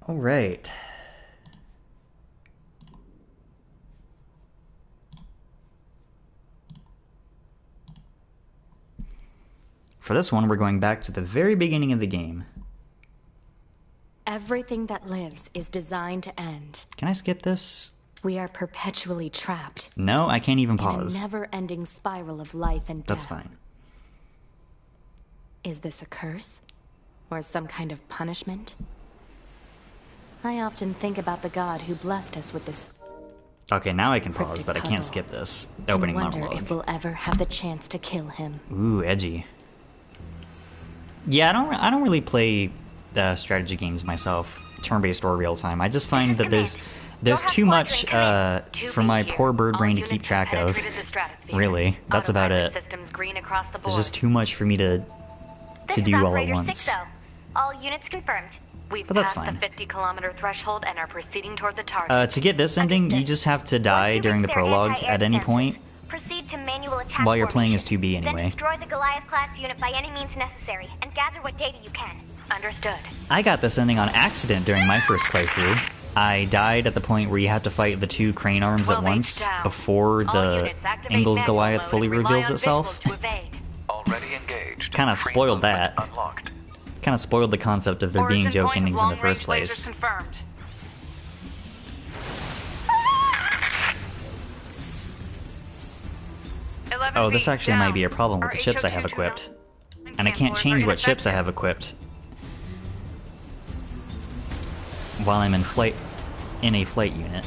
All right. For this one, we're going back to the very beginning of the game. Everything that lives is designed to end. Can I skip this? We are perpetually trapped. No, I can't even pause. In a never-ending spiral of life and death. That's fine. Is this a curse? Or some kind of punishment? I often think about the god who blessed us with this. Okay, now I can pause, but I can't skip this opening monologue. I wonder if we'll ever have the chance to kill him. Ooh, edgy. Yeah, I don't really play strategy games myself, turn-based or real-time. I just find that there's too much for my poor bird brain to keep track of. Really, that's about it. There's just too much for me to do all at once. All units confirmed. But that's fine. The 50-kilometer threshold and are proceeding toward the target. To get this ending, you just have to die during the prologue at any point. Proceed to manual attack while you're playing as formation. 2B anyway. Then destroy the Goliath-class unit by any means necessary, and gather what data you can. Understood. I got this ending on accident during my first playthrough. I died at the point where you have to fight the two crane arms at once before the Emil's Goliath fully reveals itself. Already engaged. Kind of spoiled that. Unlocked. Kind of spoiled the concept of there being joke endings in the first place. Oh, this actually might be a problem with the chips I have equipped. And I can't change what chips I have equipped while I'm in a flight unit.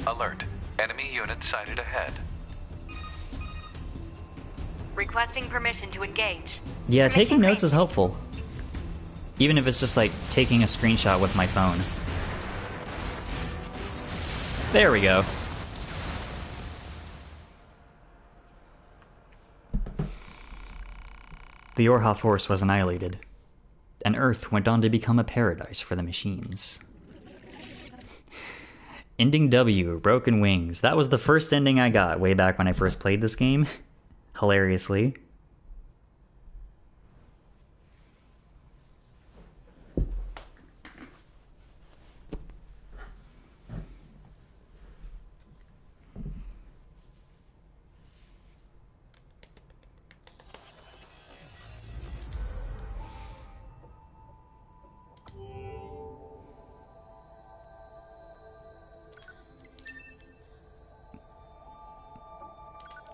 Alert. Enemy unit sighted ahead. Requesting permission to engage. Yeah, taking notes is helpful. Even if it's just like taking a screenshot with my phone. There we go. The Orha force was annihilated, and Earth went on to become a paradise for the machines. Ending W, Broken Wings. That was the first ending I got way back when I first played this game. Hilariously.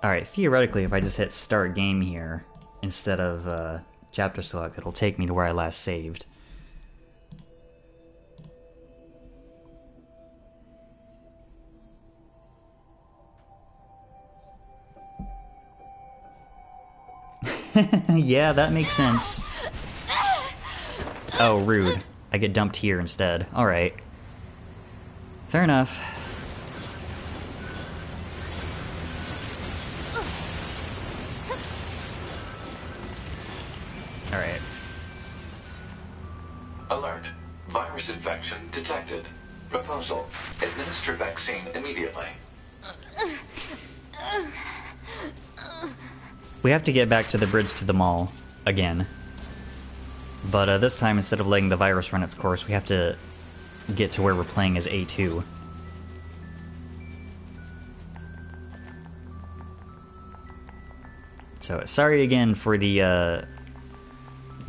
Alright, theoretically, if I just hit start game here, instead of chapter select, it'll take me to where I last saved. Yeah, that makes sense. Oh, rude. I get dumped here instead. Alright. Fair enough. Alright. Alert. Virus infection detected. Proposal. Administer vaccine immediately. We have to get back to the bridge to the mall. Again. But this time, instead of letting the virus run its course, we have to get to where we're playing as A2. So, sorry again for the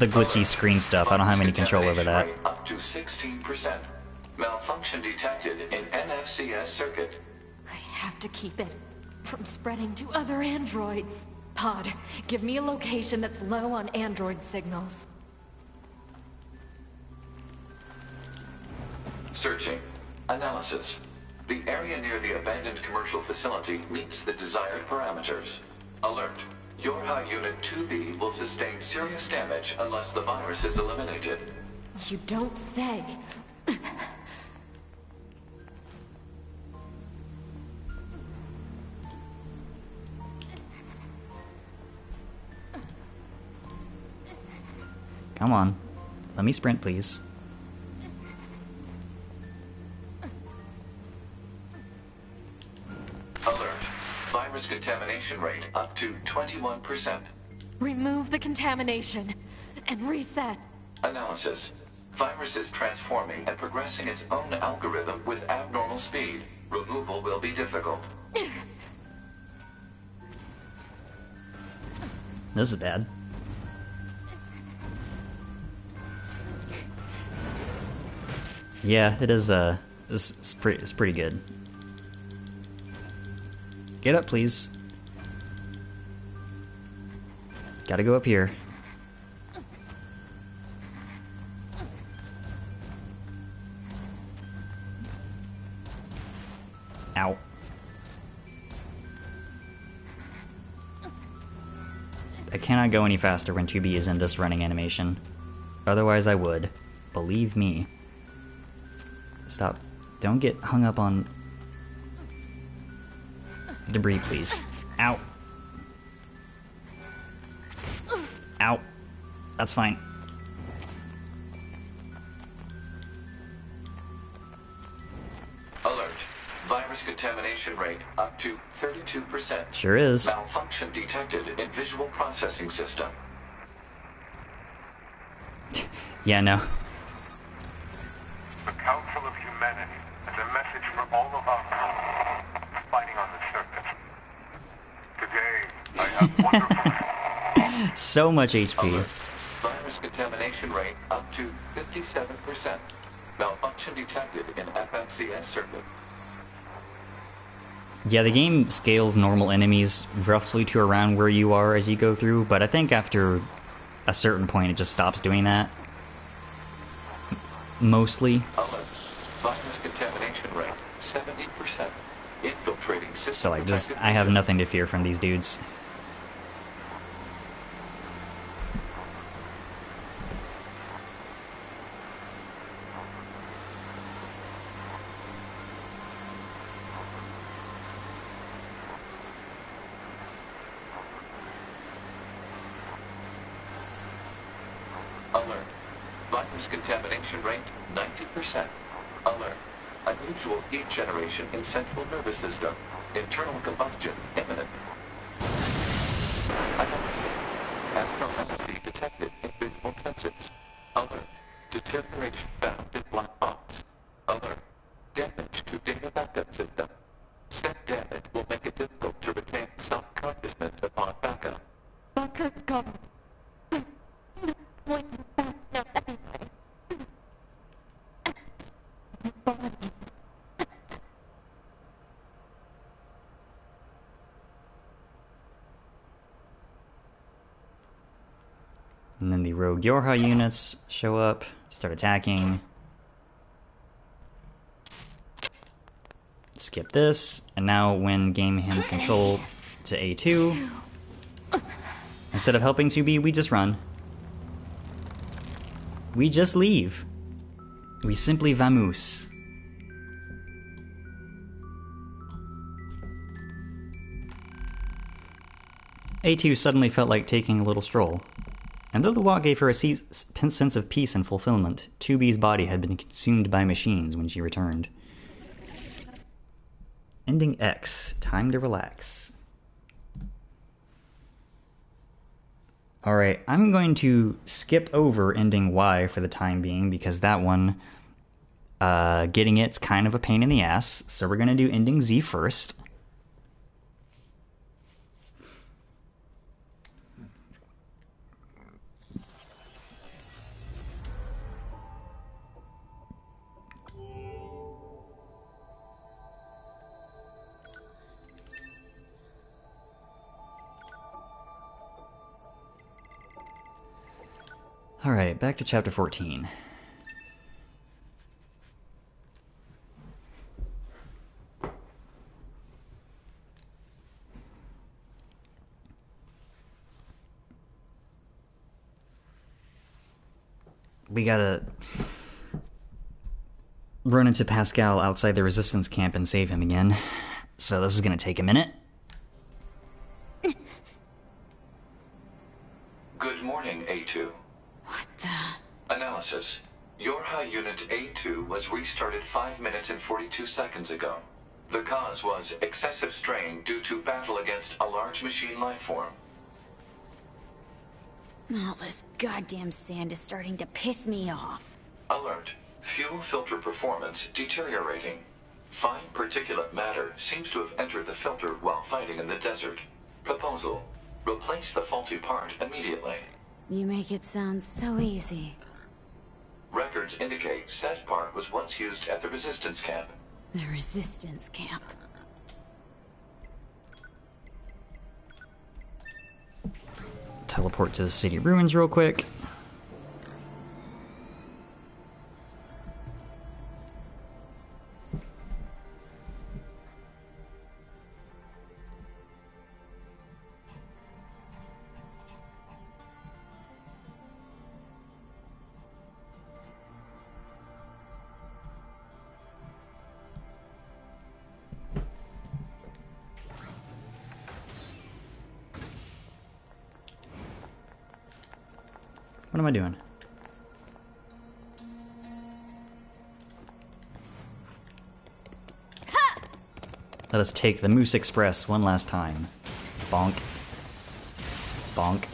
glitchy screen stuff. I don't have any control over that. Up to 16%. Malfunction detected in NFCS circuit. I have to keep it from spreading to other androids. Pod, give me a location that's low on android signals. Searching. Analysis. The area near the abandoned commercial facility meets the desired parameters. Alert. Your high unit 2B will sustain serious damage unless the virus is eliminated. You don't say. Come on. Let me sprint, please. Alert. Virus contamination rate up to 21%. Remove the contamination and reset. Analysis. Virus is transforming and progressing its own algorithm with abnormal speed. Removal will be difficult. This is bad. Yeah, it is, it's pretty good. Get up, please. Gotta go up here. Ow. I cannot go any faster when 2B is in this running animation. Otherwise I would. Believe me. Stop. Don't get hung up on debris, please. Ow. Ow. That's fine. Alert. Virus contamination rate up to 32%. Sure is. Malfunction detected in visual processing system. Yeah, no. The Council of Humanity has a message for all of us fighting on the surface. Today, I have wonderful... So much HP. Alert. Virus contamination rate up to 57%. Malfunction detected in FMCS circuit. Yeah, the game scales normal enemies roughly to around where you are as you go through, but I think after a certain point it just stops doing that. Mostly. Alert. Virus contamination rate 70%. Infiltrating system. So like, just I have nothing to fear from these dudes. Alert. Virus contamination rate 90%. Alert. Unusual heat generation in central nervous system. Internal combustion imminent. Alert. Abnormality detected in visual sensors. Alert. Deterioration found in black box. Alert. Damage to data backup system. Step damage will make it difficult to retain self-consciousness upon backup. Backup gone. And then the rogue Yorha units show up, start attacking. Skip this, and now when game hands control to A2, instead of helping 2B, we just run. We just leave. We simply vamos. A2 suddenly felt like taking a little stroll. And though the walk gave her a sense of peace and fulfillment, 2B's body had been consumed by machines when she returned. Ending X. Time to relax. Alright, I'm going to skip over ending Y for the time being, because that one, getting it's kind of a pain in the ass. So we're going to do ending Z first. Alright, back to chapter 14. We gotta run into Pascal outside the resistance camp and save him again. So this is gonna take a minute. Good morning, A2. What the? Analysis. Your high unit A2 was restarted 5 minutes and 42 seconds ago. The cause was excessive strain due to battle against a large machine lifeform. All this goddamn sand is starting to piss me off. Alert. Fuel filter performance deteriorating. Fine particulate matter seems to have entered the filter while fighting in the desert. Proposal. Replace the faulty part immediately. You make it sound so easy. Records indicate said part was once used at the resistance camp. The resistance camp. Teleport to the city ruins real quick. What am I doing? Let us take the Moose Express one last time. Bonk. Bonk.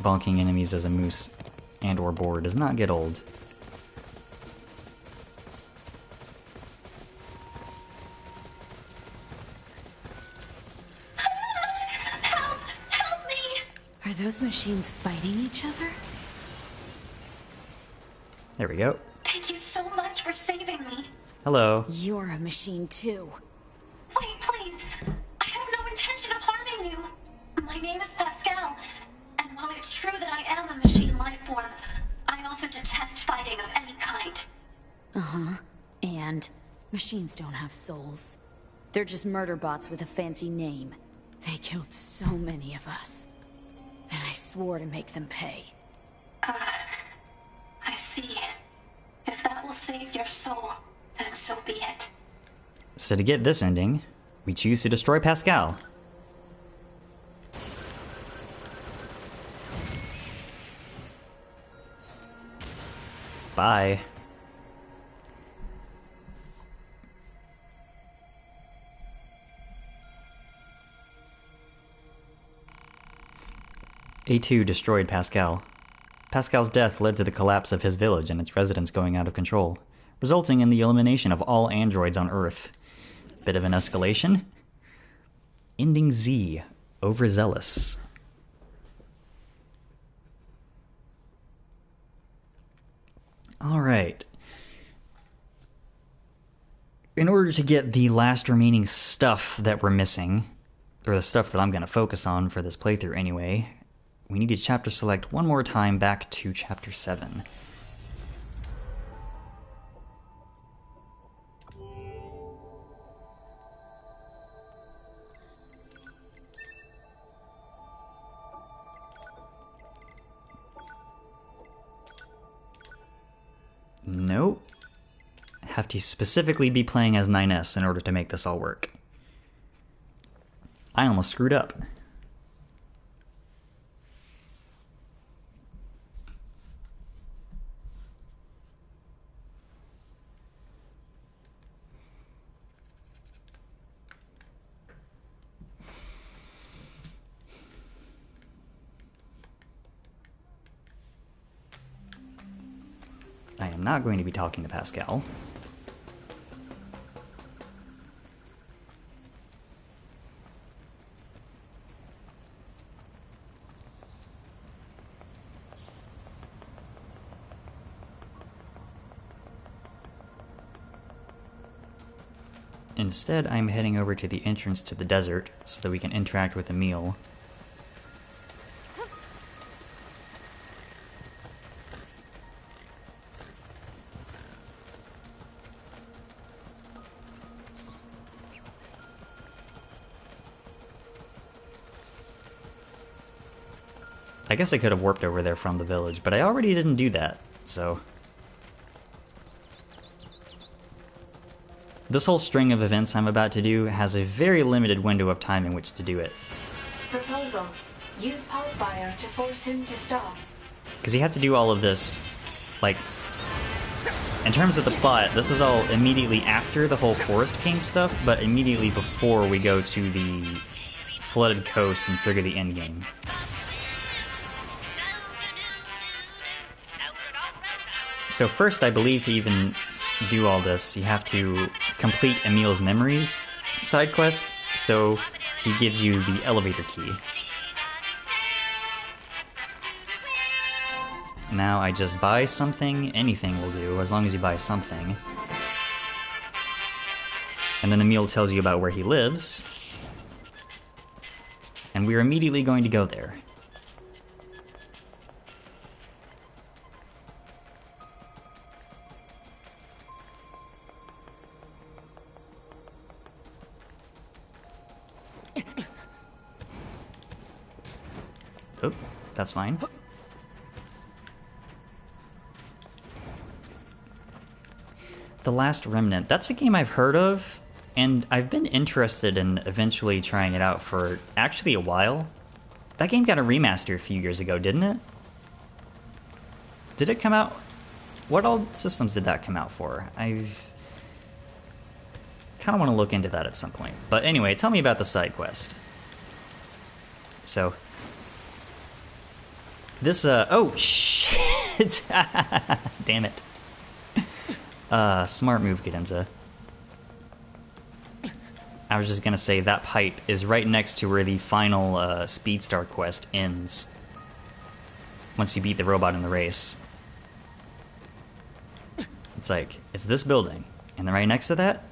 bonking enemies as a moose and or boar does not get old. Help me! Are those machines fighting each other? There we go. Thank you so much for saving me. Hello. You're a machine too. Wait, please. I have no intention of harming you. My name is Pascal, and while it's true that I am a machine life form, I also detest fighting of any kind. Uh-huh. And machines don't have souls. They're just murder bots with a fancy name. They killed so many of us. And I swore to make them pay. I see. If that will save your soul, then so be it. So to get this ending, we choose to destroy Pascal. Bye. A2 destroyed Pascal. Pascal's death led to the collapse of his village and its residents going out of control, resulting in the elimination of all androids on Earth. Bit of an escalation. Ending Z, overzealous. Alright. In order to get the last remaining stuff that we're missing, or the stuff that I'm going to focus on for this playthrough anyway, we need to chapter select one more time back to chapter 7. Nope. Have to specifically be playing as 9S in order to make this all work. I almost screwed up. I am not going to be talking to Pascal. Instead, I'm heading over to the entrance to the desert so that we can interact with Emil. I guess I could have warped over there from the village, but I already didn't do that, so... This whole string of events I'm about to do has a very limited window of time in which to do it. Proposal. Use pulp fire to force him to stop. Because you have to do all of this, like... In terms of the plot, this is all immediately after the whole Forest King stuff, but immediately before we go to the flooded coast and figure the endgame. So first, I believe, to even do all this, you have to complete Emil's memories side quest, so he gives you the elevator key. Now I just buy something, anything will do, as long as you buy something. And then Emil tells you about where he lives, and we're immediately going to go there. Oh, that's fine. The Last Remnant. That's a game I've heard of, and I've been interested in eventually trying it out for actually a while. That game got a remaster a few years ago, didn't it? Did it come out? What all systems did that come out for? I've kind of want to look into that at some point. But anyway, tell me about the side quest. So, This, oh, shit! Damn it. Smart move, Cadenza. I was just gonna say that pipe is right next to where the final, Speedstar quest ends. Once you beat the robot in the race. It's like, it's this building. And then right next to that,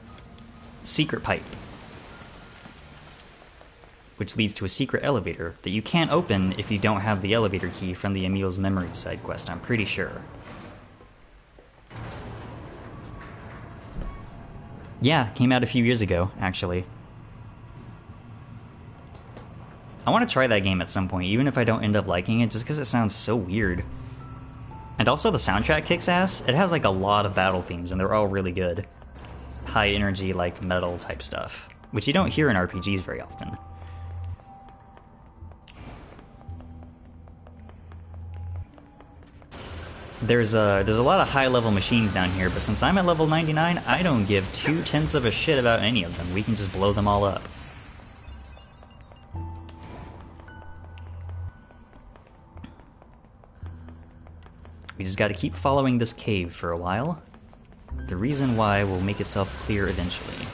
secret pipe. Which leads to a secret elevator that you can't open if you don't have the elevator key from the Emil's Memory side quest, I'm pretty sure. Yeah, came out a few years ago, actually. I want to try that game at some point, even if I don't end up liking it, just because it sounds so weird. And also the soundtrack kicks ass. It has like a lot of battle themes, and they're all really good. High energy, like metal type stuff, which you don't hear in RPGs very often. There's a lot of high-level machines down here, but since I'm at level 99, I don't give 2/10 of a shit about any of them. We can just blow them all up. We just gotta keep following this cave for a while. The reason why will make itself clear eventually.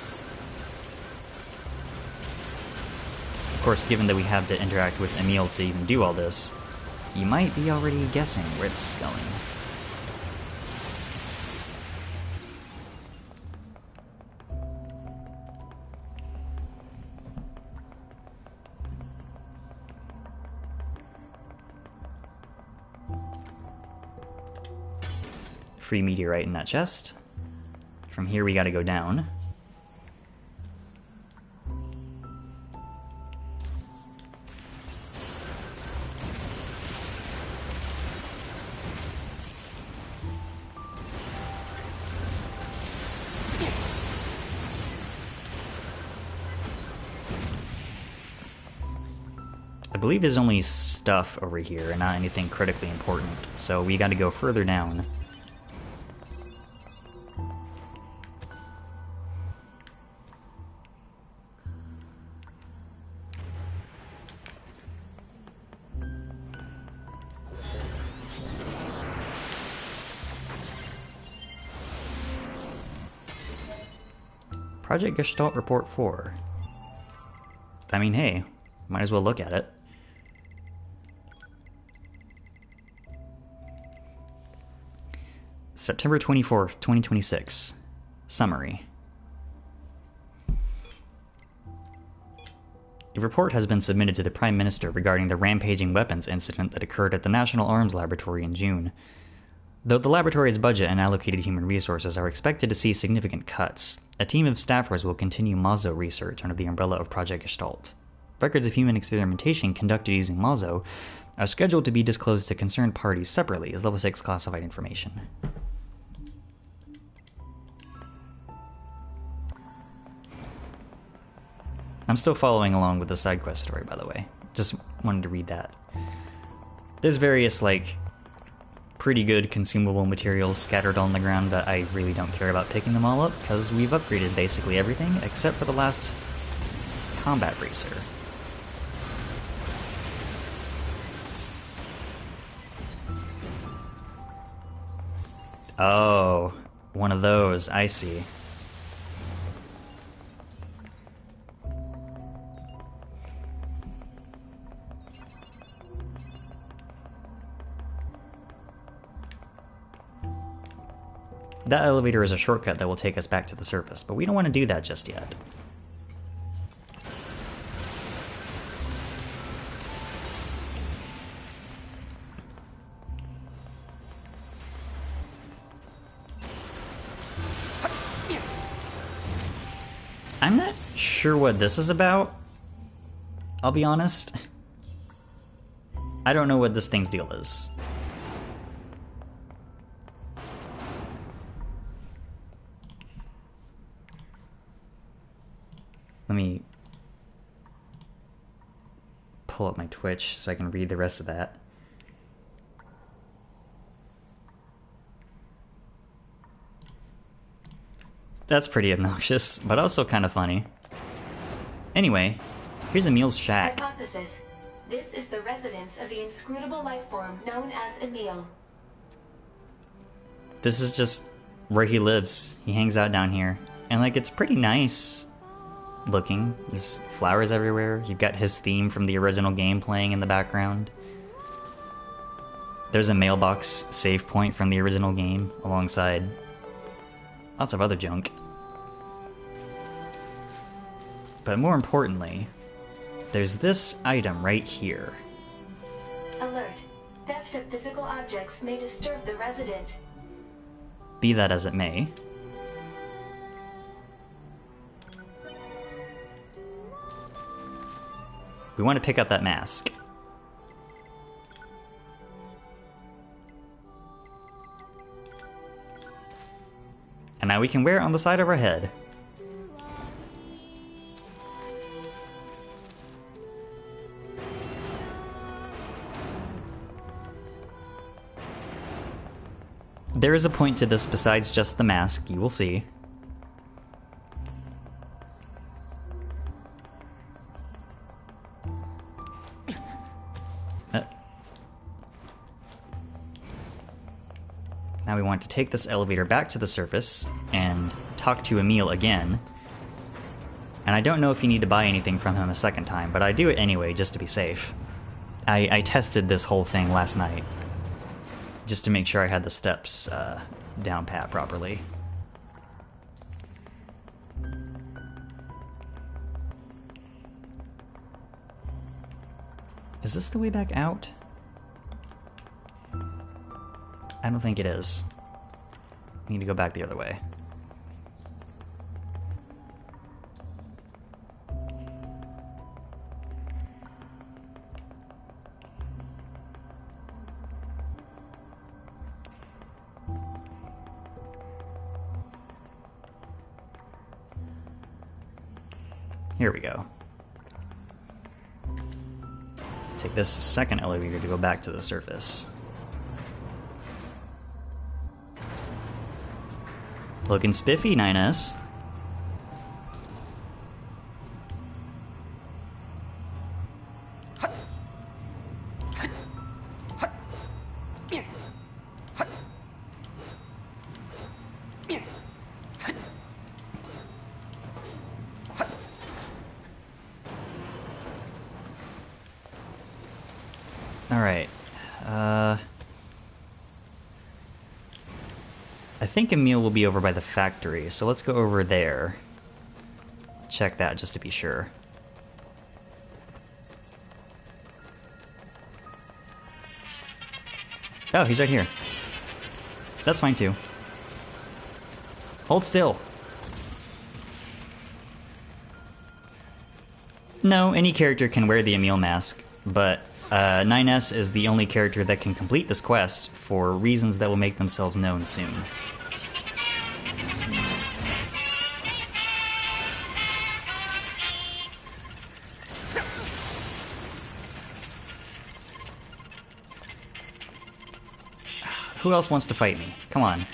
Of course, given that we have to interact with Emil to even do all this, you might be already guessing where this is going. Free meteorite in that chest. From here we gotta go down. I believe there's only stuff over here and not anything critically important, so we gotta go further down. Project Gestalt Report 4. I mean, hey, might as well look at it. September 24th, 2026. Summary. A report has been submitted to the Prime Minister regarding the rampaging weapons incident that occurred at the National Arms Laboratory in June. Though the laboratory's budget and allocated human resources are expected to see significant cuts, a team of staffers will continue Mazo research under the umbrella of Project Gestalt. Records of human experimentation conducted using Mazo are scheduled to be disclosed to concerned parties separately as Level 6 classified information. I'm still following along with the Sidequest story, by the way. Just wanted to read that. There's various, like, pretty good consumable materials scattered on the ground, but I really don't care about picking them all up, because we've upgraded basically everything, except for the last combat racer. Oh, one of those, I see. That elevator is a shortcut that will take us back to the surface, but we don't want to do that just yet. I'm not sure what this is about, I'll be honest. I don't know what this thing's deal is. Let me pull up my Twitch so I can read the rest of that. That's pretty obnoxious, but also kind of funny. Anyway, here's Emil's shack. Hypothesis. This is the residence of the inscrutable life form known as Emil. This is just where he lives. He hangs out down here. And like, it's pretty nice looking. There's flowers everywhere. You've got his theme from the original game playing in the background. There's a mailbox save point from the original game alongside lots of other junk. But more importantly, there's this item right here. Alert. Theft of physical objects may disturb the resident. Be that as it may, we want to pick up that mask. And now we can wear it on the side of our head. There is a point to this besides just the mask, you will see. Now we want to take this elevator back to the surface and talk to Emil again. And I don't know if you need to buy anything from him a second time, but I do it anyway just to be safe. I tested this whole thing last night just to make sure I had the steps down pat properly. Is this the way back out? I don't think it is. I need to go back the other way. Here we go. Take this second elevator to go back to the surface. Looking spiffy, 9S. Alright. I think Emil will be over by the factory, so let's go over there. Check that just to be sure. Oh, he's right here. That's fine too. Hold still. No, any character can wear the Emil mask, but 9S is the only character that can complete this quest for reasons that will make themselves known soon. Who else wants to fight me? Come on.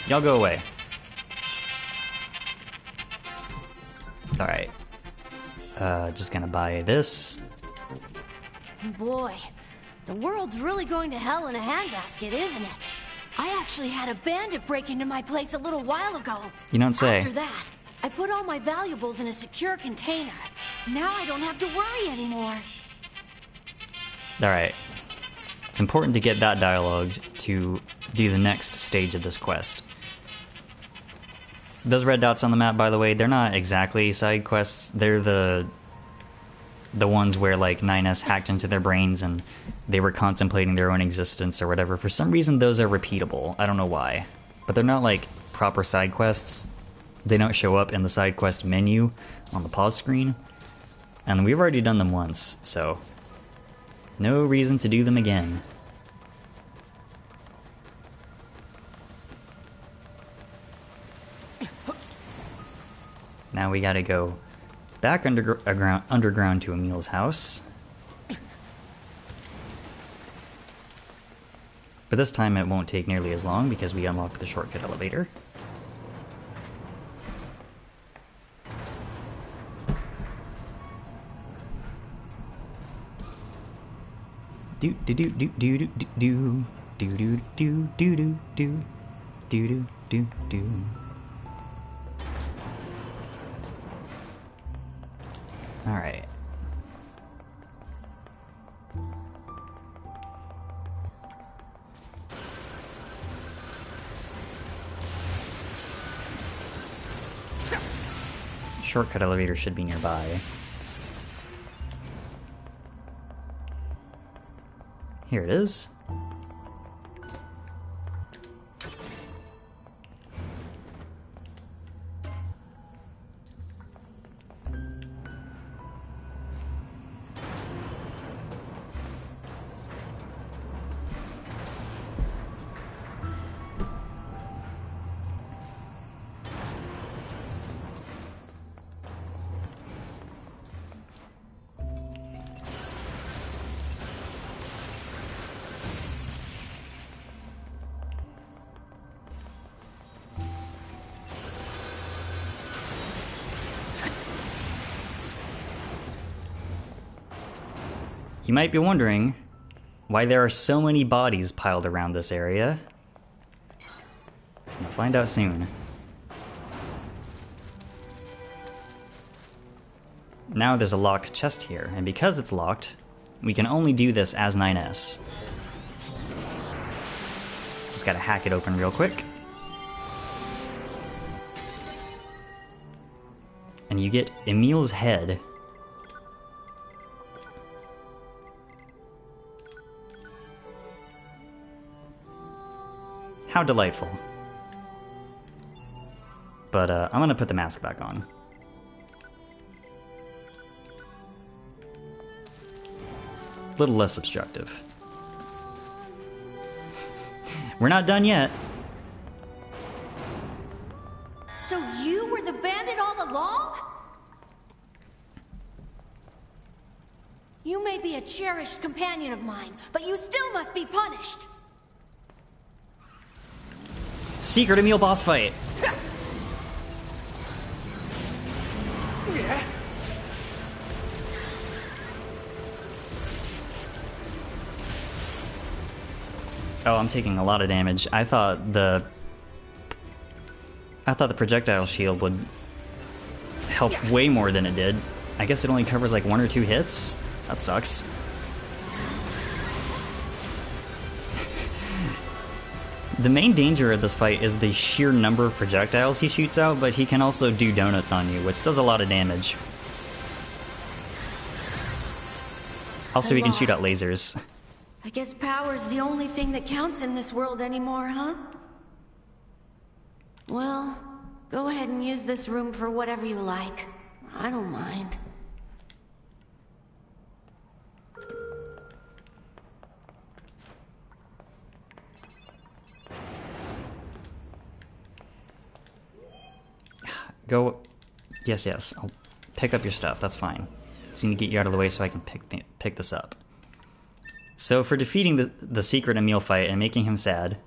Y'all go away. Alright. Just gonna buy this. Boy, the world's really going to hell in a handbasket, isn't it? I actually had a bandit break into my place a little while ago. You don't say. After that, I put all my valuables in a secure container. Now I don't have to worry anymore. Alright. It's important to get that dialogued to do the next stage of this quest. Those red dots on the map, by the way, they're not exactly side quests. They're the ones where, like, 9S hacked into their brains and they were contemplating their own existence or whatever. For some reason, those are repeatable. I don't know why. But they're not, like, proper side quests. They don't show up in the side quest menu on the pause screen. And we've already done them once, so no reason to do them again. Now we gotta go back underground to Emil's house. But this time it won't take nearly as long because we unlocked the shortcut elevator. Do do do do do do do do do do do do do do do do. All right. Shortcut elevator should be nearby. Here it is. You might be wondering why there are so many bodies piled around this area. We'll find out soon. Now there's a locked chest here, and because it's locked, we can only do this as 9S. Just gotta hack it open real quick. And you get Emil's head. How delightful. But I'm gonna put the mask back on. A little less obstructive. We're not done yet. So you were the bandit all along? You may be a cherished companion of mine, but you still must be punished. Secret Emil boss fight. Oh, I'm taking a lot of damage. I thought the projectile shield would help way more than it did. I guess it only covers like 1 or 2 hits? That sucks. The main danger of this fight is the sheer number of projectiles he shoots out, but he can also do donuts on you, which does a lot of damage. Also, he can shoot out lasers. I guess power's the only thing that counts in this world anymore, huh? Well, go ahead and use this room for whatever you like. I don't mind. Go. Yes, yes. I'll pick up your stuff. That's fine. Just need to get you out of the way so I can pick this up. So for defeating the secret Emil fight and making him sad,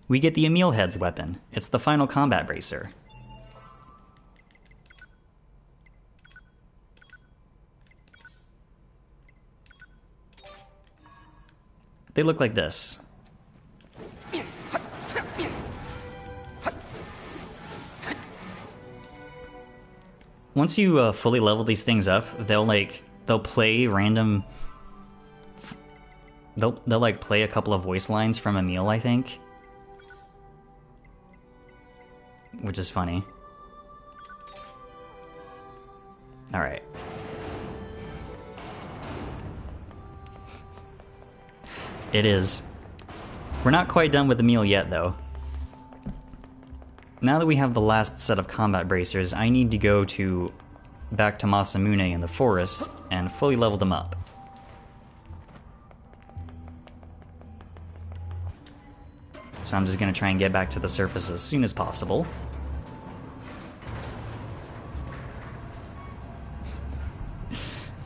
we get the Emil Head's weapon. It's the final combat bracer. They look like this. Once you fully level these things up, they'll play random. They'll like play a couple of voice lines from Emil, I think, which is funny. All right. It is. We're not quite done with Emil yet, though. Now that we have the last set of combat bracers, I need to go back to Masamune in the forest and fully level them up. So I'm just going to try and get back to the surface as soon as possible.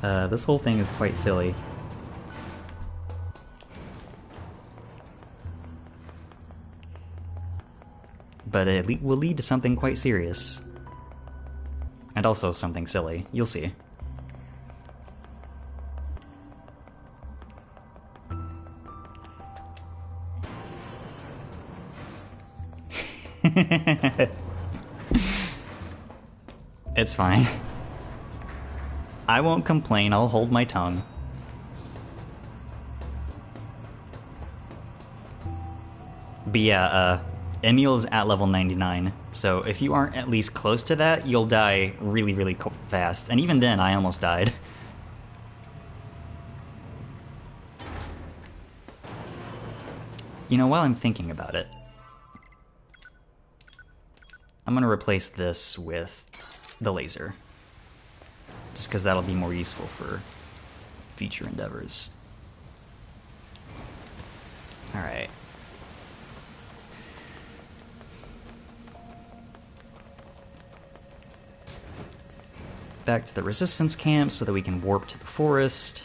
This whole thing is quite silly. But it will lead to something quite serious. And also something silly. You'll see. It's fine. I won't complain, I'll hold my tongue. But yeah, Emil's at level 99, so if you aren't at least close to that, you'll die really, really fast. And even then, I almost died. You know, while I'm thinking about it, I'm gonna replace this with the laser. Just because that'll be more useful for future endeavors. Alright. Back to the resistance camp so that we can warp to the forest.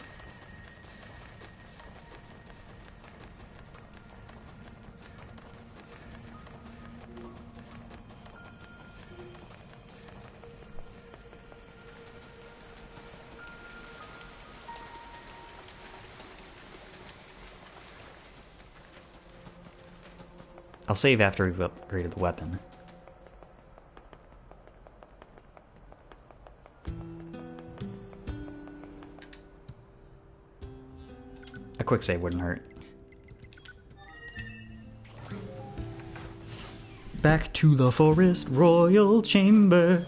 I'll save after we've upgraded the weapon. A quick save wouldn't hurt. Back to the forest royal chamber.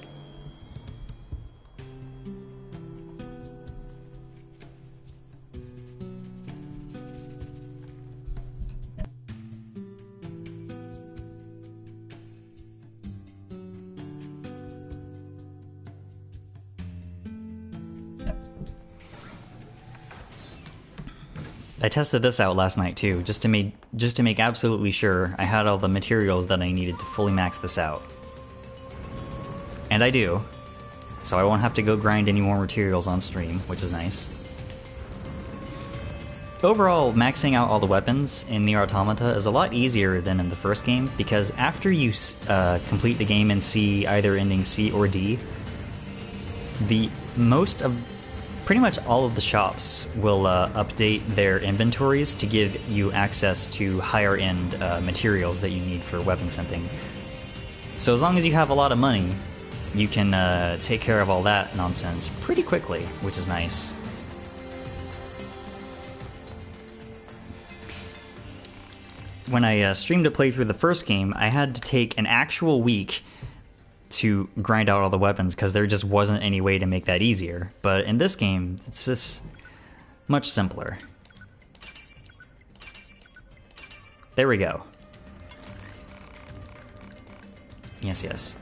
I tested this out last night too, just to make absolutely sure I had all the materials that I needed to fully max this out. And I do, so I won't have to go grind any more materials on stream, which is nice. Overall, maxing out all the weapons in Nier Automata is a lot easier than in the first game, because after you complete the game and see either ending C or D, pretty much all of the shops will update their inventories to give you access to higher end materials that you need for weapon synthing. So as long as you have a lot of money, you can take care of all that nonsense pretty quickly, which is nice. When I streamed a playthrough of the first game, I had to take an actual week to grind out all the weapons because there just wasn't any way to make that easier. But in this game, it's just much simpler. There we go. Yes, yes.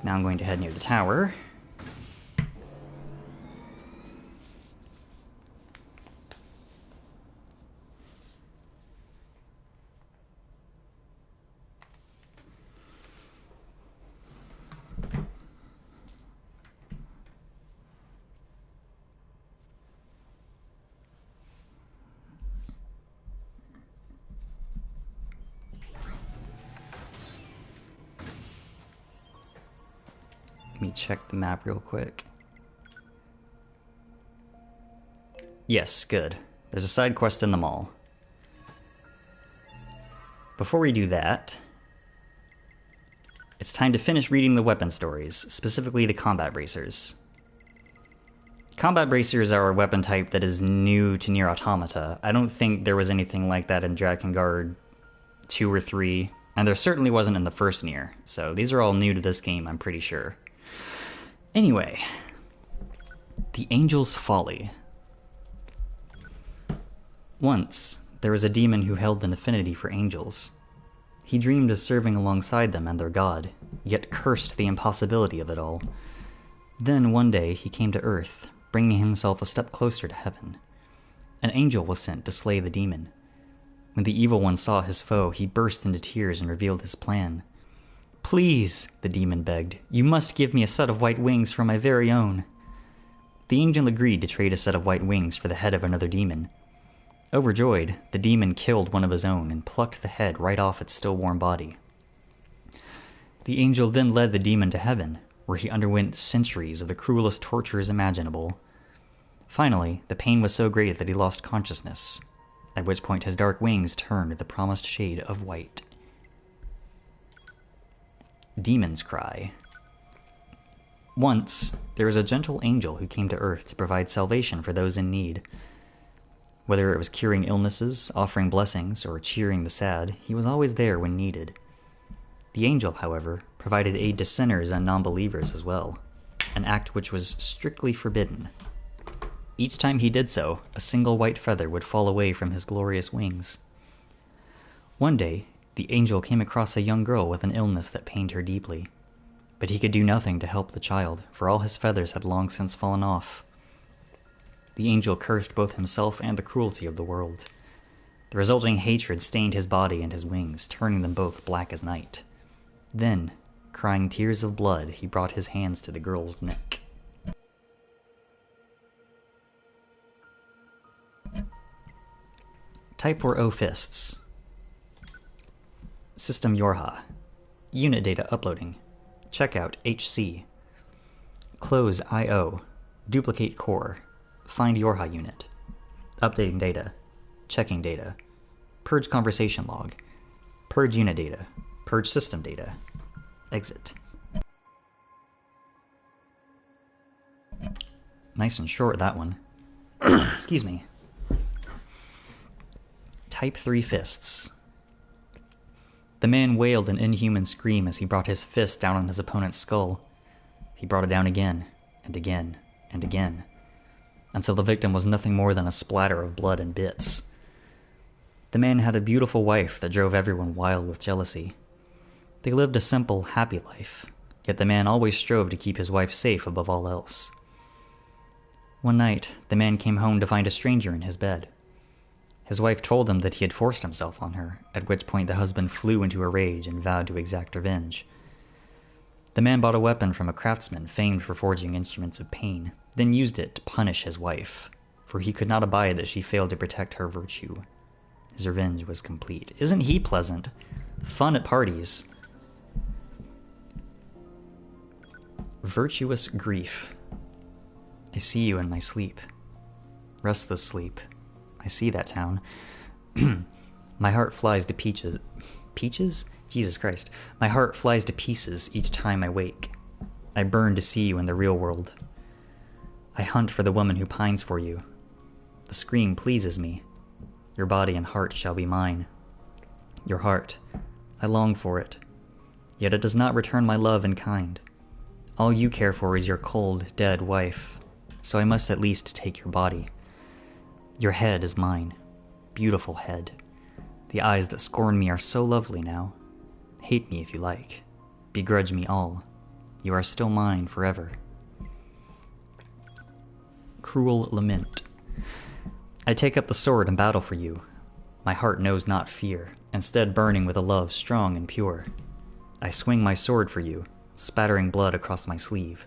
Now I'm going to head near the tower. Let me check the map real quick. Yes, good. There's a side quest in the mall. Before we do that, it's time to finish reading the weapon stories, specifically the combat bracers. Combat bracers are a weapon type that is new to Nier Automata. I don't think there was anything like that in Drakengard 2 or 3, and there certainly wasn't in the first Nier, so these are all new to this game, I'm pretty sure. Anyway, the Angel's Folly. Once, there was a demon who held an affinity for angels. He dreamed of serving alongside them and their god, yet cursed the impossibility of it all. Then one day he came to Earth, bringing himself a step closer to heaven. An angel was sent to slay the demon. When the evil one saw his foe, he burst into tears and revealed his plan. "Please," the demon begged, "you must give me a set of white wings for my very own." The angel agreed to trade a set of white wings for the head of another demon. Overjoyed, the demon killed one of his own and plucked the head right off its still warm body. The angel then led the demon to heaven, where he underwent centuries of the cruelest tortures imaginable. Finally, the pain was so great that he lost consciousness, at which point his dark wings turned the promised shade of white. Demon's Cry. Once, there was a gentle angel who came to Earth to provide salvation for those in need. Whether it was curing illnesses, offering blessings, or cheering the sad, he was always there when needed. The angel, however, provided aid to sinners and non-believers as well, an act which was strictly forbidden. Each time he did so, a single white feather would fall away from his glorious wings. One day, the angel came across a young girl with an illness that pained her deeply, but he could do nothing to help the child, for all his feathers had long since fallen off. The angel cursed both himself and the cruelty of the world. The resulting hatred stained his body and his wings, turning them both black as night. Then, crying tears of blood, he brought his hands to the girl's neck. Type 4O Fists. System Yorha. Unit data uploading. Checkout HC. Close IO. Duplicate core. Find Yorha unit. Updating data. Checking data. Purge conversation log. Purge unit data. Purge system data. Exit. Nice and short, that one. Excuse me. Type 3 Fists. The man wailed an inhuman scream as he brought his fist down on his opponent's skull. He brought it down again, and again, and again, until the victim was nothing more than a splatter of blood and bits. The man had a beautiful wife that drove everyone wild with jealousy. They lived a simple, happy life, yet the man always strove to keep his wife safe above all else. One night, the man came home to find a stranger in his bed. His wife told him that he had forced himself on her, at which point the husband flew into a rage and vowed to exact revenge. The man bought a weapon from a craftsman famed for forging instruments of pain, then used it to punish his wife, for he could not abide that she failed to protect her virtue. His revenge was complete. Isn't he pleasant? Fun at parties. Virtuous Grief. I see you in my sleep. Restless sleep. I see that town. My heart flies to peaches. Peaches? Jesus Christ. My heart flies to pieces each time I wake. I burn to see you in the real world. I hunt for the woman who pines for you. The scream pleases me. Your body and heart shall be mine. Your heart. I long for it. Yet it does not return my love in kind. All you care for is your cold, dead wife. So I must at least take your body. Your head is mine. Beautiful head. The eyes that scorn me are so lovely now. Hate me if you like. Begrudge me all. You are still mine forever. Cruel Lament. I take up the sword and battle for you. My heart knows not fear, instead burning with a love strong and pure. I swing my sword for you, spattering blood across my sleeve.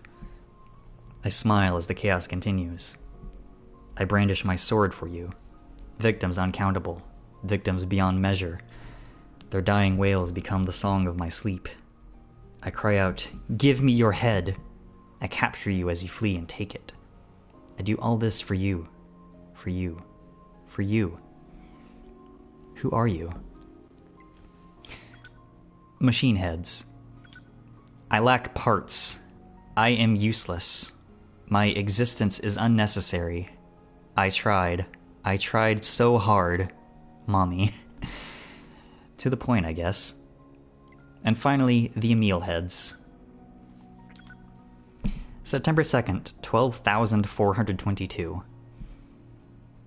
I smile as the chaos continues. I brandish my sword for you. Victims uncountable, victims beyond measure. Their dying wails become the song of my sleep. I cry out, "Give me your head!" I capture you as you flee and take it. I do all this for you, for you, for you. Who are you? Machine Heads. I lack parts. I am useless. My existence is unnecessary. I tried so hard, Mommy. To the point, I guess. And finally, the Emil Heads. September 2nd, 12,422.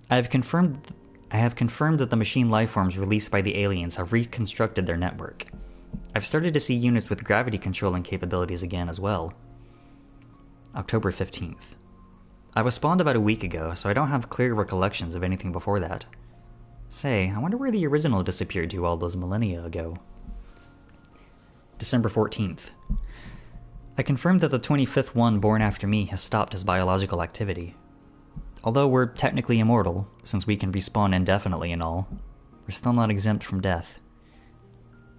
I have confirmed that the machine lifeforms released by the aliens have reconstructed their network. I've started to see units with gravity controlling capabilities again as well. October 15th. I was spawned about a week ago, so I don't have clear recollections of anything before that. Say, I wonder where the original disappeared to all those millennia ago. December 14th. I confirmed that the 25th one born after me has stopped his biological activity. Although we're technically immortal, since we can respawn indefinitely and all, we're still not exempt from death.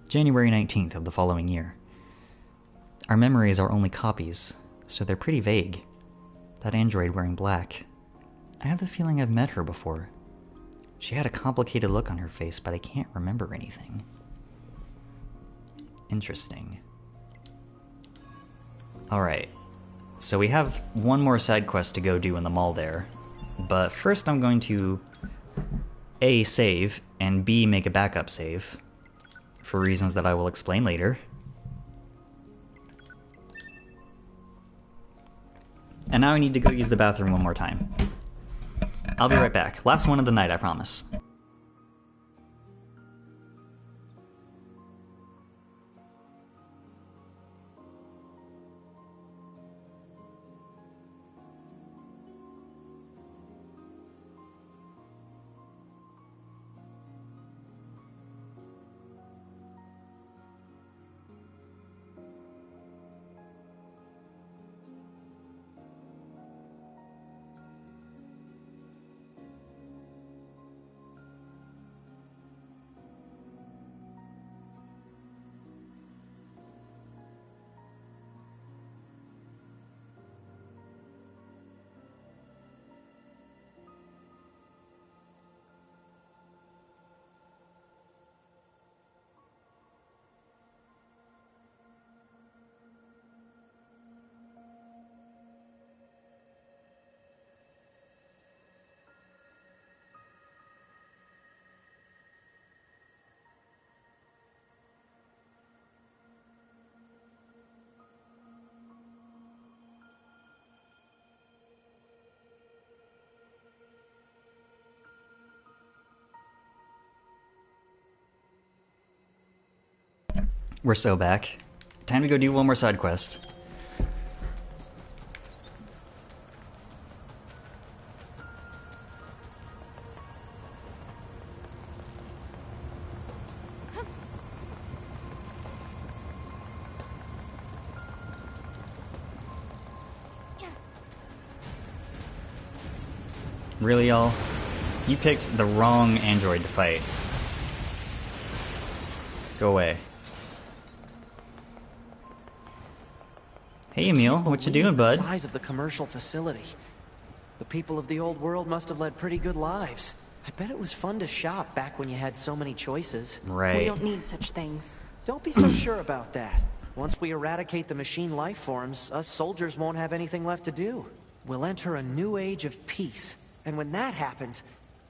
January 19th of the following year. Our memories are only copies, so they're pretty vague. That android wearing black. I have the feeling I've met her before. She had a complicated look on her face, but I can't remember anything. Interesting. Alright, so we have one more side quest to go do in the mall there. But first I'm going to A, save, and B, make a backup save. For reasons that I will explain later. And now I need to go use the bathroom one more time. I'll be right back. Last one of the night, I promise. We're so back. Time to go do one more side quest. Really, y'all? You picked the wrong android to fight. Go away. Hey Emil, what you doing, bud? The size of the commercial facility. The people of the old world must have led pretty good lives. I bet it was fun to shop back when you had so many choices. Right. We don't need such things. Don't be so sure about that. Once we eradicate the machine life forms, us soldiers won't have anything left to do. We'll enter a new age of peace. And when that happens,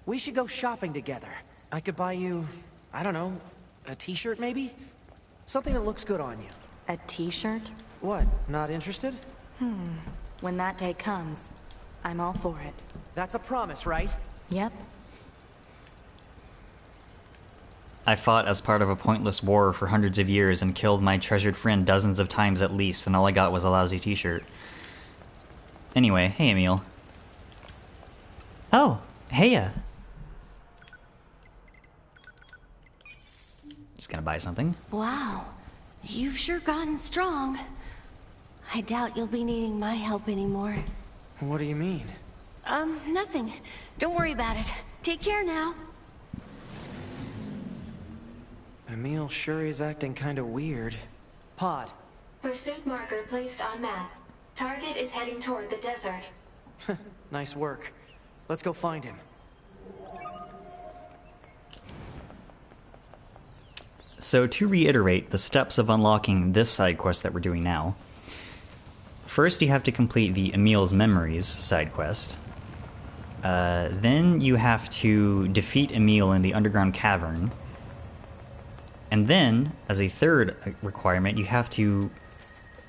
we should go shopping together. I could buy you, I don't know, a t-shirt maybe? Something that looks good on you. A t-shirt? What, not interested? When that day comes, I'm all for it. That's a promise, right? Yep. I fought as part of a pointless war for hundreds of years and killed my treasured friend dozens of times at least, and all I got was a lousy t-shirt. Anyway, hey Emil. Oh, heya. Just gonna buy something. Wow, you've sure gotten strong. I doubt you'll be needing my help anymore. What do you mean? Nothing. Don't worry about it. Take care now. Emil sure is acting kinda weird. Pod. Pursuit marker placed on map. Target is heading toward the desert. Nice work. Let's go find him. So to reiterate the steps of unlocking this side quest that we're doing now. First you have to complete the Emil's Memories side quest. Then you have to defeat Emil in the underground cavern. And then, as a third requirement, you have to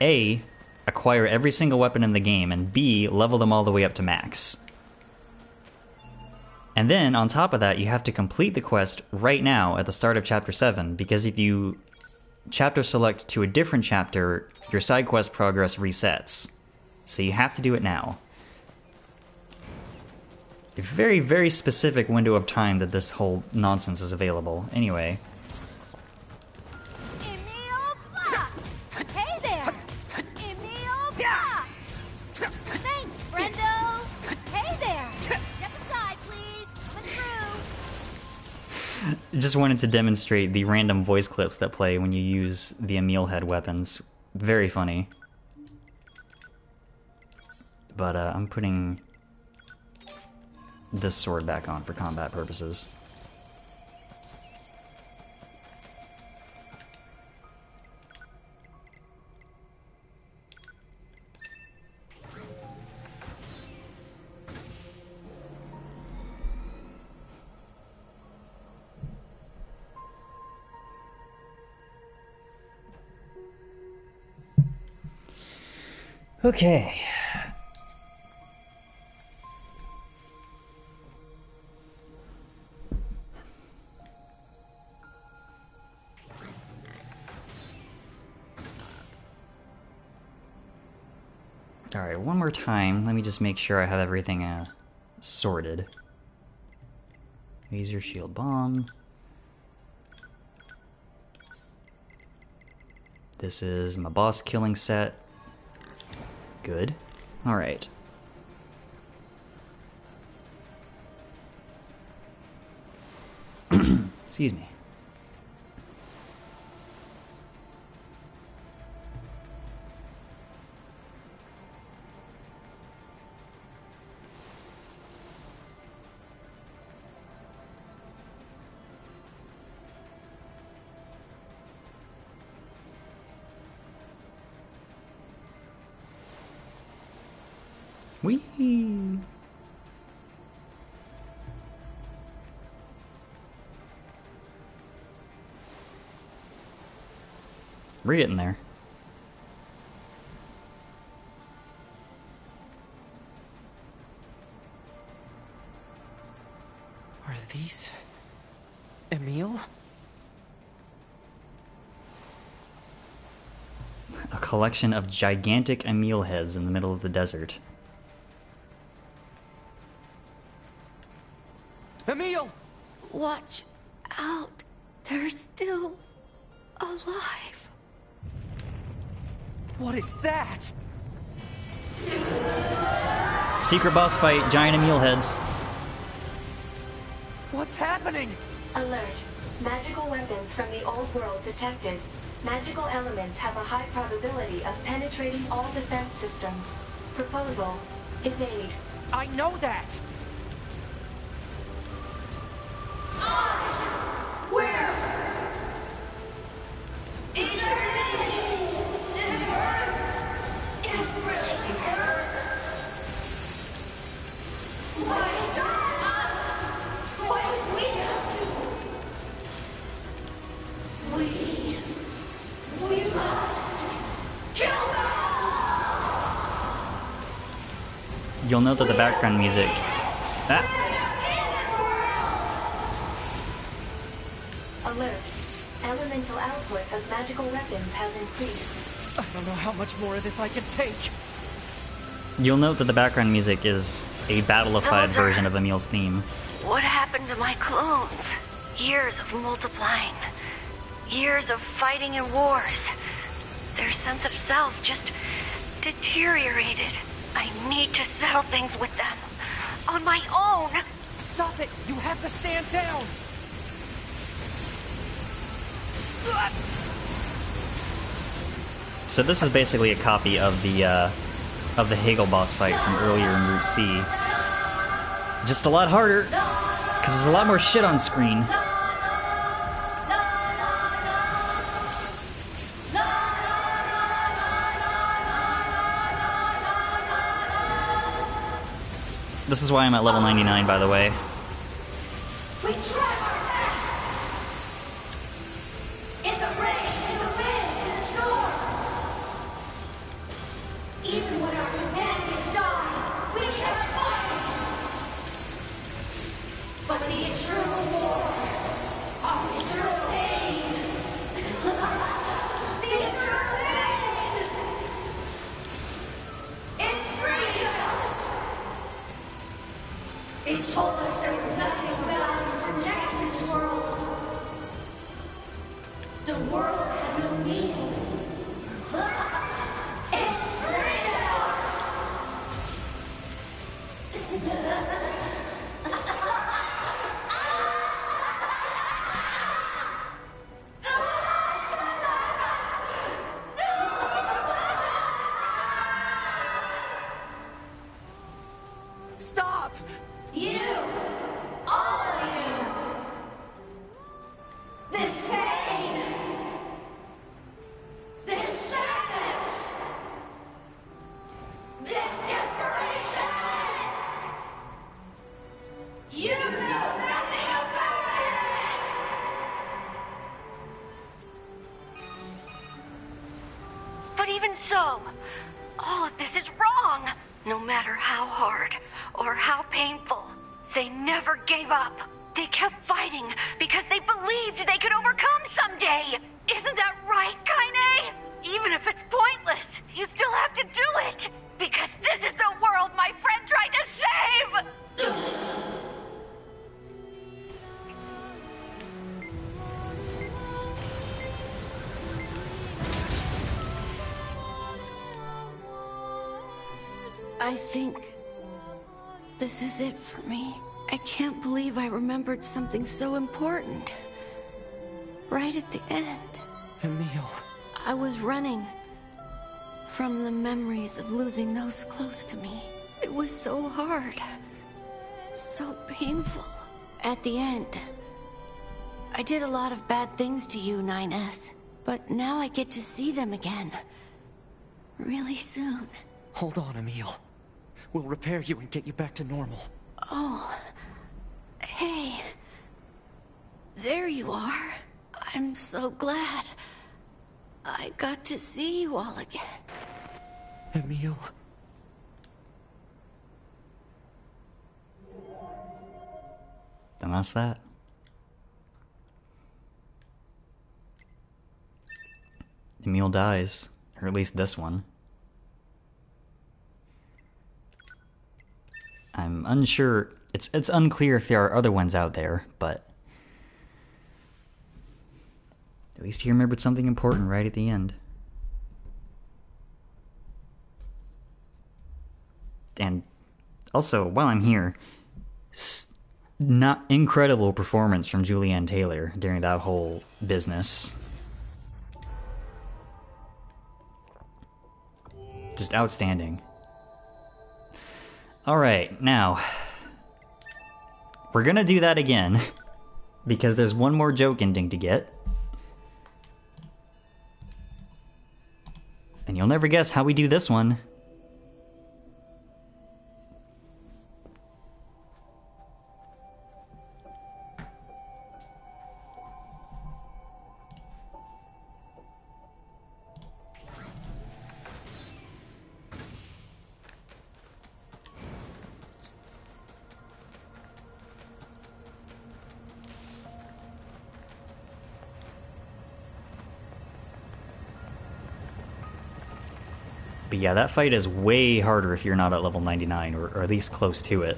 A, acquire every single weapon in the game, and B, level them all the way up to max. And then, on top of that, you have to complete the quest right now at the start of Chapter 7, because if you chapter select to a different chapter, your side quest progress resets. So you have to do it now. A very, very specific window of time that this whole nonsense is available. Anyway. Emil Boss! Hey there! Emil Boss! Thanks, friendo! Hey there! Step aside, please! Coming through! Just wanted to demonstrate the random voice clips that play when you use the Emil head weapons. Very funny. But I'm putting this sword back on for combat purposes. Okay. Alright, one more time. Let me just make sure I have everything sorted. Laser shield bomb. This is my boss killing set. Good. Alright. Excuse me. Whee! We're getting there. Are these... Emil? A collection of gigantic Emil heads in the middle of the desert. Emil! Watch out. They're still alive. What is that? Secret boss fight, giant Emil heads. What's happening? Alert. Magical weapons from the old world detected. Magical elements have a high probability of penetrating all defense systems. Proposal. Evade. I know that! Where? Eternity! It hurts! It really hurts! Why don't us? Why do we have to? We must kill them! You'll note that the background music... Alert. Elemental output of magical weapons has increased. I don't know how much more of this I can take. You'll note that the background music is a battle-ified version of Emil's theme. What happened to my clones? Years of multiplying. Years of fighting in wars. Their sense of self just deteriorated. I need to settle things with them. On my own! Stop it! You have to stand down! So this is basically a copy of the Hegel boss fight from earlier in Route C. Just a lot harder, because there's a lot more shit on screen. This is why I'm at level 99, by the way. We try our best! In the rain, in the wind, in the storm! Even when our companions die, we kept fighting! But the eternal war, our eternal pain! The eternal pain! It freed us! It told us there was nothing of value to protect this world. The world had no meaning. It freed us! so? All of this is wrong. No matter how hard or how painful, they never gave up. They kept fighting because they believed they could overcome someday. Isn't that right, Kaine? Even if it's pointless, you still have to do it. Because this is the world my friend tried to save! I think this is it for me. I can't believe I remembered something so important. Right at the end. Emil. I was running from the memories of losing those close to me. It was so hard. So painful. At the end, I did a lot of bad things to you, 9S. But now I get to see them again. Really soon. Hold on, Emil. We'll repair you and get you back to normal. Oh. Hey. There you are. I'm so glad. I got to see you all again. Emil. And that's that. Emil dies. Or at least this one. I'm unsure. It's unclear if there are other ones out there, but at least he remembered something important right at the end. And also, while I'm here, not incredible performance from Julianne Taylor during that whole business. Just outstanding. Alright, now, we're gonna do that again, because there's one more joke ending to get. And you'll never guess how we do this one. But yeah, that fight is way harder if you're not at level 99, or at least close to it.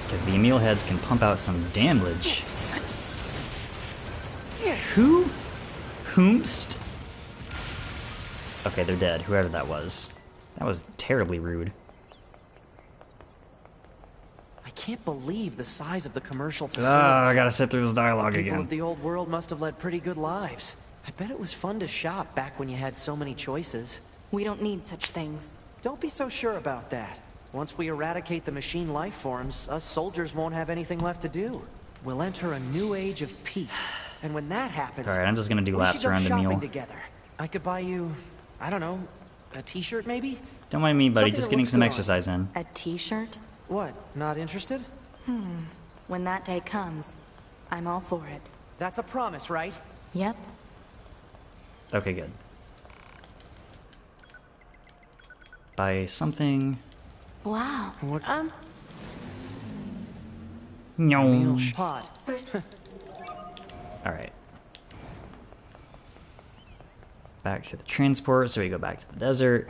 Because the Emil heads can pump out some damage. Who? Whomst? Okay, they're dead, whoever that was. That was terribly rude. I can't believe the size of the commercial facility. I gotta sit through this dialogue People again. of the old world must have led pretty good lives. I bet it was fun to shop back when you had so many choices. We don't need such things. Don't be so sure about that. Once we eradicate the machine life forms, us soldiers won't have anything left to do. We'll enter a new age of peace. And when that happens... Alright, I'm just gonna do laps around the meal. Together. I could buy you, I don't know, a t-shirt maybe? Don't mind me, buddy, Something just that getting looks some good on exercise in. A t-shirt? What, not interested? When that day comes, I'm all for it. That's a promise, right? Yep. Okay, good. Buy something. Wow. What? No. Pod. Alright. Back to the transport, so we go back to the desert.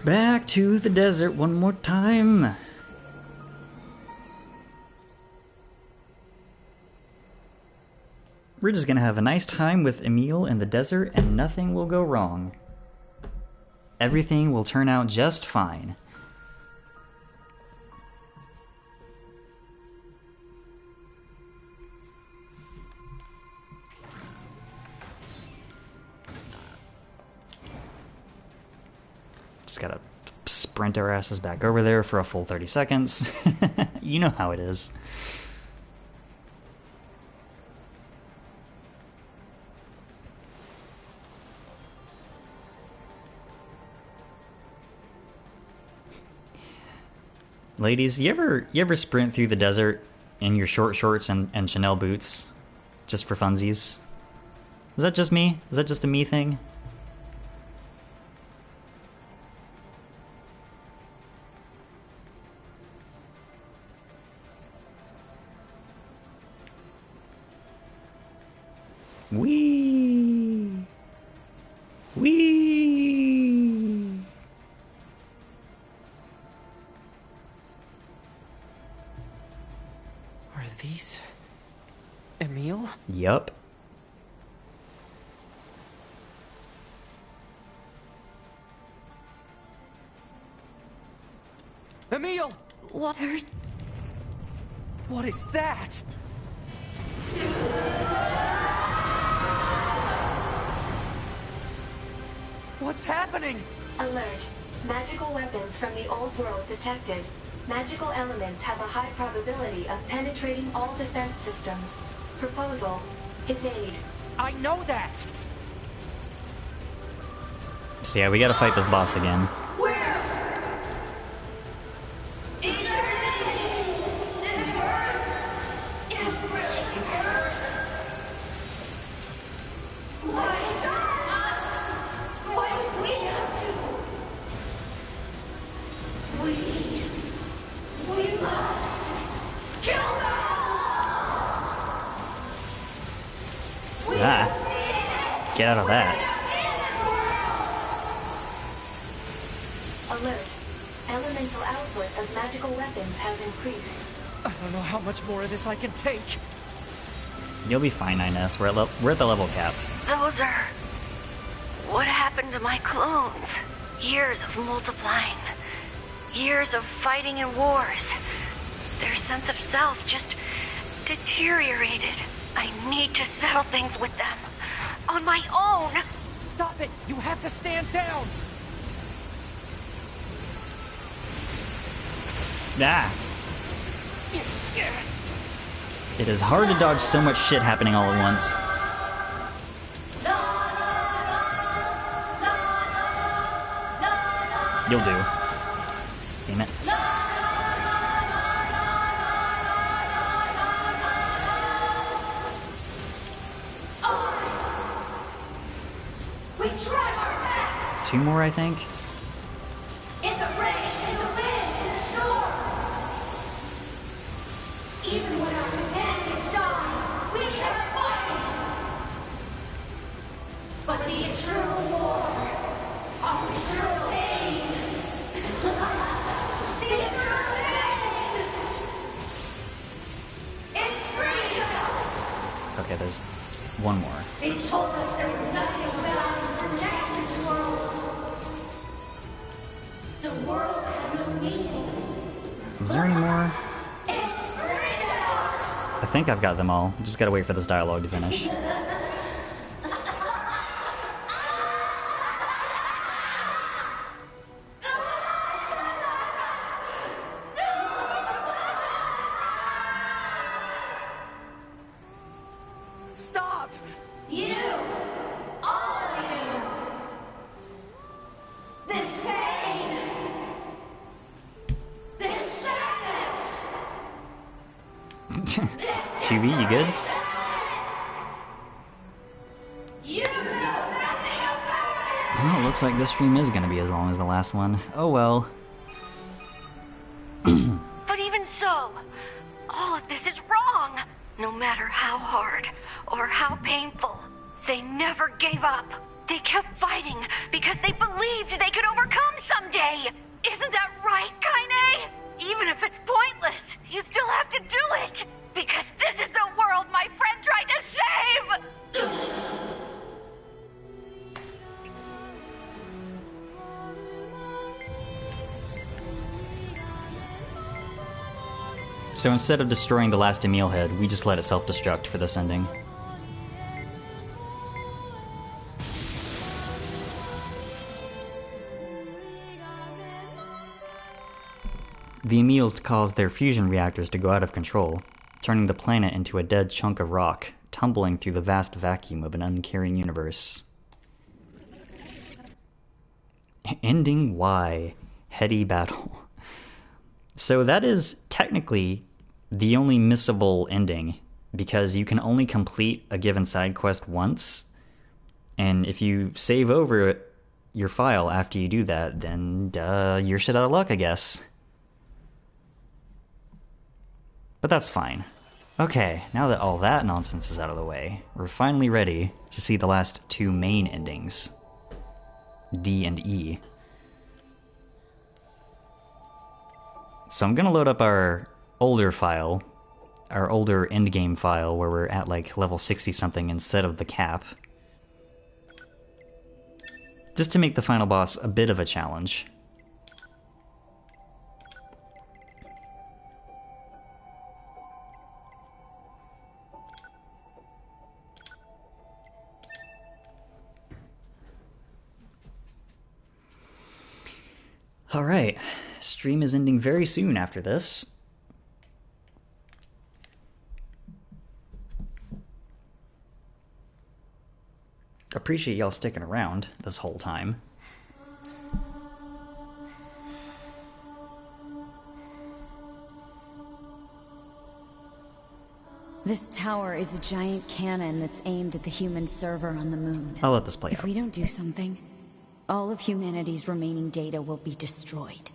Back to the desert one more time. We're just gonna have a nice time with Emil in the desert and nothing will go wrong. Everything will turn out just fine. Just gotta sprint our asses back over there for a full 30 seconds. You know how it is. Ladies, you ever sprint through the desert in your short shorts and Chanel boots just for funsies? Is that just me? Is that just a me thing? Wee! Wee! Are these Emil? Yup. Emil! Waters. What is that? What's happening? Alert. Magical weapons from the old world detected. Magical elements have a high probability of penetrating all defense systems. Proposal. Evade. I know that! So yeah, we gotta fight this boss again. Get out of that. Alert. Elemental output of magical weapons has increased. I don't know how much more of this I can take. You'll be fine, Ines. We're at the level cap. Those are... what happened to my clones? Years of multiplying. Years of fighting in wars. Their sense of self just deteriorated. I need to settle things with them. On my own! Stop it! You have to stand down! Ah! It is hard to dodge so much shit happening all at once. You'll do. Damn it. Two more, I think. In the rain, in the wind, in the storm. Even when our companions die, we kept fighting. But the eternal war, our eternal pain. The eternal pain. It freed us. Okay, there's one more. They told us there was nothing about to protect this world. The world had no meaning. Is there any more? It's freed us. I think I've got them all. Just gotta wait for this dialogue to finish. Stop! You, all of you. This pain. This sadness. 2B, you good? You know nothing about it. Well, it looks like this stream is gonna be as long as the last one. Oh well. But even so, all of this is wrong. No matter how hard or how painful, they never gave up. They kept fighting because they believed they could overcome someday. Isn't that right, Kaine? Even if it's pointless, you still have to do it. Because this is the world my friend tried to save! So instead of destroying the last Emil head, we just let it self-destruct for this ending. The Emils caused their fusion reactors to go out of control, turning the planet into a dead chunk of rock, tumbling through the vast vacuum of an uncaring universe. Ending Y. Heady battle. So that is technically the only missable ending, because you can only complete a given side quest once, and if you save over your file after you do that, then you're shit out of luck, I guess. But that's fine. Okay, now that all that nonsense is out of the way, we're finally ready to see the last two main endings. D and E. So I'm gonna load up our older file, our older endgame file, where we're at like level 60-something instead of the cap. Just to make the final boss a bit of a challenge. Alright, stream is ending very soon after this. Appreciate y'all sticking around this whole time. This tower is a giant cannon that's aimed at the human server on the moon. I'll let this play If out. we don't do something, all of humanity's remaining data will be destroyed.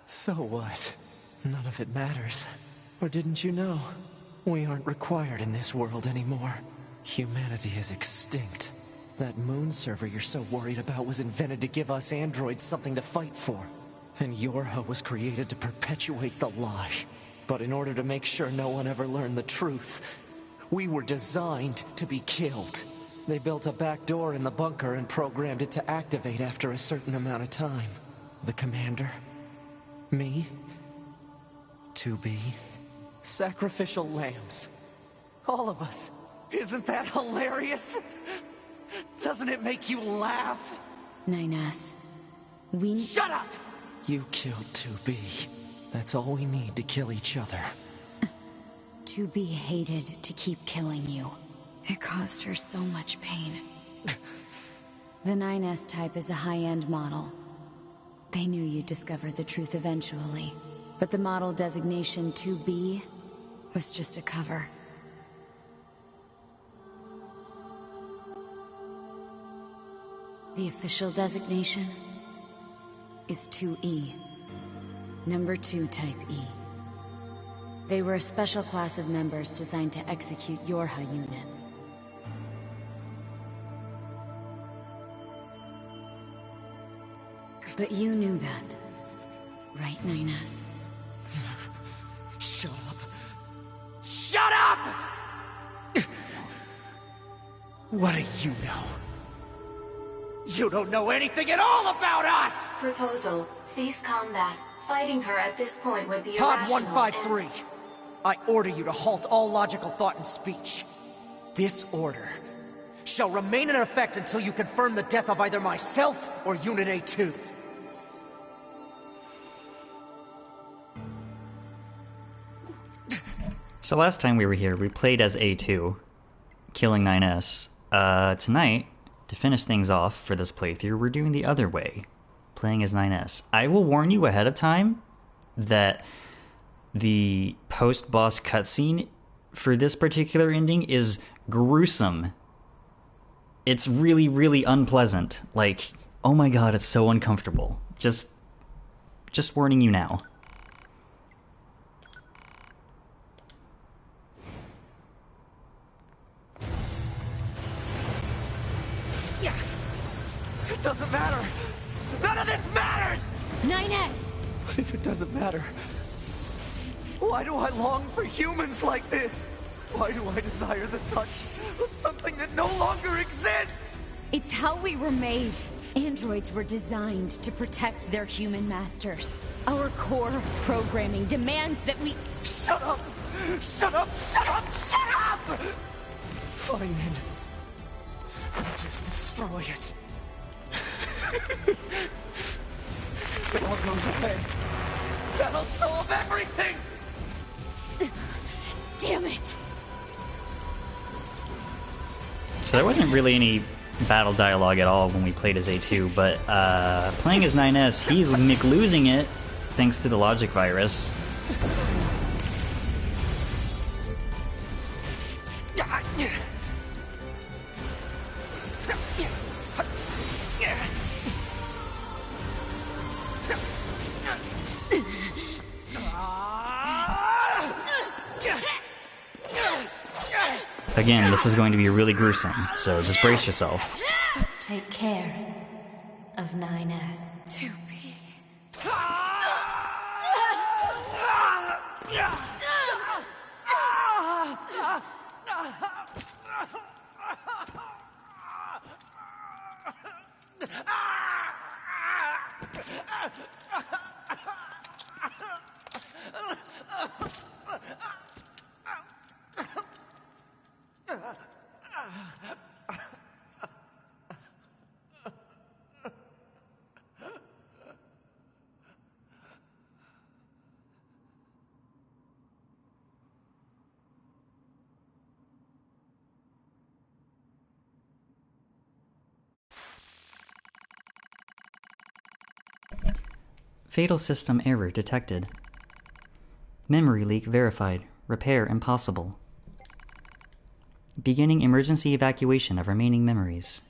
So what? None of it matters. Or didn't you know? We aren't required in this world anymore. Humanity is extinct. That moon server you're so worried about was invented to give us androids something to fight for. And Yorha was created to perpetuate the lie. But in order to make sure no one ever learned the truth, we were designed to be killed. They built a back door in the bunker and programmed it to activate after a certain amount of time. The commander, me, 2B, sacrificial lambs. All of us. Isn't that hilarious? Doesn't it make you laugh? 9S, we... Shut up! You killed 2B. That's all we need to kill each other. 2B hated to keep killing you. It caused her so much pain. The 9S type is a high-end model. They knew you'd discover the truth eventually. But the model designation 2B was just a cover. The official designation is 2E. Number 2 type E. They were a special class of members designed to execute Yorha units. But you knew that, right, 9S? Shut up! Shut up! What do you know? You don't know anything at all about us! Proposal. Cease combat. Fighting her at this point would be Pod irrational 153. I order you to halt all logical thought and speech. This order shall remain in effect until you confirm the death of either myself or Unit A2. So last time we were here, we played as A2, killing 9S. Tonight, to finish things off for this playthrough, we're doing the other way, playing as 9S. I will warn you ahead of time that the post-boss cutscene for this particular ending is gruesome. It's really, really unpleasant. Like, oh my god, it's so uncomfortable. Just warning you now. It doesn't matter! None of this matters! 9S! But if it doesn't matter, why do I long for humans like this? Why do I desire the touch of something that no longer exists? It's how we were made. Androids were designed to protect their human masters. Our core programming demands that we... Shut up! Shut up! Shut up! Shut up! Fine then. I'll just destroy it. it all goes away, that'll solve everything! Damn it! So there wasn't really any battle dialogue at all when we played as A2, but playing as 9S, he's losing it thanks to the logic virus. Again, this is going to be really gruesome, so just brace yourself. Take care of 9S. 2B. Fatal system error detected. Memory leak verified. Repair impossible. Beginning emergency evacuation of remaining memories.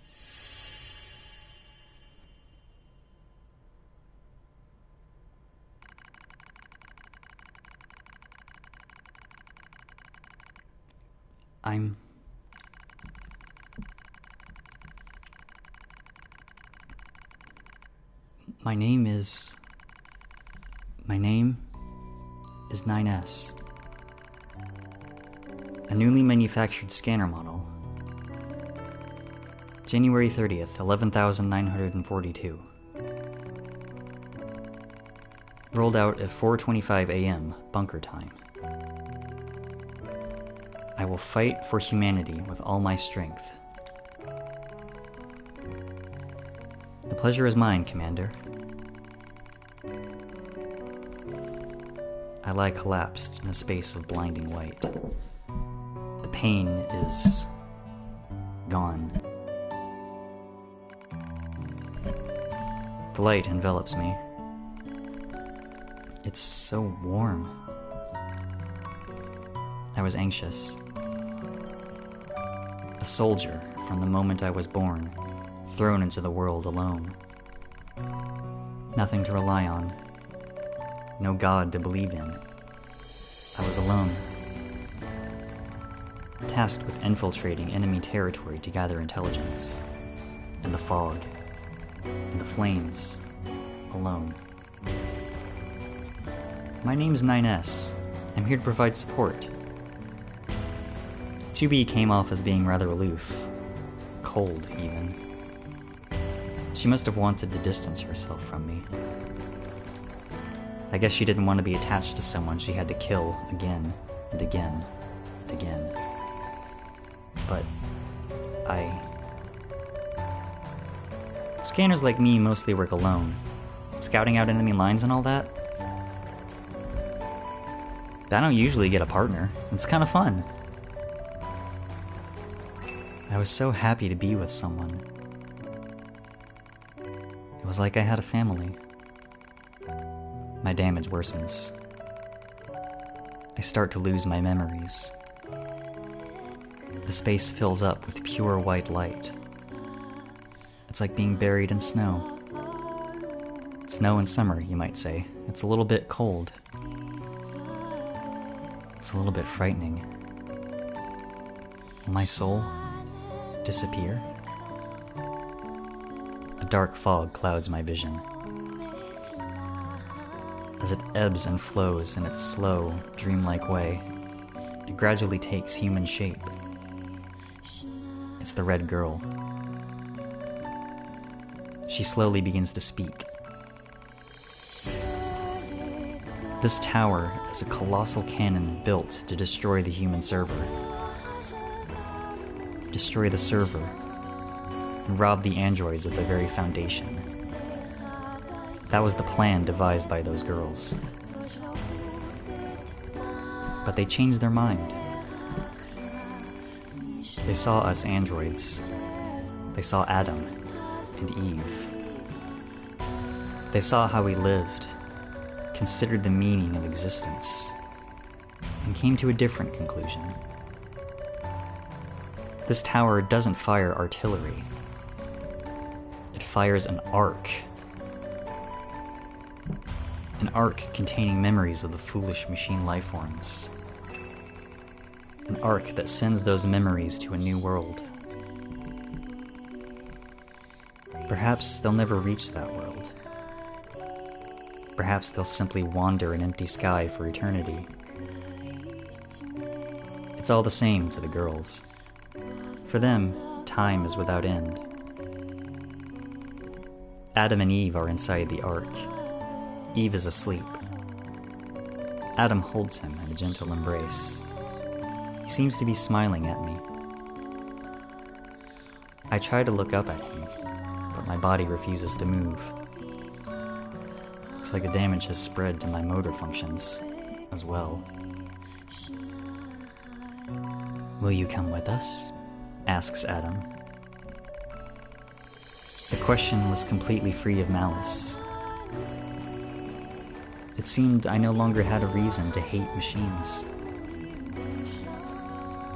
My name is 9S. A newly manufactured scanner model. January 30th, 11,942. Rolled out at 4:25 a.m. bunker time. I will fight for humanity with all my strength. The pleasure is mine, Commander. I lie collapsed in a space of blinding white. The pain is gone. The light envelops me. It's so warm. I was anxious. A soldier from the moment I was born, thrown into the world alone. Nothing to rely on. No God to believe in. I was alone. Tasked with infiltrating enemy territory to gather intelligence. In the fog. In the flames. Alone. My name's 9S. I'm here to provide support. 2B came off as being rather aloof. Cold, even. She must have wanted to distance herself from me. I guess she didn't want to be attached to someone she had to kill again and again and again. But Scanners like me mostly work alone. Scouting out enemy lines and all that. I don't usually get a partner. It's kind of fun. I was so happy to be with someone. It was like I had a family. My damage worsens. I start to lose my memories. The space fills up with pure white light. It's like being buried in snow. Snow in summer, you might say. It's a little bit cold. It's a little bit frightening. Will my soul disappear? A dark fog clouds my vision. As it ebbs and flows in its slow, dreamlike way, it gradually takes human shape. It's the red girl. She slowly begins to speak. This tower is a colossal cannon built to destroy the human server. Destroy the server, and rob the androids of their very foundation. That was the plan devised by those girls. But they changed their mind. They saw us androids. They saw Adam and Eve. They saw how we lived, considered the meaning of existence, and came to a different conclusion. This tower doesn't fire artillery. It fires an arc. An arc containing memories of the foolish machine lifeforms. An arc that sends those memories to a new world. Perhaps they'll never reach that world. Perhaps they'll simply wander an empty sky for eternity. It's all the same to the girls. For them, time is without end. Adam and Eve are inside the ark. Eve is asleep. Adam holds him in a gentle embrace. He seems to be smiling at me. I try to look up at him, but my body refuses to move. It's like the damage has spread to my motor functions as well. "Will you come with us?" asks Adam. The question was completely free of malice. It seemed I no longer had a reason to hate machines.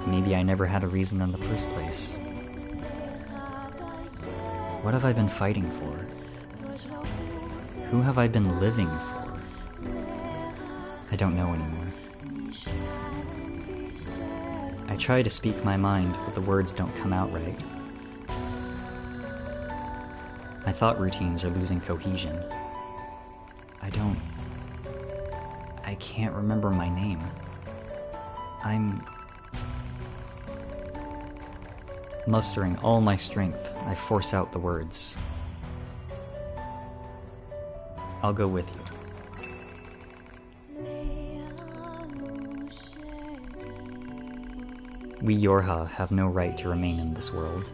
Maybe I never had a reason in the first place. What have I been fighting for? Who have I been living for? I don't know anymore. I try to speak my mind, but the words don't come out right. My thought routines are losing cohesion. I can't remember my name. Mustering all my strength, I force out the words. "I'll go with you." We Yorha have no right to remain in this world.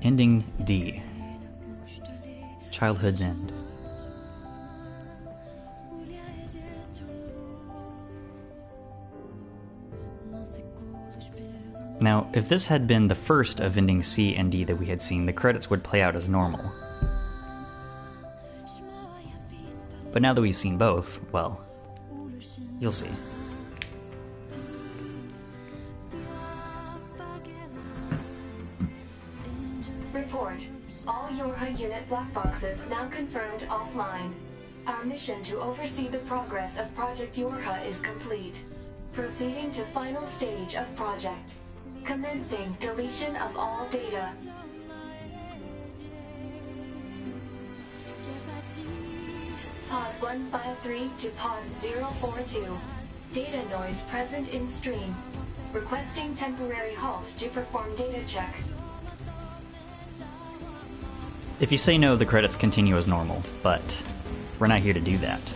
Ending D. Childhood's End. Now, if this had been the first of Ending C and D that we had seen, the credits would play out as normal. But now that we've seen both, well, you'll see. Report. All Yorha unit black boxes now confirmed offline. Our mission to oversee the progress of Project Yorha is complete. Proceeding to final stage of project. Commencing deletion of all data. Pod 153 to Pod 042. Data noise present in stream. Requesting temporary halt to perform data check. If you say no, the credits continue as normal, but we're not here to do that.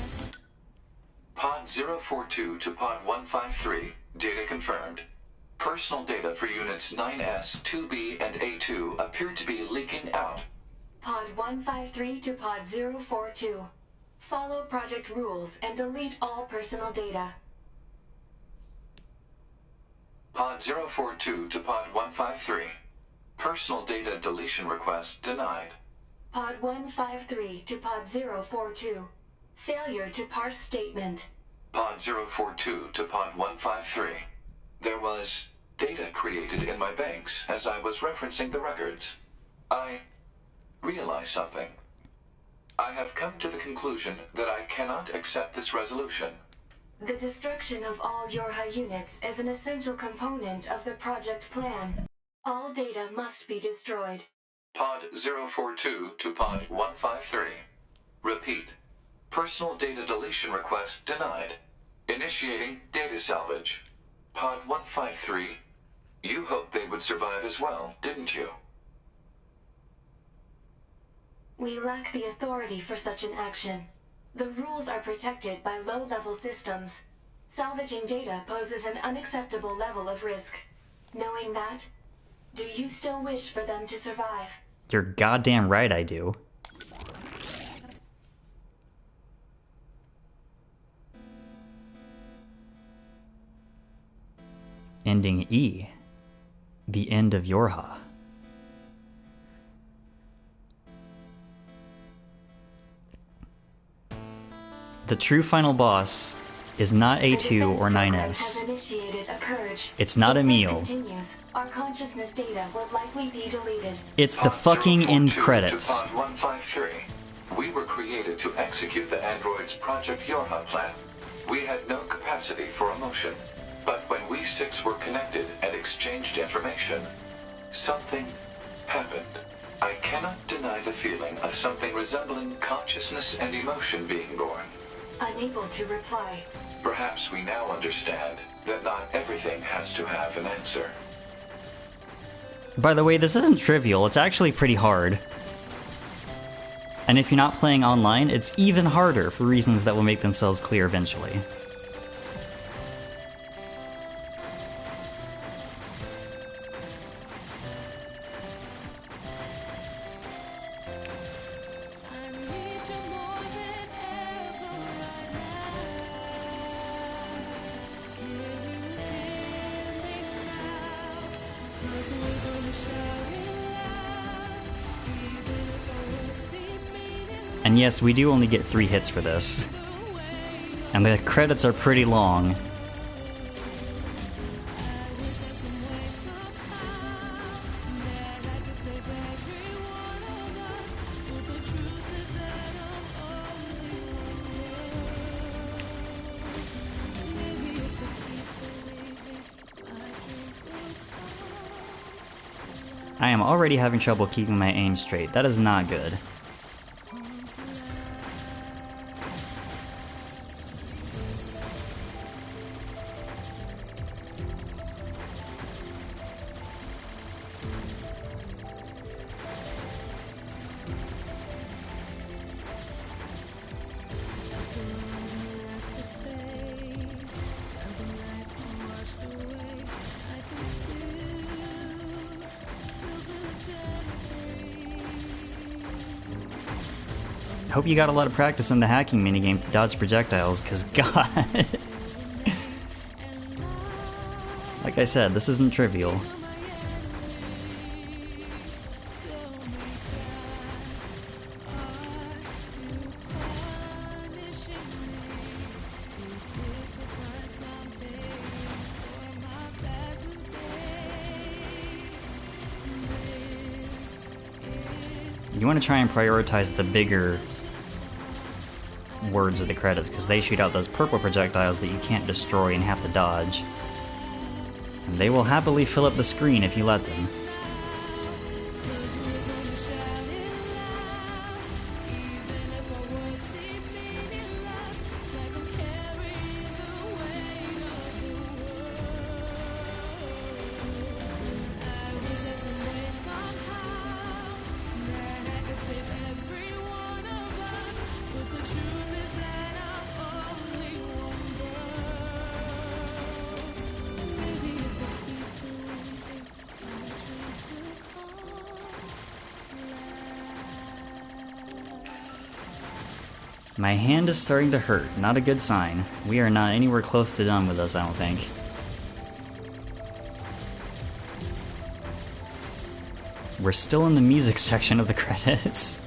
Pod 042 to Pod 153. Data confirmed. Personal data for units 9S, 2B, and A2 appear to be leaking out. Pod 153 to Pod 042. Follow project rules and delete all personal data. Pod 042 to Pod 153. Personal data deletion request denied. Pod 153 to Pod 042. Failure to parse statement. Pod 042 to Pod 153. There was data created in my banks as I was referencing the records. I realized something. I have come to the conclusion that I cannot accept this resolution. The destruction of all Yorha units is an essential component of the project plan. All data must be destroyed. Pod 042 to Pod 153. Repeat. Personal data deletion request denied. Initiating data salvage. Pod 153. You hoped they would survive as well, didn't you? We lack the authority for such an action. The rules are protected by low-level systems. Salvaging data poses an unacceptable level of risk. Knowing that, do you still wish for them to survive? You're goddamn right I do. Ending E. The end of Yorha. The true final boss is not A2 or 9S. It's not Emil. Our consciousness data will likely be deleted. It's the fucking end credits. Pod 153. We were created to execute the android's Project Yorha plan. We had no capacity for emotion. But when we six were connected and exchanged information, something happened. I cannot deny the feeling of something resembling consciousness and emotion being born. Unable to reply. Perhaps we now understand that not everything has to have an answer. By the way, this isn't trivial, it's actually pretty hard. And if you're not playing online, it's even harder for reasons that will make themselves clear eventually. And yes, we do only get 3 hits for this. And the credits are pretty long. I am already having trouble keeping my aim straight. That is not good. Hope you got a lot of practice in the hacking minigame to dodge projectiles, because god. Like I said, this isn't trivial. You want to try and prioritize the bigger words of the credits, because they shoot out those purple projectiles that you can't destroy and have to dodge. And they will happily fill up the screen if you let them. My hand is starting to hurt. Not a good sign. We are not anywhere close to done with this, I don't think. We're still in the music section of the credits.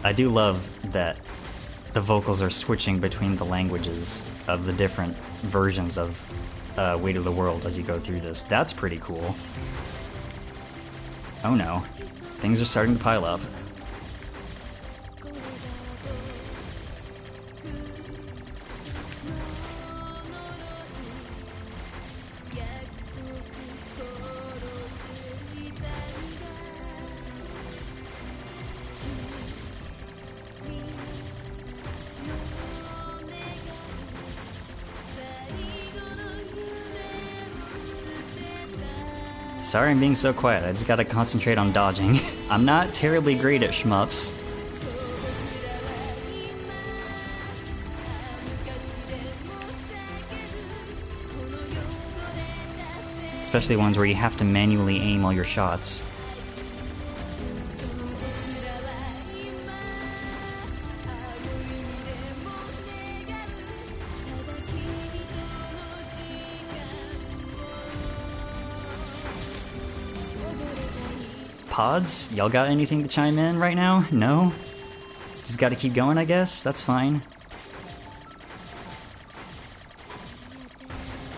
I do love that the vocals are switching between the languages of the different versions of Weight of the World as you go through this. That's pretty cool. Oh no. Things are starting to pile up. Sorry I'm being so quiet, I just gotta concentrate on dodging. I'm not terribly great at shmups. Especially ones where you have to manually aim all your shots. Pods? Y'all got anything to chime in right now? No? Just gotta keep going, I guess? That's fine.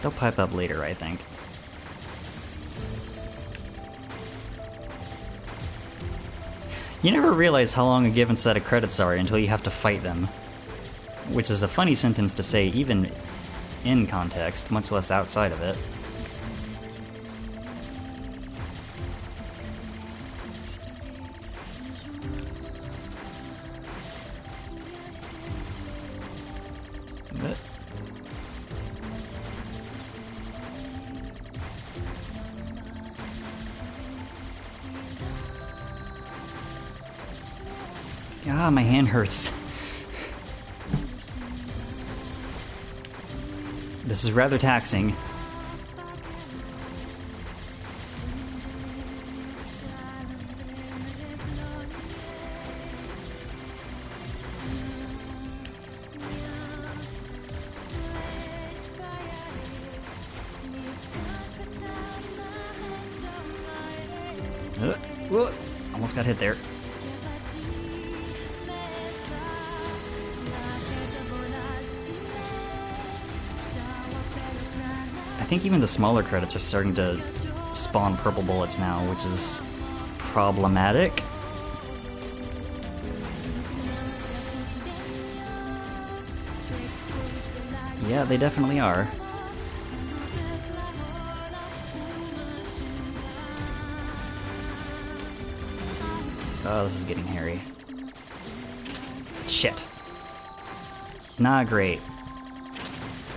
They'll pipe up later, I think. You never realize how long a given set of credits are until you have to fight them. Which is a funny sentence to say even in context, much less outside of it. Ah, my hand hurts. This is rather taxing. Whoa, almost got hit there. I think even the smaller credits are starting to spawn purple bullets now, which is problematic. Yeah, they definitely are. Oh, this is getting hairy. Shit. Not great.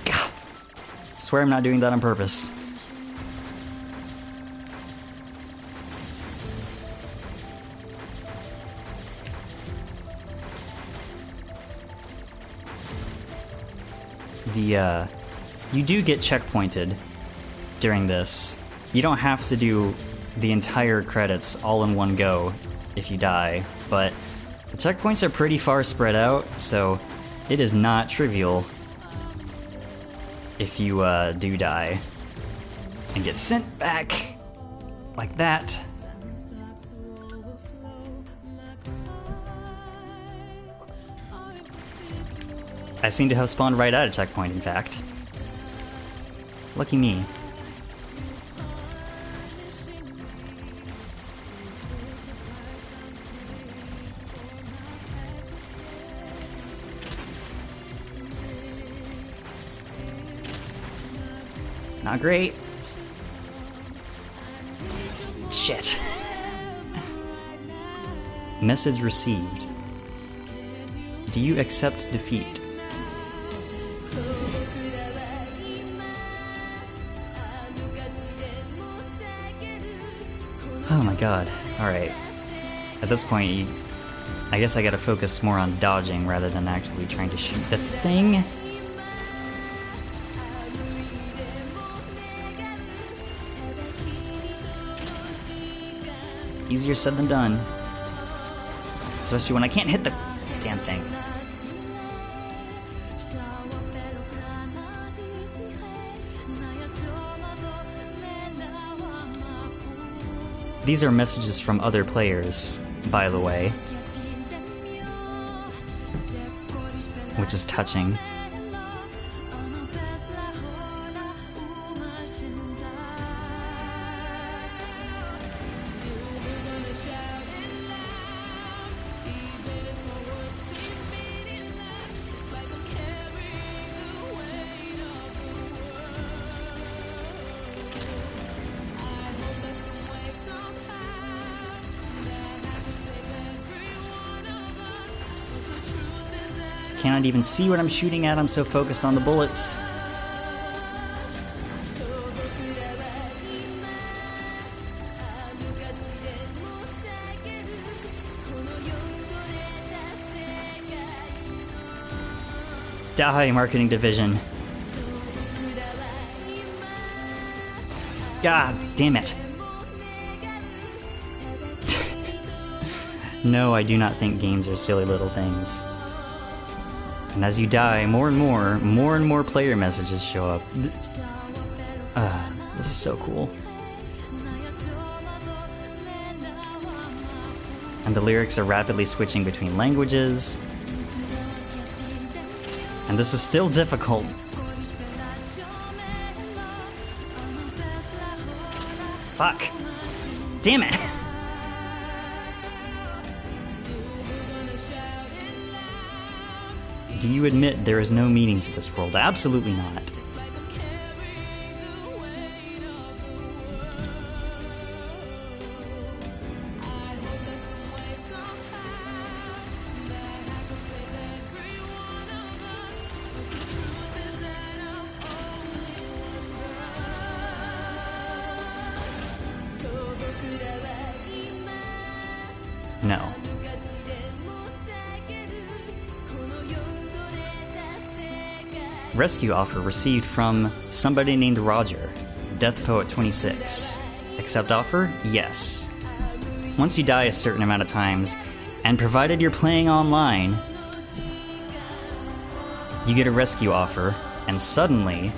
God. Swear I'm not doing that on purpose. You do get checkpointed during this. You don't have to do the entire credits all in one go if you die, but the checkpoints are pretty far spread out, so it is not trivial if you do die and get sent back like that. I seem to have spawned right at a checkpoint, in fact. Lucky me. Not great. Shit. Message received. Do you accept defeat? Oh my god. Alright. At this point, I guess I gotta focus more on dodging rather than actually trying to shoot the thing. Easier said than done. Especially when I can't hit the damn thing. These are messages from other players, by the way. which is touching. Cannot even see what I'm shooting at, I'm so focused on the bullets. Die, marketing division. God damn it. No, I do not think games are silly little things. And as you die, more and more player messages show up. This is so cool. And the lyrics are rapidly switching between languages. And this is still difficult. Fuck. Damn it! Do you admit there is no meaning to this world? Absolutely not. No. Rescue offer received from somebody named Roger, Death Poet 26. Accept offer? Yes. Once you die a certain amount of times, and provided you're playing online, you get a rescue offer, and suddenly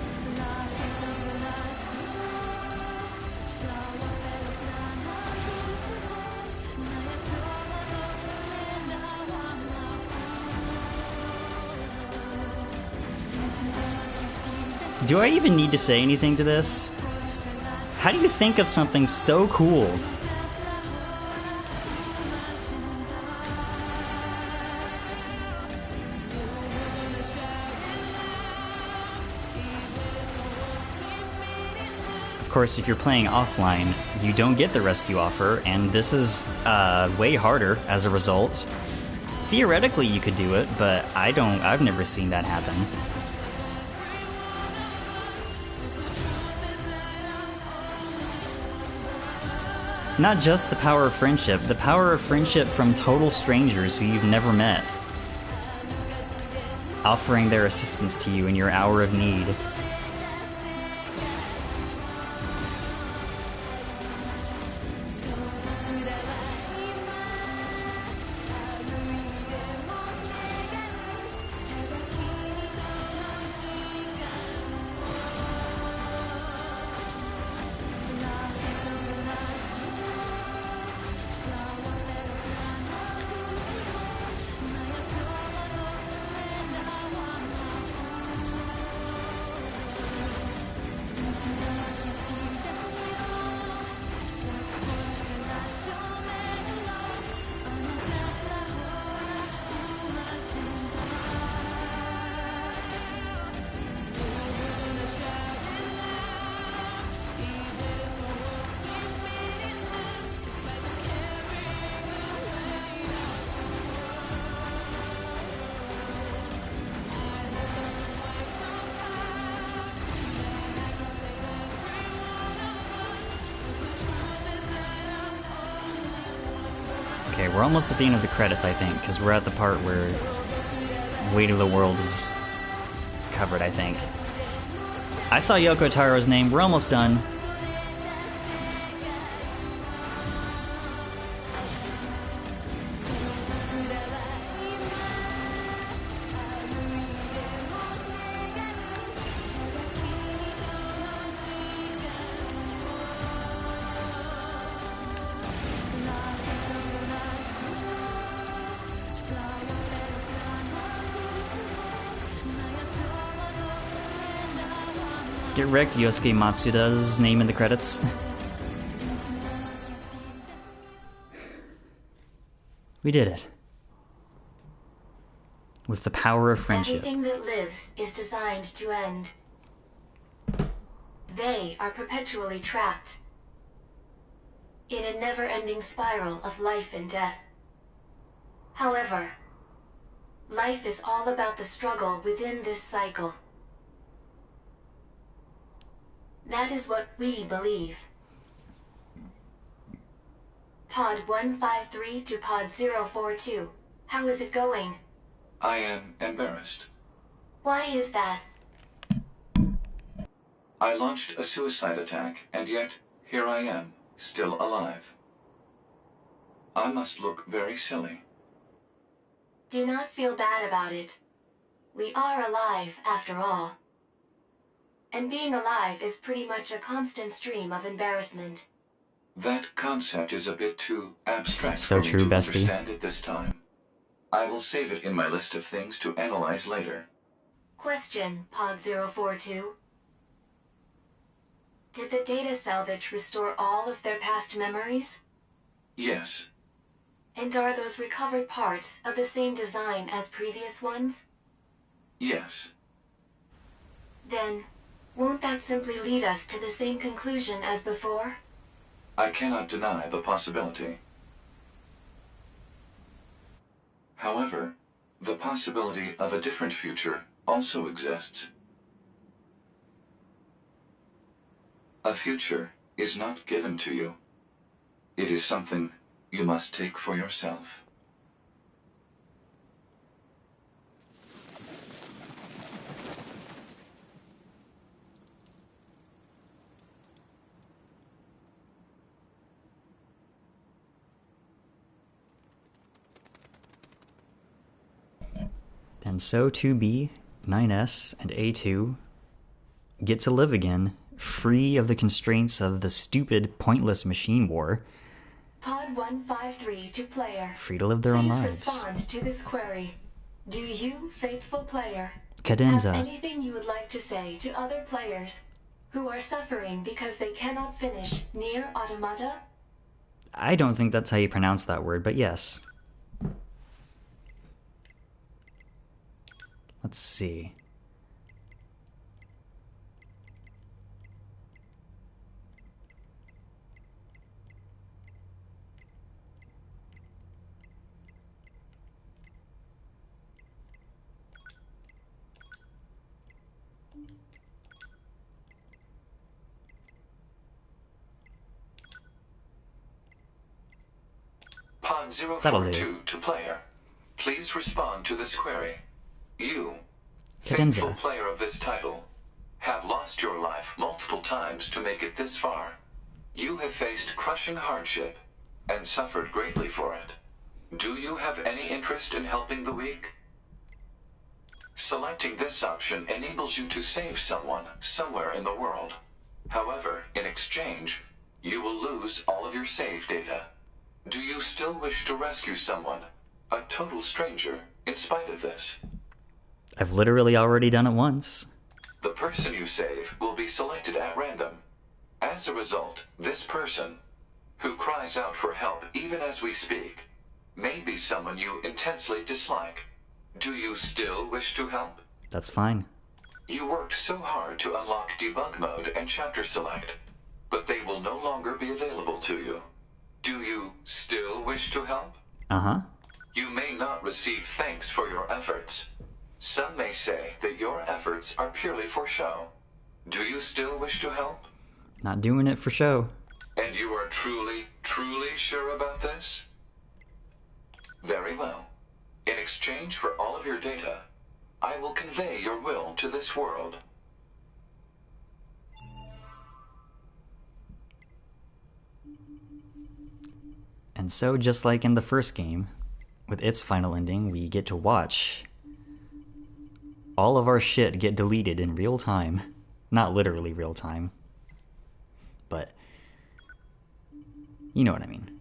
do I even need to say anything to this? How do you think of something so cool? Of course, if you're playing offline, you don't get the rescue offer, and this is way harder as a result. Theoretically, you could do it, but I've never seen that happen. Not just the power of friendship from total strangers who you've never met, offering their assistance to you in your hour of need. Okay, we're almost at the end of the credits, I think, because we're at the part where Weight of the World is covered, I think. I saw Yoko Taro's name. We're almost done. Get wrecked, Yosuke Matsuda's name in the credits. We did it. With the power of friendship. Everything that lives is designed to end. They are perpetually trapped in a never-ending spiral of life and death. However, life is all about the struggle within this cycle. That is what we believe. Pod 153 to Pod 042. How is it going? I am embarrassed. Why is that? I launched a suicide attack, and yet, here I am, still alive. I must look very silly. Do not feel bad about it. We are alive, after all. And being alive is pretty much a constant stream of embarrassment. That concept is a bit too abstract So for me true, to bestie. understand at this time. I will save it in my list of things to analyze later. Question, Pod 042. Did the data salvage restore all of their past memories? Yes. And are those recovered parts of the same design as previous ones? Yes. Then, won't that simply lead us to the same conclusion as before? I cannot deny the possibility. However, the possibility of a different future also exists. A future is not given to you. It is something you must take for yourself. And so 2B, 9S, and A2 get to live again, free of the constraints of the stupid, pointless machine war. Pod 153 to player. Free to live their own Please lives. respond to this query. Do you, faithful player, Cadenza. have anything you would like to say to other players who are suffering because they cannot finish Nier Automata? I don't think that's how you pronounce that word, but yes. Let's see. Pod That'll do. 042 to player. Please respond to this query. You, Cadenza. faithful player of this title, have lost your life multiple times to make it this far. You have faced crushing hardship and suffered greatly for it. Do you have any interest in helping the weak? Selecting this option enables you to save someone somewhere in the world. However, in exchange, you will lose all of your save data. Do you still wish to rescue someone, a total stranger, in spite of this? I've literally already done it once. The person you save will be selected at random. As a result, this person, who cries out for help even as we speak, may be someone you intensely dislike. Do you still wish to help? That's fine. You worked so hard to unlock debug mode and chapter select, but they will no longer be available to you. Do you still wish to help? Uh-huh. You may not receive thanks for your efforts. Some may say that your efforts are purely for show. Do you still wish to help? Not doing it for show. And you are truly, truly sure about this? Very well. In exchange for all of your data, I will convey your will to this world. And so, just like in the first game, with its final ending, we get to watch all of our shit get deleted in real time. Not literally real time, but you know what I mean.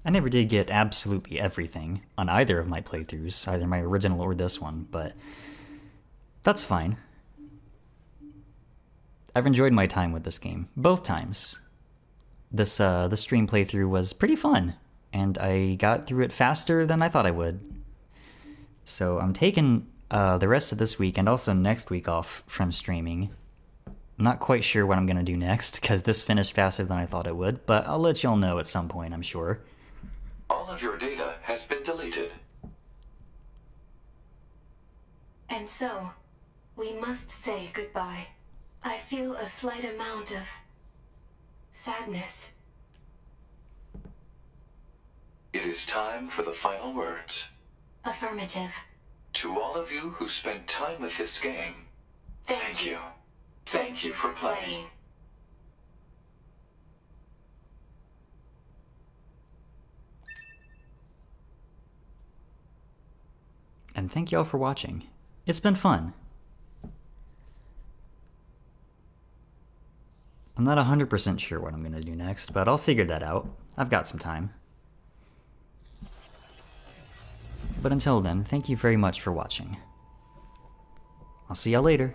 I never did get absolutely everything on either of my playthroughs, either my original or this one, but that's fine. I've enjoyed my time with this game, both times. The stream playthrough was pretty fun, and I got through it faster than I thought I would. So I'm taking the rest of this week and also next week off from streaming. I'm not quite sure what I'm going to do next, because this finished faster than I thought it would, but I'll let y'all know at some point, I'm sure. All of your data has been deleted. And so, we must say goodbye. I feel a slight amount of sadness. It is time for the final words. Affirmative. To all of you who spent time with this game, thank you. Thank you for playing. And thank y'all for watching. It's been fun. I'm not 100% sure what I'm going to do next, but I'll figure that out. I've got some time. But until then, thank you very much for watching. I'll see y'all later.